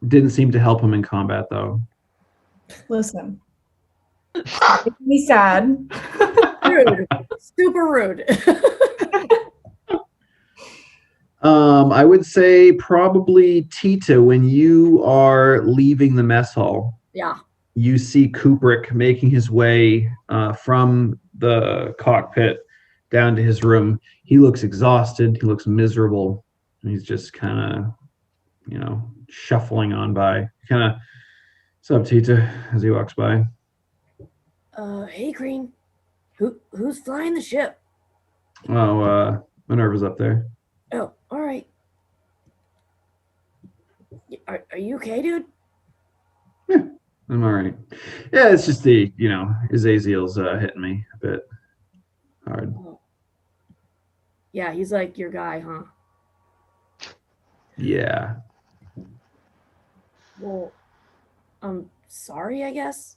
Didn't seem to help him in combat, though. Listen, make me sad. Rude, super rude. I would say probably Tita, when you are leaving the mess hall. Yeah. You see Kubrick making his way from the cockpit down to his room. He looks exhausted. He looks miserable. He's just kind of, shuffling on by. What's up, Tita, as he walks by. Hey, Green. Who's flying the ship? Oh, Minerva's up there. Oh, all right. Are you okay, dude? Yeah, I'm all right. Yeah, it's just Azazel's hitting me a bit hard. Oh. Yeah, he's like your guy, huh? Yeah. Well, I'm sorry, I guess.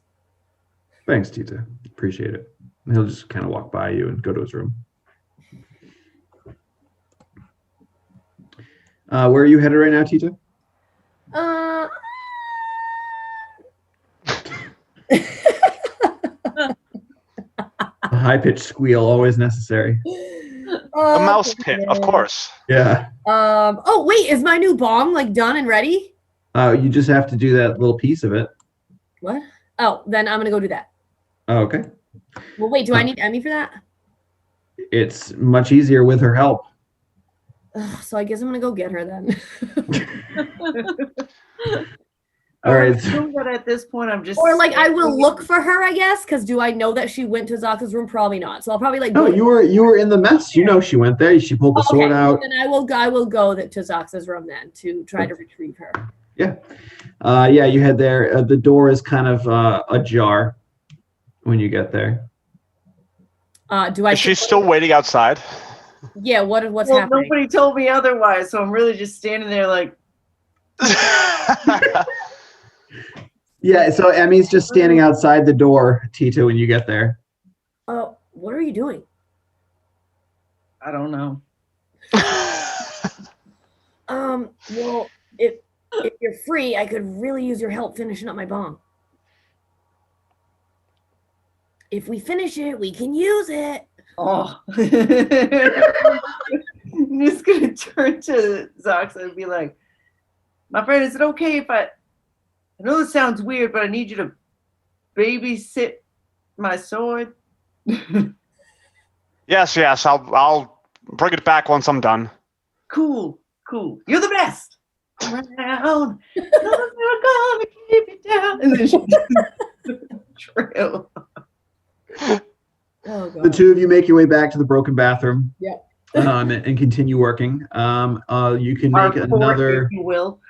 Thanks, Tita. Appreciate it. He'll just kind of walk by you and go to his room. Where are you headed right now, Tita? A high-pitched squeal, always necessary. A mouse pit, of course. Yeah. Oh, wait, is my new bomb done and ready? You just have to do that little piece of it. What? Oh, then I'm gonna go do that. Oh, okay. Well, wait, do I need Emmy for that? It's much easier with her help. Ugh, so I guess I'm gonna go get her then. All right. But at this point, I'm just. Or I will look for her, I guess, because do I know that she went to Zaka's room? Probably not. So I'll probably No, you were in the mess. You know she went there. She pulled the sword out. Well, then I will go to Zaka's room then to try to retrieve her. Yeah. Yeah, you head there. The door is kind of ajar when you get there. Is she still waiting outside? Yeah, what's happening? Nobody told me otherwise, so I'm really just standing there like. Yeah, so Emmy's just standing outside the door, Tito, when you get there. What are you doing? I don't know. Well, if you're free, I could really use your help finishing up my bomb. If we finish it, we can use it. Oh. I'm just gonna turn to Zox and be like, my friend, is it okay if I know this sounds weird, but I need you to babysit my sword? Yes, I'll bring it back once I'm done. Cool. You're the best. Around. Gonna keep you down. And then she trail. Oh, God. The two of you make your way back to the broken bathroom. Yeah. And continue working. You can make another. If you will.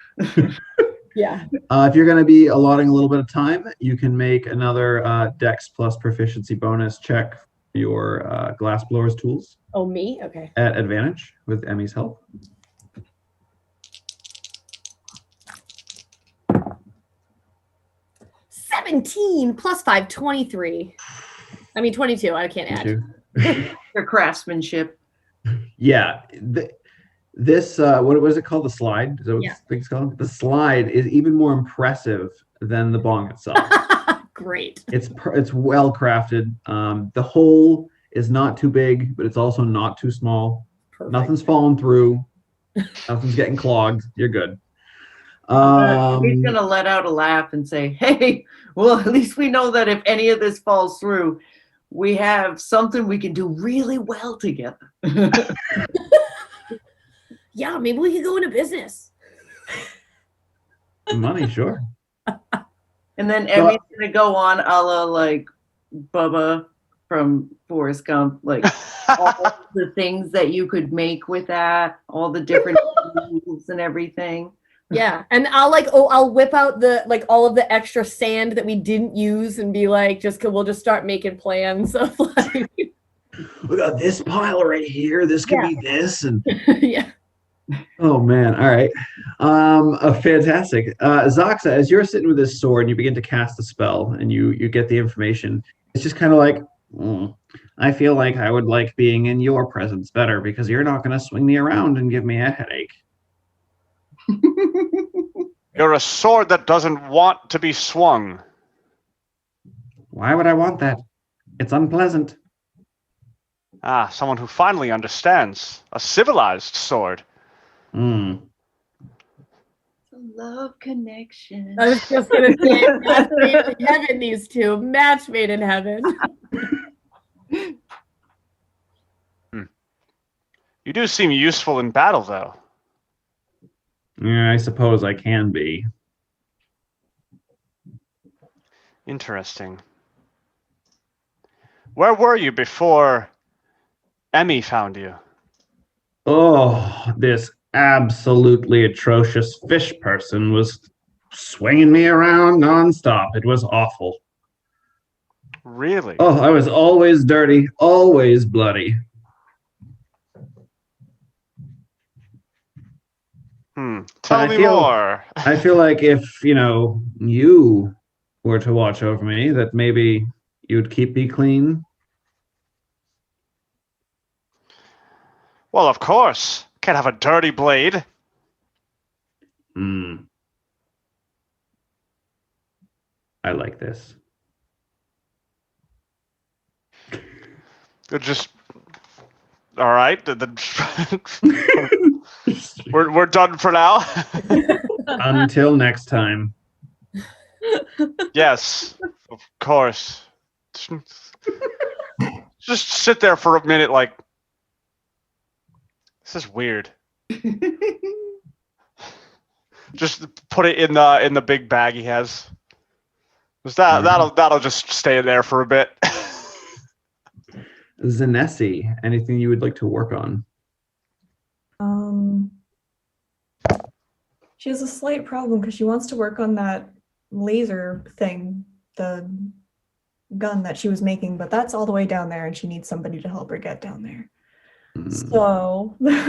Yeah. If you're going to be allotting a little bit of time, you can make another Dex plus proficiency bonus check for your glass blowers tools. Oh, me? Okay. At advantage with Emmy's help. 17 plus 5, 23. I mean, 22. I can't add. Your craftsmanship. Yeah. This, what was it called? The slide? Is that what it's called? The slide is even more impressive than the bong itself. Great. It's well crafted. The hole is not too big, but it's also not too small. Perfect. Nothing's falling through. Nothing's getting clogged. You're good. He's gonna let out a laugh and say, "Hey, well, at least we know that if any of this falls through, we have something we can do really well together." Yeah, maybe we could go into business. Money, sure. And then Emmy's gonna go on a la like Bubba from Forrest Gump, like all the things that you could make with that, all the different tools and everything. Yeah, and I'll whip out all of the extra sand that we didn't use and be like, we'll just start making plans of like, we got this pile right here. This could be this, and yeah. Oh man! All right, fantastic. Zoxa, as you're sitting with this sword and you begin to cast the spell and you get the information, it's just kind of like, I feel like I would like being in your presence better because you're not going to swing me around and give me a headache. You're a sword that doesn't want to be swung. Why would I want that? It's unpleasant. Ah, someone who finally understands. A civilized sword. Love connection. I was just gonna say, match made in heaven. These two, match made in heaven. You do seem useful in battle, though. Yeah, I suppose I can be. Interesting. Where were you before Emmy found you? Oh, this absolutely atrocious fish person was swinging me around nonstop. It was awful. Really? Oh, I was always dirty, always bloody. Tell me more. I feel like if, you were to watch over me, that maybe you'd keep me clean. Well, of course. Can't have a dirty blade. I like this. Just all right. We're done for now. Until next time. Yes, of course. Just sit there for a minute, like this is weird. Just put it in the big bag he has. That'll just stay there for a bit. Zanesi, anything you would like to work on? She has a slight problem because she wants to work on that laser thing, the gun that she was making, but that's all the way down there and she needs somebody to help her get down there. So you're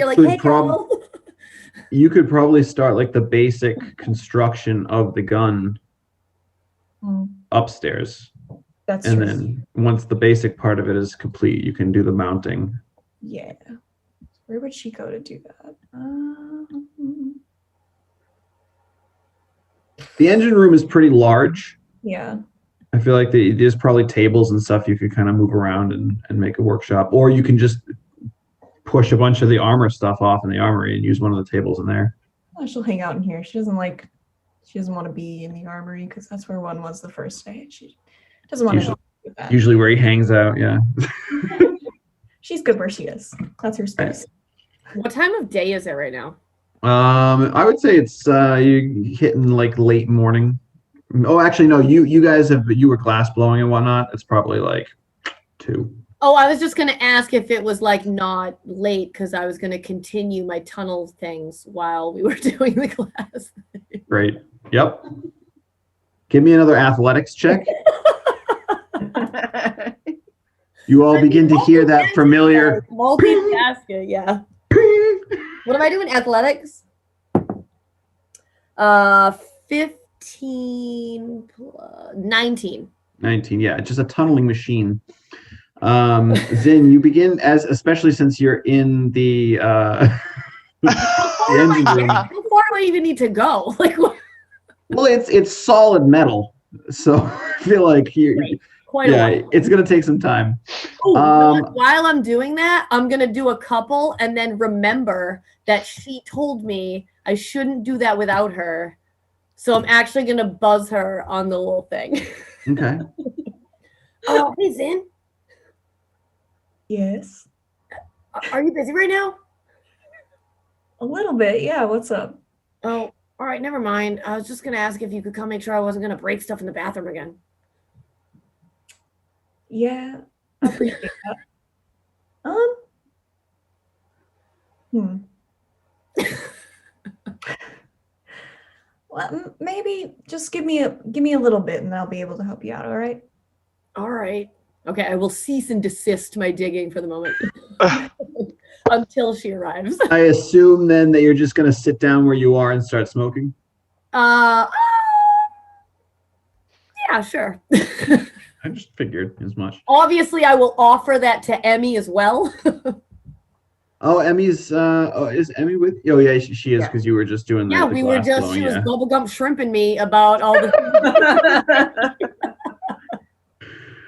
like, hey, you could probably start like the basic construction of the gun upstairs. That's and true. Then once the basic part of it is complete, you can do the mounting. Yeah. Where would she go to do that? The engine room is pretty large. Yeah. I feel like there's probably tables and stuff you could kind of move around and make a workshop. Or you can just push a bunch of the armor stuff off in the armory and use one of the tables in there. Oh, she'll hang out in here. She doesn't want to be in the armory because that's where one was the first day. She doesn't want to do that. Usually where he hangs out, yeah. She's good where she is. That's her space. What time of day is it right now? I would say it's you hitting like late morning. Oh, actually, no. You guys you were glass blowing and whatnot. It's probably like 2. Oh, I was just gonna ask if it was like not late because I was gonna continue my tunnel things while we were doing the class. Great. Yep. Give me another athletics check. You all begin to hear that familiar multitasking. Yeah. What am I doing? Athletics. 15 plus 19. 19. Yeah, just a tunneling machine. Zin, you begin especially since you're in the engine room. How far do I even need to go? Like, what? Well, it's solid metal, so I feel like it's gonna take some time. Ooh, while I'm doing that, I'm gonna do a couple and then remember that she told me I shouldn't do that without her. So I'm actually gonna buzz her on the little thing. Okay. Oh, hey Zin. Yes. Are you busy right now? A little bit, yeah. What's up? Oh, all right, never mind. I was just gonna ask if you could come make sure I wasn't gonna break stuff in the bathroom again. Yeah, I appreciate that. Well, maybe just give me a little bit, and I'll be able to help you out. All right. All right. Okay, I will cease and desist my digging for the moment until she arrives. I assume then that you're just gonna sit down where you are and start smoking. Yeah, sure. I just figured as much. Obviously, I will offer that to Emmy as well. Oh, Emmy's. Is Emmy with? Oh, yeah, she is because you were just doing the. Yeah, the we were glass just. blowing, She was yeah. bubblegum shrimping me about all the.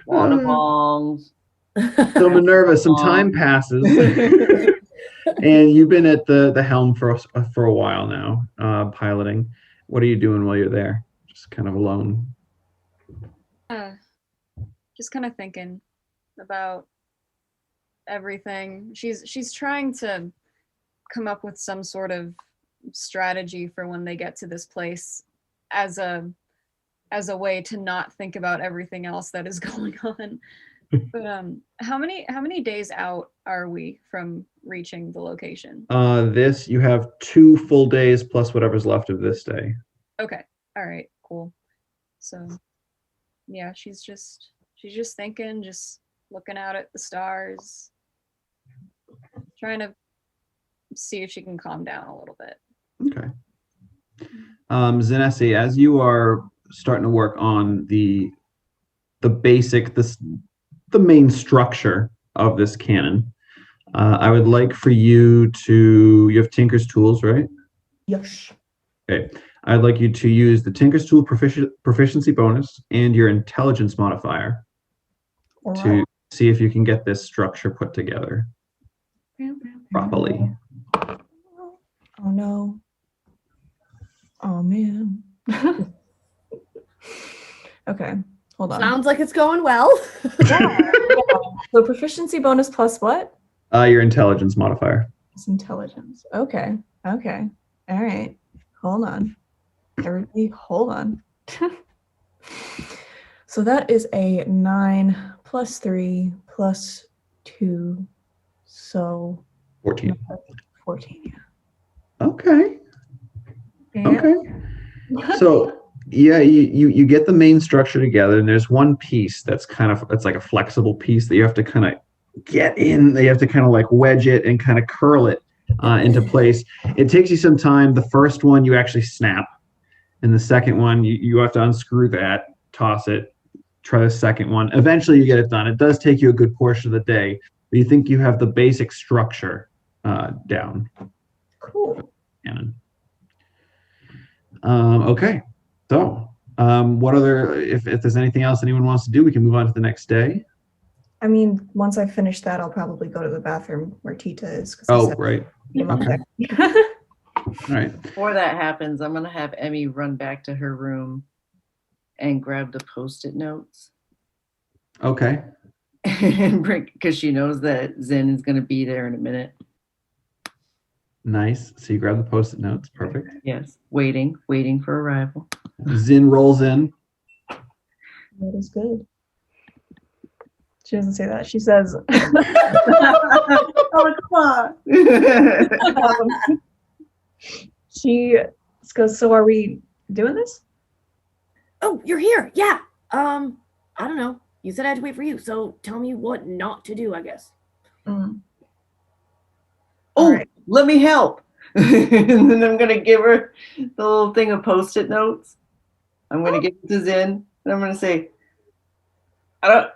Water bongs. So Minerva, some time passes, and you've been at the helm for a while now, piloting. What are you doing while you're there? Just kind of alone. Just kind of thinking about everything. She's trying to come up with some sort of strategy for when they get to this place as a way to not think about everything else that is going on. But how many days out are we from reaching the location? You have 2 full days plus whatever's left of this day. Okay. All right. Cool. So yeah, she's just thinking, just looking out at the stars, trying to see if she can calm down a little bit. Okay. Zanesi, as you are starting to work on the basic, the main structure of this cannon, I would like for you have Tinker's tools, right? Yes. Okay. I'd like you to use the Tinker's tool proficiency bonus and your intelligence modifier to see if you can get this structure put together properly. Oh no. Oh man. Okay, hold on. Sounds like it's going well. Yeah. So proficiency bonus plus what? Your intelligence modifier. It's intelligence. Okay. All right. Hold on. Everybody, hold on. So that is a 9 plus 3 plus 2, so 14. 14. Yeah. Okay. So yeah, you get the main structure together, and there's one piece that's it's like a flexible piece that you have to kind of get in. You have to kind of like wedge it and kind of curl it into place. It takes you some time. The first one you actually snap, and the second one you have to unscrew that, toss it, try the second one. Eventually you get it done. It does take you a good portion of the day, but you think you have the basic structure down. Cool. Okay. So what other, if there's anything else anyone wants to do, we can move on to the next day. I mean, once I finish that, I'll probably go to the bathroom where Tita is. Oh, right. Okay. All right. Before that happens, I'm gonna have Emmy run back to her room and grab the Post-it notes. Okay. And bring, because she knows that Zen is gonna be there in a minute. Nice. So you grab the Post-it notes. Perfect. Yes. Waiting for arrival. Zin rolls in. That is good. She doesn't say that. She says, Oh, come on. she goes, so are we doing this? Oh, you're here. Yeah. I don't know. You said I had to wait for you, so tell me what not to do, I guess. Mm. Oh, right. Let me help. And then I'm going to give her the little thing of Post-it notes. I'm going to give it to Zin, and I'm going to say, I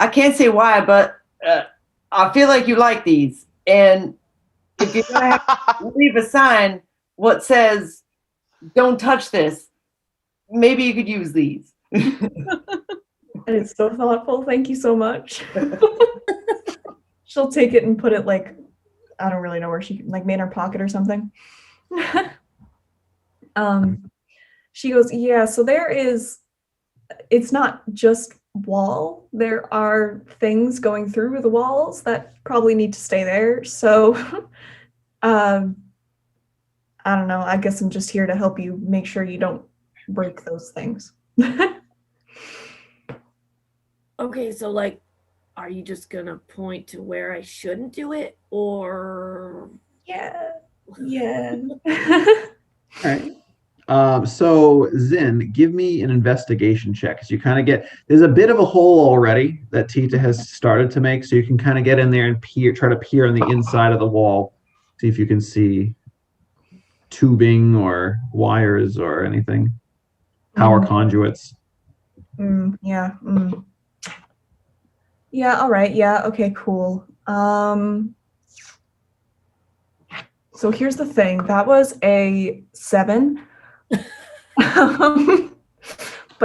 can't say why, but I feel like you like these. And if you're going to have to leave a sign what says, don't touch this, maybe you could use these. And it's so thoughtful. Thank you so much. She'll take it and put it like, I don't really know where she like made her pocket or something. She goes, yeah, so it's not just wall. There are things going through the walls that probably need to stay there. So I don't know. I guess I'm just here to help you make sure you don't break those things. Okay, so like, are you just gonna point to where I shouldn't do it, or? Yeah. All right. So Zin, give me an investigation check, because you kind of there's a bit of a hole already that Tita has started to make, so you can kind of get in there and try to peer on the inside of the wall, see if you can see tubing or wires or anything, power conduits. Yeah. Yeah, all right. Yeah, okay, cool. So here's the thing. That was a 7. But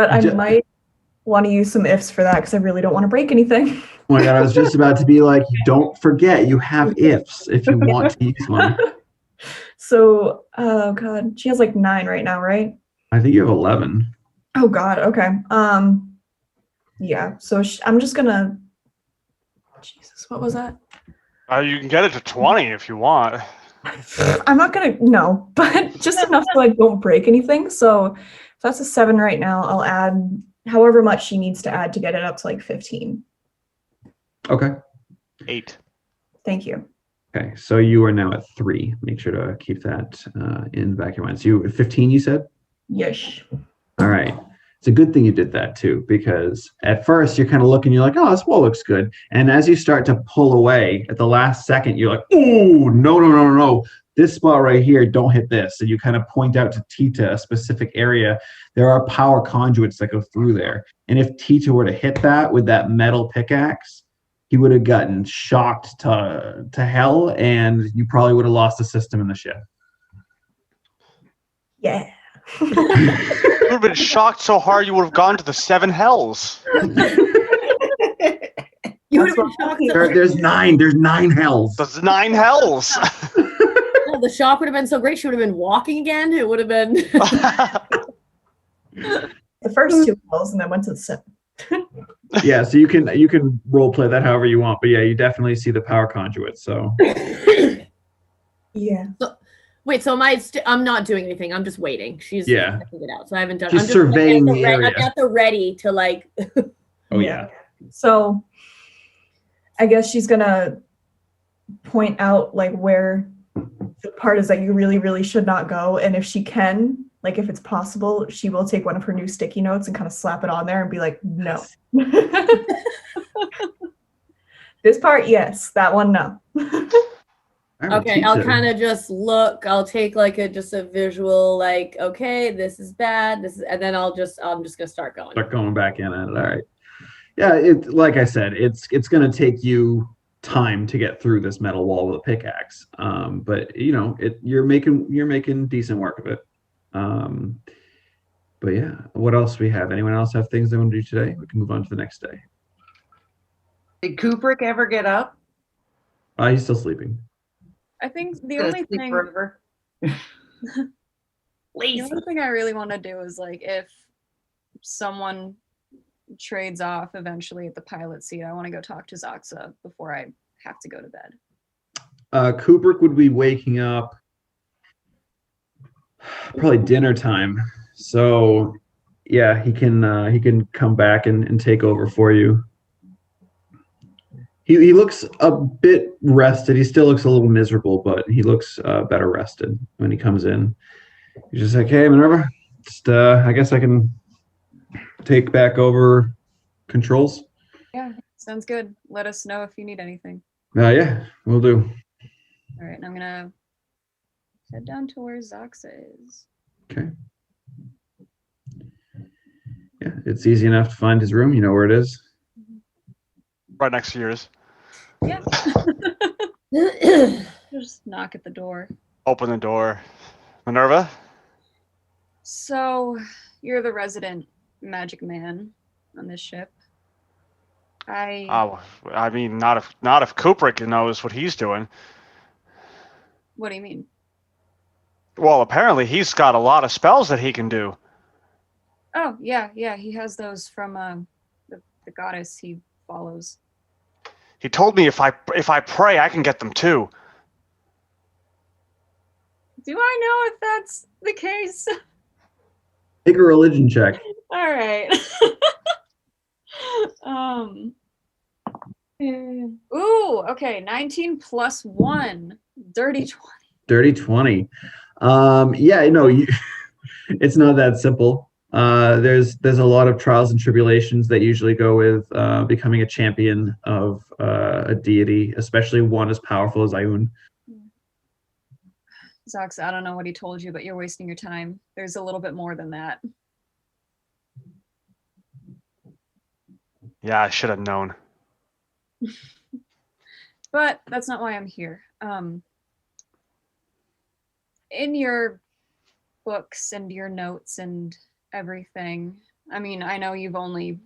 I might want to use some ifs for that because I really don't want to break anything. Oh my God, I was just about to be like, don't forget you have ifs if you want to use one. So, oh God, she has like 9 right now, right? I think you have 11. Oh God, okay. Yeah, so I'm just gonna, Jesus, what was that? You can get it to 20 if you want. I'm not gonna, no, but just enough so I don't break anything. So if that's a 7 right now, I'll add however much she needs to add to get it up to like 15. Okay. 8. Thank you. Okay, so you are now at 3. Make sure to keep that in the back of your mind. So you 15, you said? Yes. All right. It's a good thing you did that too, because at first you're kind of looking, you're like, oh, this wall looks good. And as you start to pull away at the last second, you're like, oh, no. This spot right here, don't hit this. And you kind of point out to Tita a specific area. There are power conduits that go through there. And if Tita were to hit that with that metal pickaxe, he would have gotten shocked to hell, and you probably would have lost the system in the ship. Yeah. You would have been shocked so hard you would have gone to the 7 hells. You would have been shocked. There's 9. There's 9 hells. There's 9 hells. No, the shock would have been so great. She would have been walking again. It would have been. The first 2 hells, and then went to the 7. Yeah, so you can role play that however you want, but yeah, you definitely see the power conduit. So yeah. So, wait, so I'm not doing anything. I'm just waiting. She's checking it out. So I haven't done. Just I'm just surveying the area. I've got the ready to like. Oh yeah. So I guess she's gonna point out like where the part is that you really, really should not go, and if she can, like if it's possible, she will take one of her new sticky notes and kind of slap it on there and be like, no. This part, yes. That one, no. Okay, I'll kind of just look. I'll take like just a visual, like, okay, this is bad. And then I'm just gonna start going. Start going back in at it. All right. Yeah, like I said, it's gonna take you time to get through this metal wall with a pickaxe. But you know, you're making decent work of it. But yeah, what else we have? Anyone else have things they want to do today? We can move on to the next day. Did Kubrick ever get up? He's still sleeping. I think the only thing the only thing I really want to do is like if someone trades off eventually at the pilot seat, I want to go talk to Zoxa before I have to go to bed. Kubrick would be waking up probably dinner time. So yeah, he can come back and take over for you. He looks a bit rested. He still looks a little miserable, but he looks better rested when he comes in. He's just like, hey, Minerva, just I guess I can take back over controls. Yeah, sounds good. Let us know if you need anything. Yeah, we'll do. All right, and I'm gonna head down to where Zoxa is. Okay. Yeah, it's easy enough to find his room. You know where it is. Right next to yours. Yeah. Just knock at the door. Open the door. Minerva? So, you're the resident magic man on this ship. Oh, I mean, not if Kubrick knows what he's doing. What do you mean? Well, apparently he's got a lot of spells that he can do. Oh, yeah, he has those from the goddess he follows. He told me if I pray, I can get them too. Do I know if that's the case? Make a religion check. All right. Ooh, okay. 19 plus 1. Dirty 20. Dirty 20. Yeah, no, it's not that simple. There's a lot of trials and tribulations that usually go with becoming a champion of a deity, especially one as powerful as Ioun. Zox, I don't know what he told you, but you're wasting your time. There's a little bit more than that. Yeah, I should have known. But that's not why I'm here. In your books and your notes and everything, I mean, I know you've only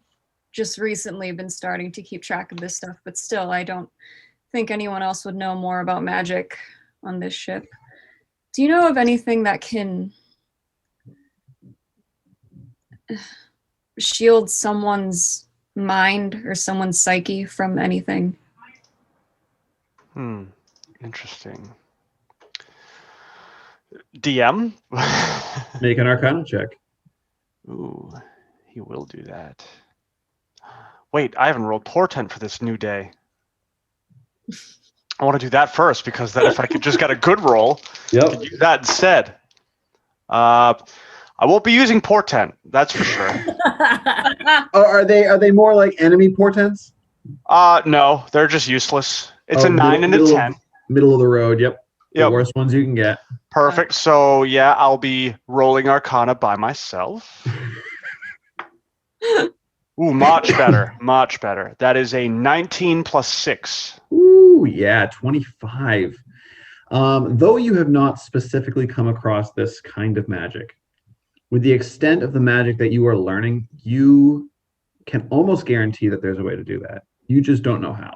just recently been starting to keep track of this stuff, but still, I don't think anyone else would know more about magic on this ship. Do you know of anything that can shield someone's mind or someone's psyche from anything? Interesting. DM? Make an Arcana check. Ooh, he will do that. Wait, I haven't rolled Portent for this new day. I want to do that first, because then if I could just get a good roll, I could use that instead. I won't be using Portent, that's for sure. Are they more like enemy portents? No, they're just useless. It's a 9 and a 10. Middle of the road, yep. The worst ones you can get. Perfect. So yeah, I'll be rolling Arcana by myself. Ooh, much better. Much better. That is a 19 plus 6. Ooh, yeah, 25. Though you have not specifically come across this kind of magic, with the extent of the magic that you are learning, you can almost guarantee that there's a way to do that. You just don't know how.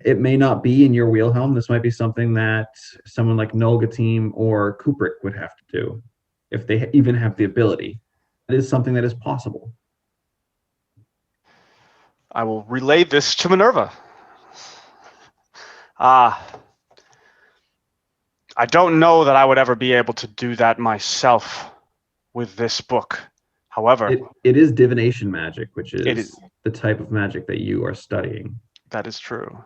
It may not be in your wheelhouse. This might be something that someone like Nolgatim or Kubrick would have to do, if they even have the ability. It is something that is possible. I will relay this to Minerva. I don't know that I would ever be able to do that myself with this book. However, it is divination magic, which is the type of magic that you are studying. That is true.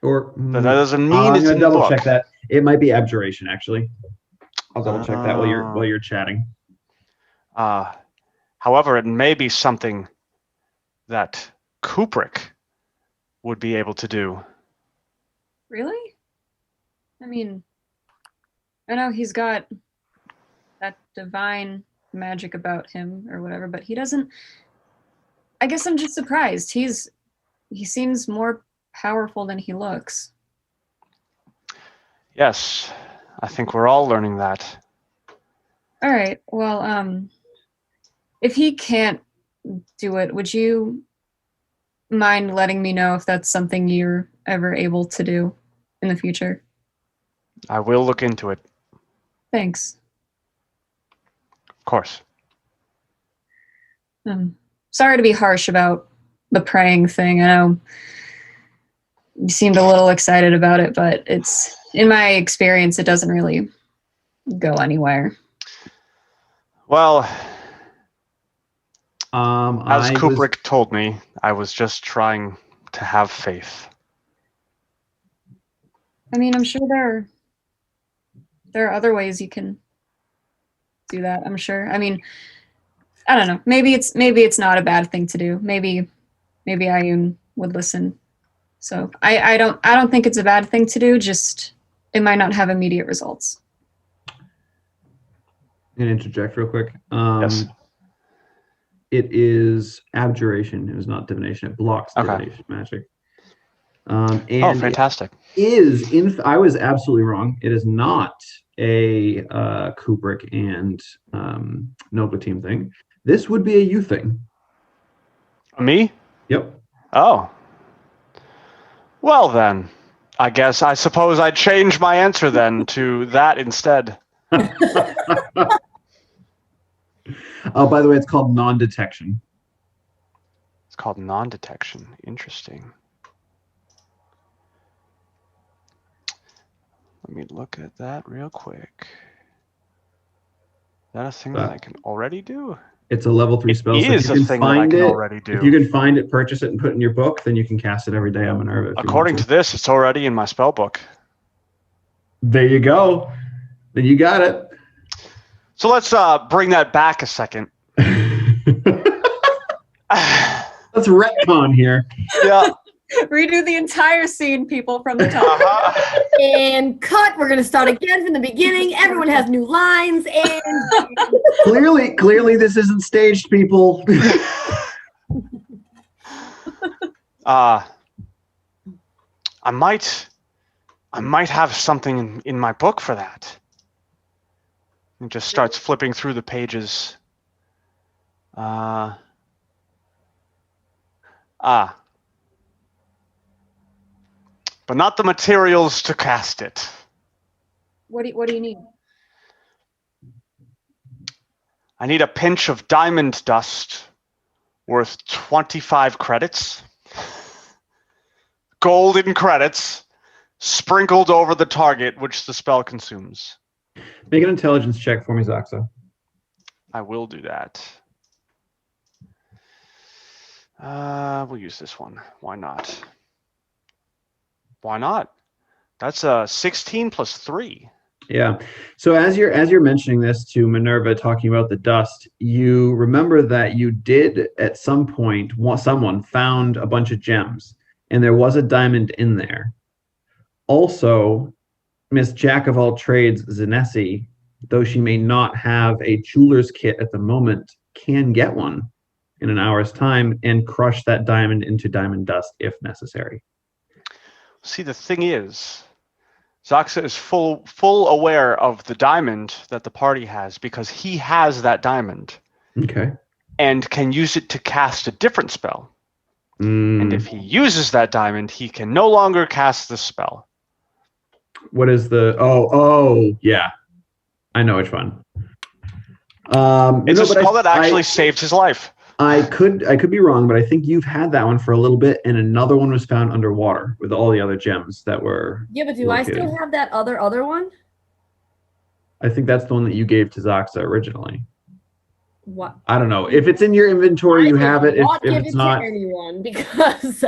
Or that doesn't mean I'm it's gonna in the double book. check that. It might be abjuration, actually. I'll double check that while you're chatting. However, it may be something that Kubrick would be able to do. Really? I mean, I know he's got that divine magic about him or whatever, but he doesn't. I guess I'm just surprised. He seems more powerful than he looks. Yes, I think we're all learning that. All right. Well, if he can't do it, would you mind letting me know if that's something you're ever able to do in the future? I will look into it. Thanks. Of course. Sorry to be harsh about the praying thing. I know you seemed a little excited about it, but it's, in my experience, it doesn't really go anywhere. Well, as I Kubrick told me, I was just trying to have faith. I mean, I'm sure there are other ways you can do that. I'm sure. I mean, I don't know. Maybe it's not a bad thing to do. Maybe Ayun would listen. So I don't think it's a bad thing to do. Just it might not have immediate results. Can I interject real quick? Yes. It is abjuration. It was not divination. It blocks divination magic. And fantastic. I was absolutely wrong. It is not a Kubrick and Nova team thing. This would be a you thing. Me? Yep. Oh. Well then, I suppose I'd change my answer then to that instead. Oh, by the way, it's called non-detection. It's called non-detection. Interesting. Let me look at that real quick. Is that a thing that I can already do? It's a level 3 spell. It is a thing that I can already do. If you can find it, purchase it, and put it in your book, then you can cast it every day on Minerva. According to this, it's already in my spell book. There you go. Then you got it. So let's bring that back a second. Let's retcon here. Yeah. Redo the entire scene, people, from the top. And cut. We're gonna start again from the beginning. Everyone has new lines. And clearly, this isn't staged, people. I might have something in my book for that. And just starts flipping through the pages. But not the materials to cast it. What do you need? I need a pinch of diamond dust worth 25 credits. Golden credits sprinkled over the target which the spell consumes. Make an intelligence check for me, Zaxa. I will do that. We'll use this one. Why not? Why not? That's a 16 plus 3. Yeah. So as you're mentioning this to Minerva, talking about the dust, you remember that you did at some point, someone found a bunch of gems, and there was a diamond in there. Also, Miss Jack of all trades, Zanesi, though she may not have a jeweler's kit at the moment, can get one in an hour's time and crush that diamond into diamond dust if necessary. See, the thing is, Zaxa is full aware of the diamond that the party has because he has that diamond. Okay. And can use it to cast a different spell. And if he uses that diamond, he can no longer cast the spell. What is the... Oh, yeah. I know which one. It's a spell that actually saved his life. I could be wrong, but I think you've had that one for a little bit, and another one was found underwater with all the other gems that were... Yeah, but do located. I still have that other one? I think that's the one that you gave to Zaxa originally. What? I don't know. If it's in your inventory, you have it. If it's not... to anyone because...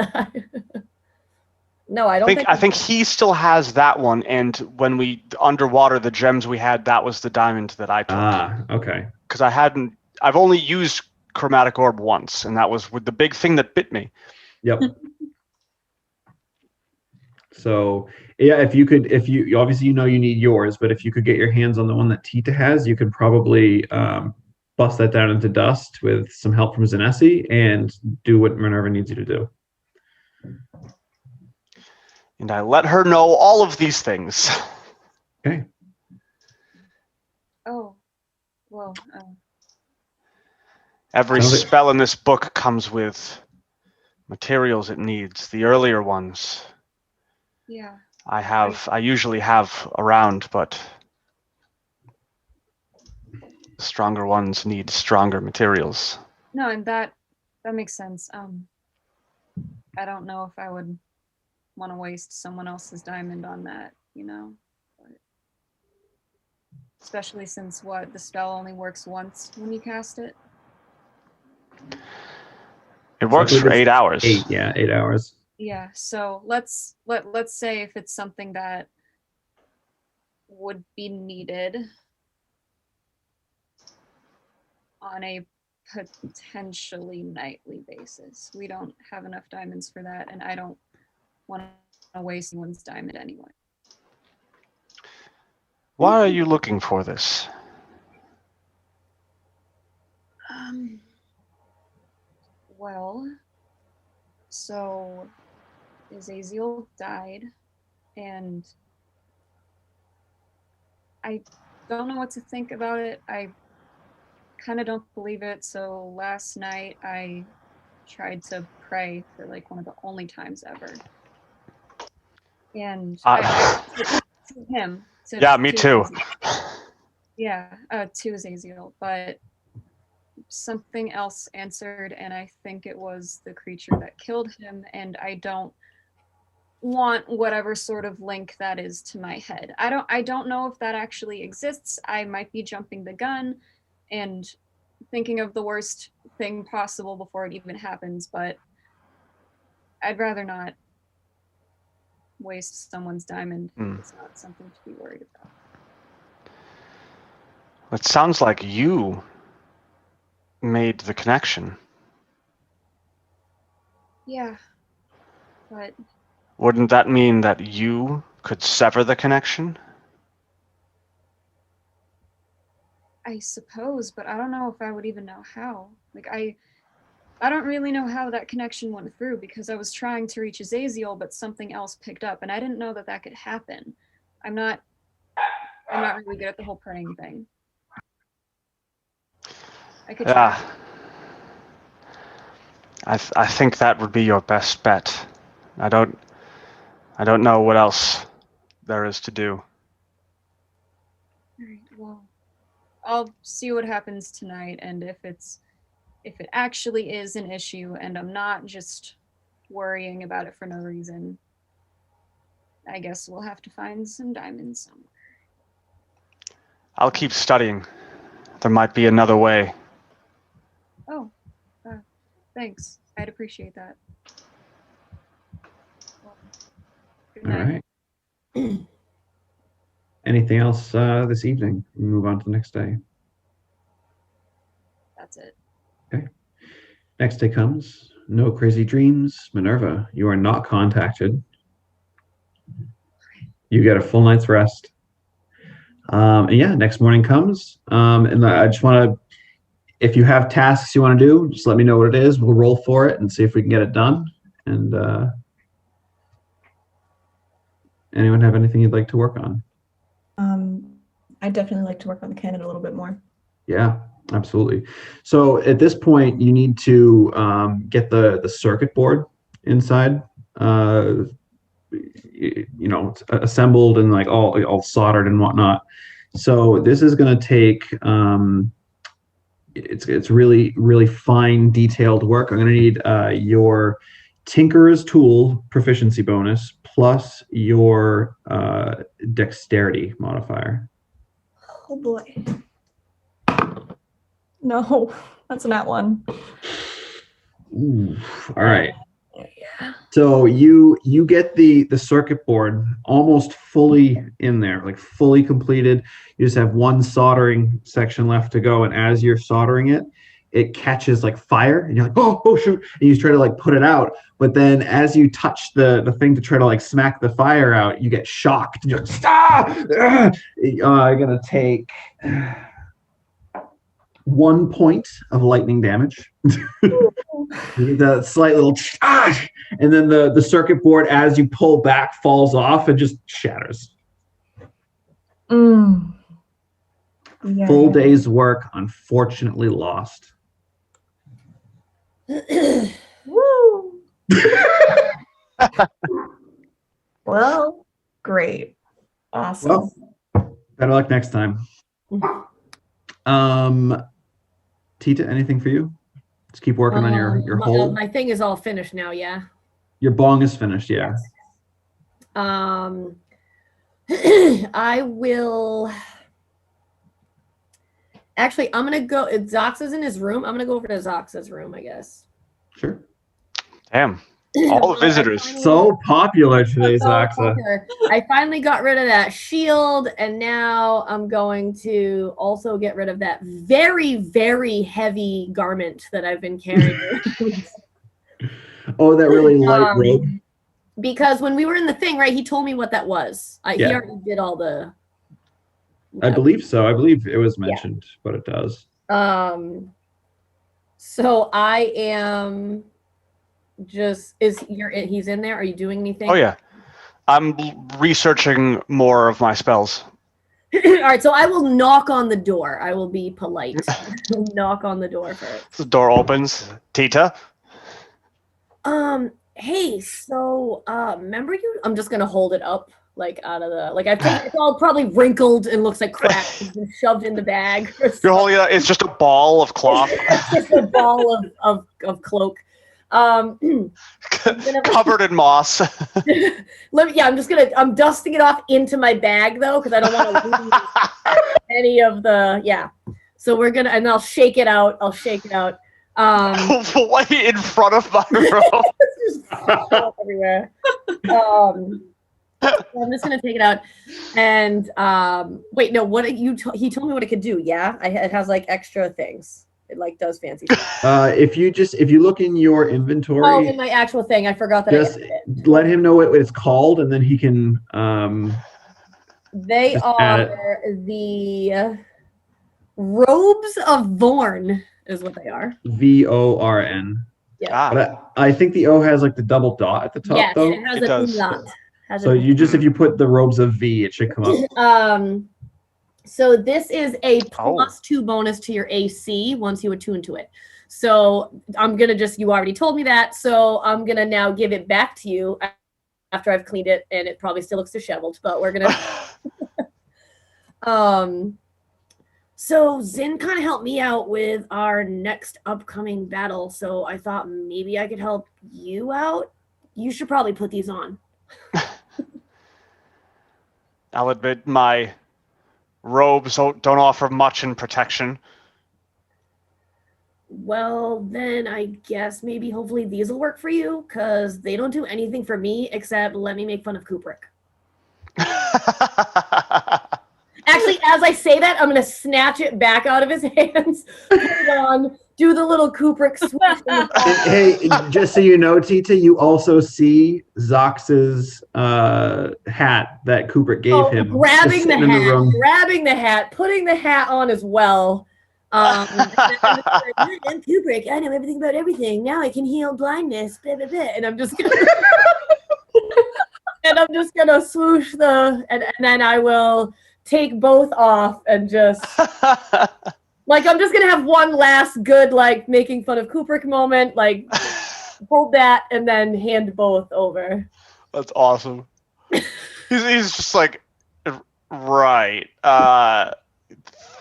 No, I don't think... I think he still has that one, and when we underwater, the gems we had, that was the diamond that I took. Ah, okay. Because I've only used chromatic orb once, and that was with the big thing that bit me. Yep. So yeah, if you obviously you need yours, but if you could get your hands on the one that Tita has, you could probably bust that down into dust with some help from Zanesi and do what Minerva needs you to do. And I let her know all of these things. Okay. Oh, well. Every spell in this book comes with materials it needs. The earlier ones, yeah, I usually have around, but the stronger ones need stronger materials. No, and that makes sense. I don't know if I would want to waste someone else's diamond on that, you know. But... Especially since the spell only works once when you cast it. It works for 8 hours. 8 hours. Yeah, so let's say if it's something that would be needed on a potentially nightly basis. We don't have enough diamonds for that, and I don't want to waste anyone's diamond anyway. Why are you looking for this? Well, so Azazel died, and I don't know what to think about it. I kind of don't believe it. So last night I tried to pray for like one of the only times ever. And to him. Yeah, me too. Yeah, to Azazel. But something else answered, and I think it was the creature that killed him, and I don't want whatever sort of link that is to my head. I don't know if that actually exists. I might be jumping the gun and thinking of the worst thing possible before it even happens, but I'd rather not waste someone's diamond. It's not something to be worried about. It sounds like you made the connection. Yeah, but wouldn't that mean that you could sever the connection? I suppose, but I don't know if I would even know how. Like I don't really know how that connection went through because I was trying to reach Azazel, but something else picked up, and I didn't know that could happen. I'm not really good at the whole praying thing. I could try. I think that would be your best bet. I don't know what else there is to do. All right, well, I'll see what happens tonight, and if it actually is an issue and I'm not just worrying about it for no reason, I guess we'll have to find some diamonds somewhere. I'll keep studying. There might be another way. Oh, thanks. I'd appreciate that. Well, good night. All right. Anything else this evening? We move on to the next day. That's it. Okay. Next day comes. No crazy dreams. Minerva, you are not contacted. You get a full night's rest. And yeah, next morning comes. And I just want to, if you have tasks you want to do, just let me know what it is. We'll roll for it and see if we can get it done. And anyone have anything you'd like to work on? I'd definitely like to work on the cannon a little bit more. Yeah, absolutely. So at this point, you need to get the circuit board inside, assembled and like all soldered and whatnot. So this is going to take it's really, really fine, detailed work. I'm going to need your Tinkerer's Tool proficiency bonus plus your dexterity modifier. Oh boy. No, that's not one. Ooh, all right. Yeah. So you get the circuit board almost fully in there, like fully completed. You just have one soldering section left to go, and as you're soldering it, it catches like fire, and you're like, oh shoot, and you try to like put it out, but then as you touch the thing to try to like smack the fire out, you get shocked, and you're like, I'm gonna take 1 point of lightning damage. The slight little and then the circuit board, as you pull back, falls off and just shatters. Yeah. Full day's work unfortunately lost. Woo! Well, great. Awesome. Well, better luck next time. Tita, anything for you? Just keep working on your hole. My thing is all finished now, yeah. Your bong is finished, yeah. I will Actually, I'm gonna go. If Zox is in his room, I'm gonna go over to Zox's room, I guess. Sure. Damn. All the visitors. So popular today, So Zoxa. popular. I finally got rid of that shield, and now I'm going to also get rid of that very, very heavy garment that I've been carrying. Oh, that really light robe. Because when we were in the thing, right, he told me what that was. He already did all the... I believe so. I believe it was mentioned what it does. So I am... he's in there? Are you doing anything? Oh yeah, I'm researching more of my spells. All right, so I will knock on the door. I will be polite. Knock on the door first. The door opens. Tita. Hey, so remember you? I'm just gonna hold it up, like out of the it's all probably wrinkled and looks like crap. It's been shoved in the bag. You're holding it. It's just a ball of cloth. It's just a ball of cloak. Covered in moss. I'm dusting it off into my bag though, because I don't want to lose any of the So and I'll shake it out. Right in front of my room. Just everywhere. I'm just gonna take it out and wait, no, he told me what it could do. It has like extra things. It like does fancy stuff. If you look in your inventory, in my actual thing, I forgot that. Just let him know what it's called, and then he can. They are the robes of Vorn, is what they are. VORN. Yeah. But I think the O has like the double dot at the top. Yes, though. it has an umlaut. So if you put the robes of V, it should come up. So this is a +2 bonus to your AC once you attune to it. So I'm going to you already told me that. So I'm going to now give it back to you after I've cleaned it, and it probably still looks disheveled, but we're going to. So Zin kind of helped me out with our next upcoming battle. So I thought maybe I could help you out. You should probably put these on. I'll admit my robes don't offer much in protection. Well, then I guess maybe hopefully these will work for you, because they don't do anything for me except let me make fun of Kubrick. Actually, as I say that, I'm going to snatch it back out of his hands, put it on, do the little Kubrick switch. Hey, just so you know, Tita, you also see Zox's hat that Kubrick gave him. Grabbing the hat, putting the hat on as well. I'm Kubrick. I know everything about everything. Now I can heal blindness. Blah, blah, blah. And I'm just gonna swoosh and then I will take both off and just I'm just gonna have one last good making fun of Kubrick moment, hold that and then hand both over. That's awesome. He's just like, right.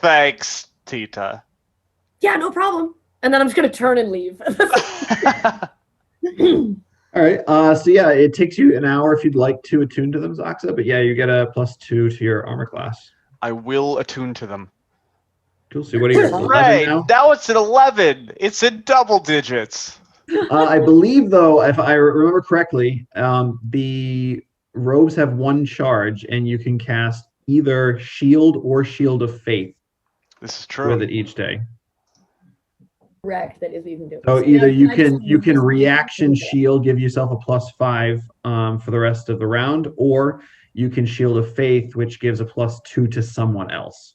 Thanks, Tita. Yeah, no problem. And then I'm just gonna turn and leave. All right. So yeah, it takes you an hour if you'd like to attune to them, Zoxa. But yeah, you get a +2 to your armor class. I will attune to them. Cool. So what are you? 11 now it's an 11. It's in double digits. I believe, though, if I remember correctly, the robes have one charge, and you can cast either Shield or Shield of Faith. This is true. With it each day. Correct. That is what you can do. So either you can reaction shield, give yourself a +5 for the rest of the round, or you can Shield of Faith, which gives a +2 to someone else.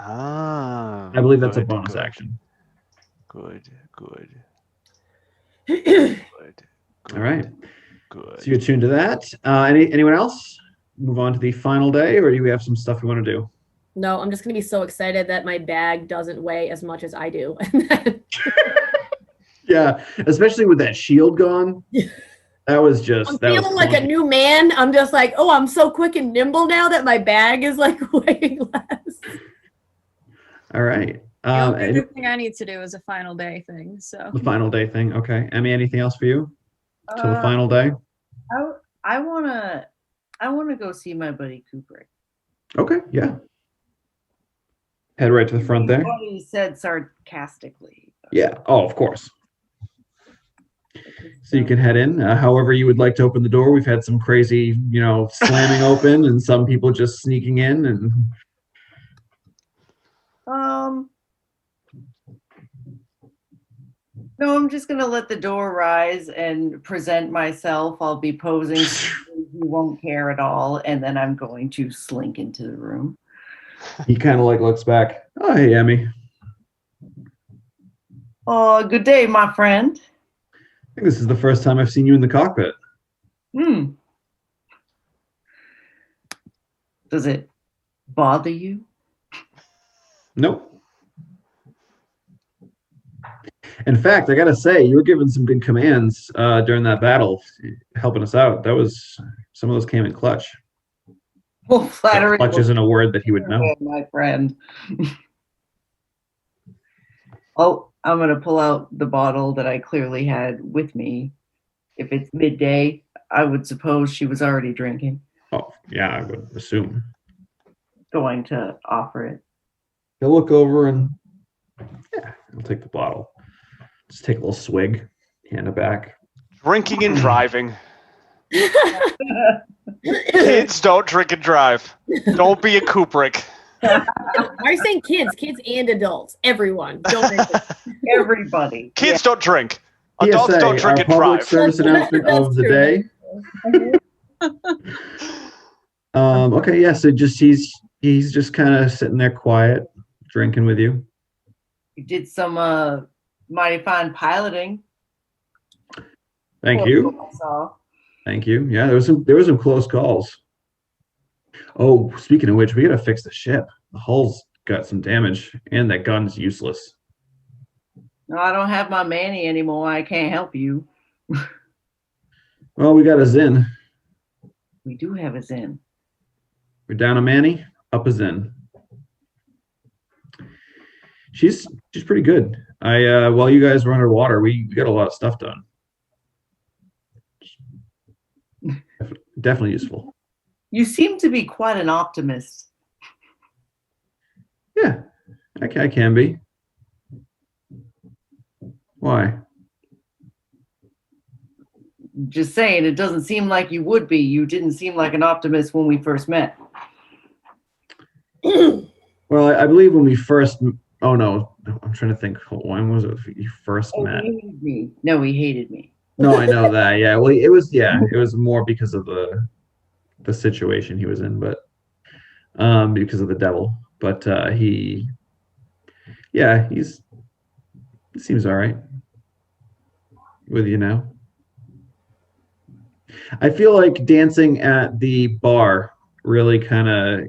Ah. I believe that's a bonus action. Good. All right. Good. So you're tuned to that. Anyone else? Move on to the final day, or do we have some stuff we want to do? No, I'm just going to be so excited that my bag doesn't weigh as much as I do. Yeah, especially with that shield gone. That was just... I'm feeling like a new man. I'm just like, oh, I'm so quick and nimble now that my bag is weighing less. All right. The only thing I need to do is a final day thing. So the final day thing. Okay. Emmy, anything else for you? Till the final day? I wanna go see my buddy Kubrick. Okay, yeah. Head right to the front there. What he said sarcastically. Yeah. Oh, of course. So you can head in however you would like to open the door. We've had some crazy, slamming open and some people just sneaking in. And no, I'm just going to let the door rise and present myself. I'll be posing so you won't care at all. And then I'm going to slink into the room. He kind of looks back. Oh, hey, Emmy. Oh, good day, my friend. I think this is the first time I've seen you in the cockpit. Does it bother you? Nope. In fact, I gotta say, you were given some good commands during that battle, helping us out. Some of those came in clutch. Well, flattery. Clutch isn't a word that he would know. My friend. Oh, I'm gonna pull out the bottle that I clearly had with me. If it's midday, I would suppose she was already drinking. Oh, yeah, I would assume. Going to offer it. He'll look over and I'll take the bottle. Just take a little swig, hand it back. Drinking and driving. Kids don't drink and drive. Don't be a Kubrick. Are you saying kids? Kids and adults. Everyone. Don't drink it. Everybody. Kids don't drink. Adults PSA, don't drink and public drive. service announcement of the day. Okay, yeah, so he's just kind of sitting there quiet, drinking with you. You did some mighty fine piloting. Thank you. Thank you. Yeah, there was some close calls. Oh, speaking of which, we gotta fix the ship. The hull's got some damage, and that gun's useless. No, I don't have my Manny anymore. I can't help you. Well, we got a Zin. We do have a Zin. We're down a Manny, up a Zin. She's pretty good. While you guys were underwater, we got a lot of stuff done. Definitely useful. You seem to be quite an optimist. Yeah, I can be. Why? Just saying, it doesn't seem like you would be. You didn't seem like an optimist when we first met. Well, I believe when we first. Oh no, I'm trying to think. When was it you first met? He hated me. No, he hated me. No, I know that. Yeah, well, it was more because of the situation he was in, but because of the devil. But he seems all right with you now. I feel like dancing at the bar really kind of,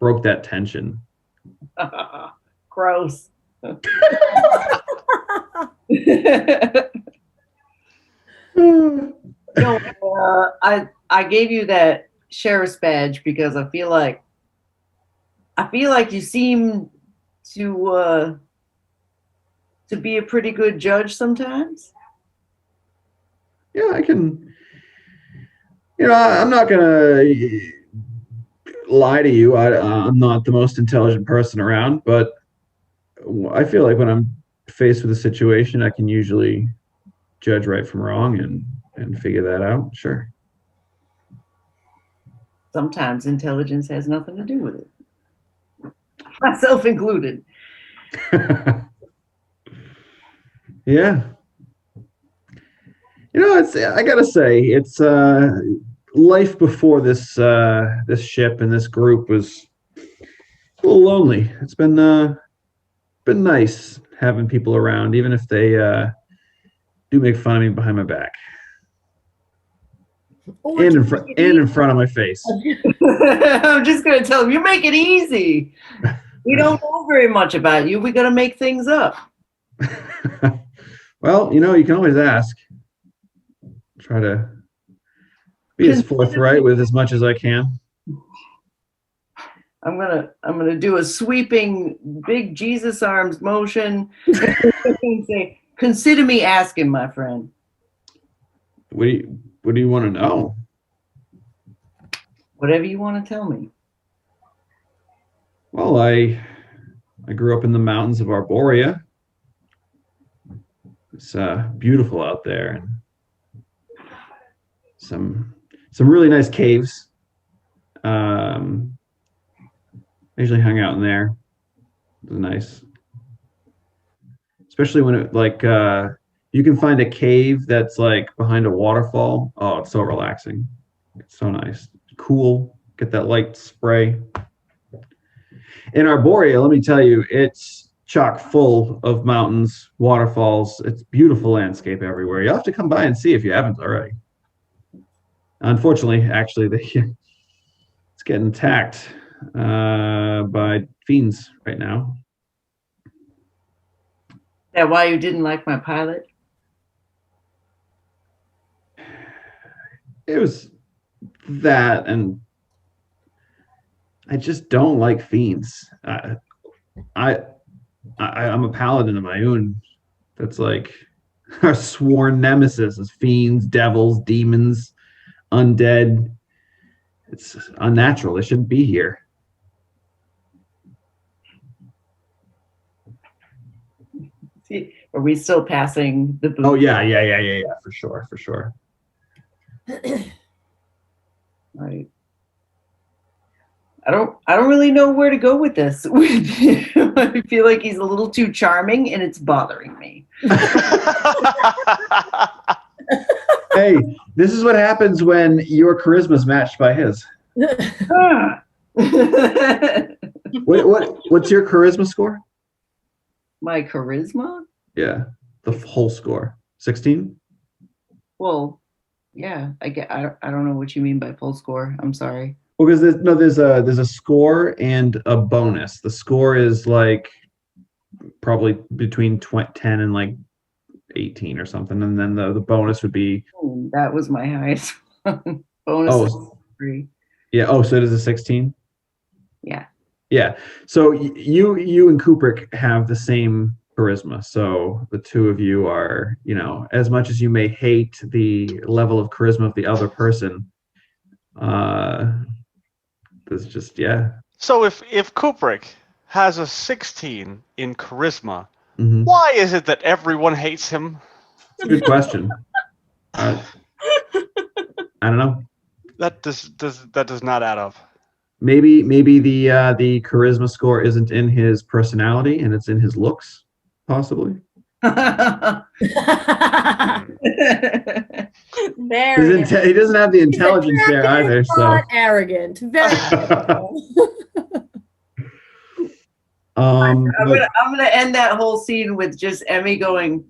broke that tension. Gross. No, I gave you that sheriff's badge because I feel like you seem to be a pretty good judge sometimes. Yeah, I can. I'm not gonna lie to you. I'm not the most intelligent person around, but I feel like when I'm faced with a situation, I can usually judge right from wrong and figure that out. Sure. Sometimes intelligence has nothing to do with it. Myself included. Yeah. I gotta say, it's life before this ship and this group was a little lonely. It's been nice having people around, even if they do make fun of me behind my back and in front of my face. I'm just gonna tell them, you make it easy. We don't know very much about you. We gotta make things up. Well, you can always ask. Try to be as forthright with as much as I can. I'm gonna do a sweeping big Jesus arms motion and say, consider me asking, my friend. What do you want to know? Whatever you want to tell me. Well, I grew up in the mountains of Arborea. It's beautiful out there, and some really nice caves. I usually hung out in there. It was nice, especially when it like you can find a cave that's like behind a waterfall. Oh, it's so relaxing. It's so nice, cool. Get that light spray. In Arborea, let me tell you, it's chock full of mountains, waterfalls. It's beautiful landscape everywhere. You'll have to come by and see if you haven't already. Unfortunately, actually, it's getting attacked by fiends right now. Is that why you didn't like my pilot? It was that, and I just don't like fiends. I'm a paladin of my own. That's like our sworn nemesis is fiends, devils, demons, undead. It's unnatural. They shouldn't be here. See, are we still passing the booth? Oh yeah, for sure. Right. I don't really know where to go with this. I feel like he's a little too charming and it's bothering me. Hey, this is what happens when your charisma is matched by his. What's your charisma score? My charisma? Yeah, the whole score. 16? Well, yeah, I don't know what you mean by full score. I'm sorry. Well, because there's a score and a bonus. The score is like probably between 10 and like 18 or something, and then the bonus would be. Oh, that was my highest one. Bonus is 3. Yeah. Oh, so it is a 16. Yeah. Yeah. So you and Kubrick have the same charisma. So the two of you are, as much as you may hate the level of charisma of the other person, there's just So if Kubrick has a 16 in charisma, mm-hmm. Why is it that everyone hates him? That's a good question. I don't know. That does not add up. Maybe the charisma score isn't in his personality and it's in his looks, possibly. He doesn't have the intelligence there either. So arrogant, very. I'm gonna end that whole scene with just Emmy going,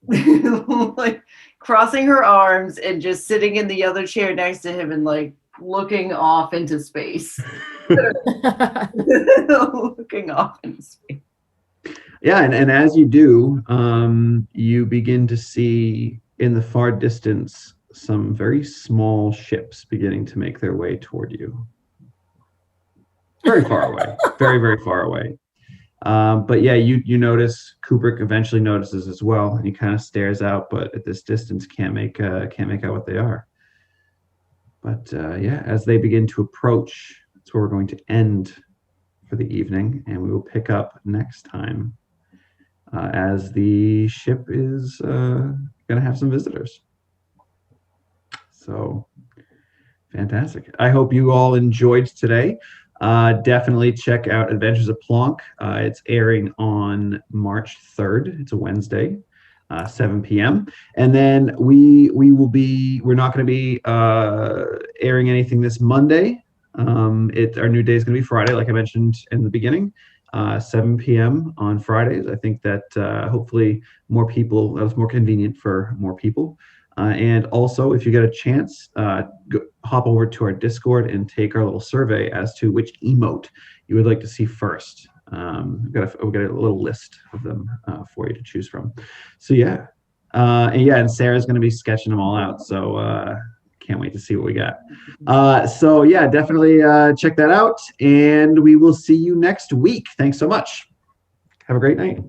like crossing her arms and just sitting in the other chair next to him and like looking off into space. Looking off into space. Yeah, and as you do, you begin to see in the far distance some very small ships beginning to make their way toward you. Very far away, very, very far away. But yeah, you notice. Kubrick eventually notices as well, and he kind of stares out, but at this distance can't make out what they are. But yeah, as they begin to approach, that's where we're going to end for the evening, and we will pick up next time as the ship is going to have some visitors. So fantastic! I hope you all enjoyed today. Definitely check out Adventures of Plonk. It's airing on March 3rd. It's a Wednesday, 7 p.m. And then we're not going to be airing anything this Monday. Our new day is going to be Friday, like I mentioned in the beginning, 7 p.m. on Fridays. I think that hopefully that was more convenient for more people. And also, if you get a chance, hop over to our Discord and take our little survey as to which emote you would like to see first. We've got a little list of them for you to choose from. So yeah, and Sarah's going to be sketching them all out. So can't wait to see what we got. So yeah, definitely check that out, and we will see you next week. Thanks so much. Have a great night.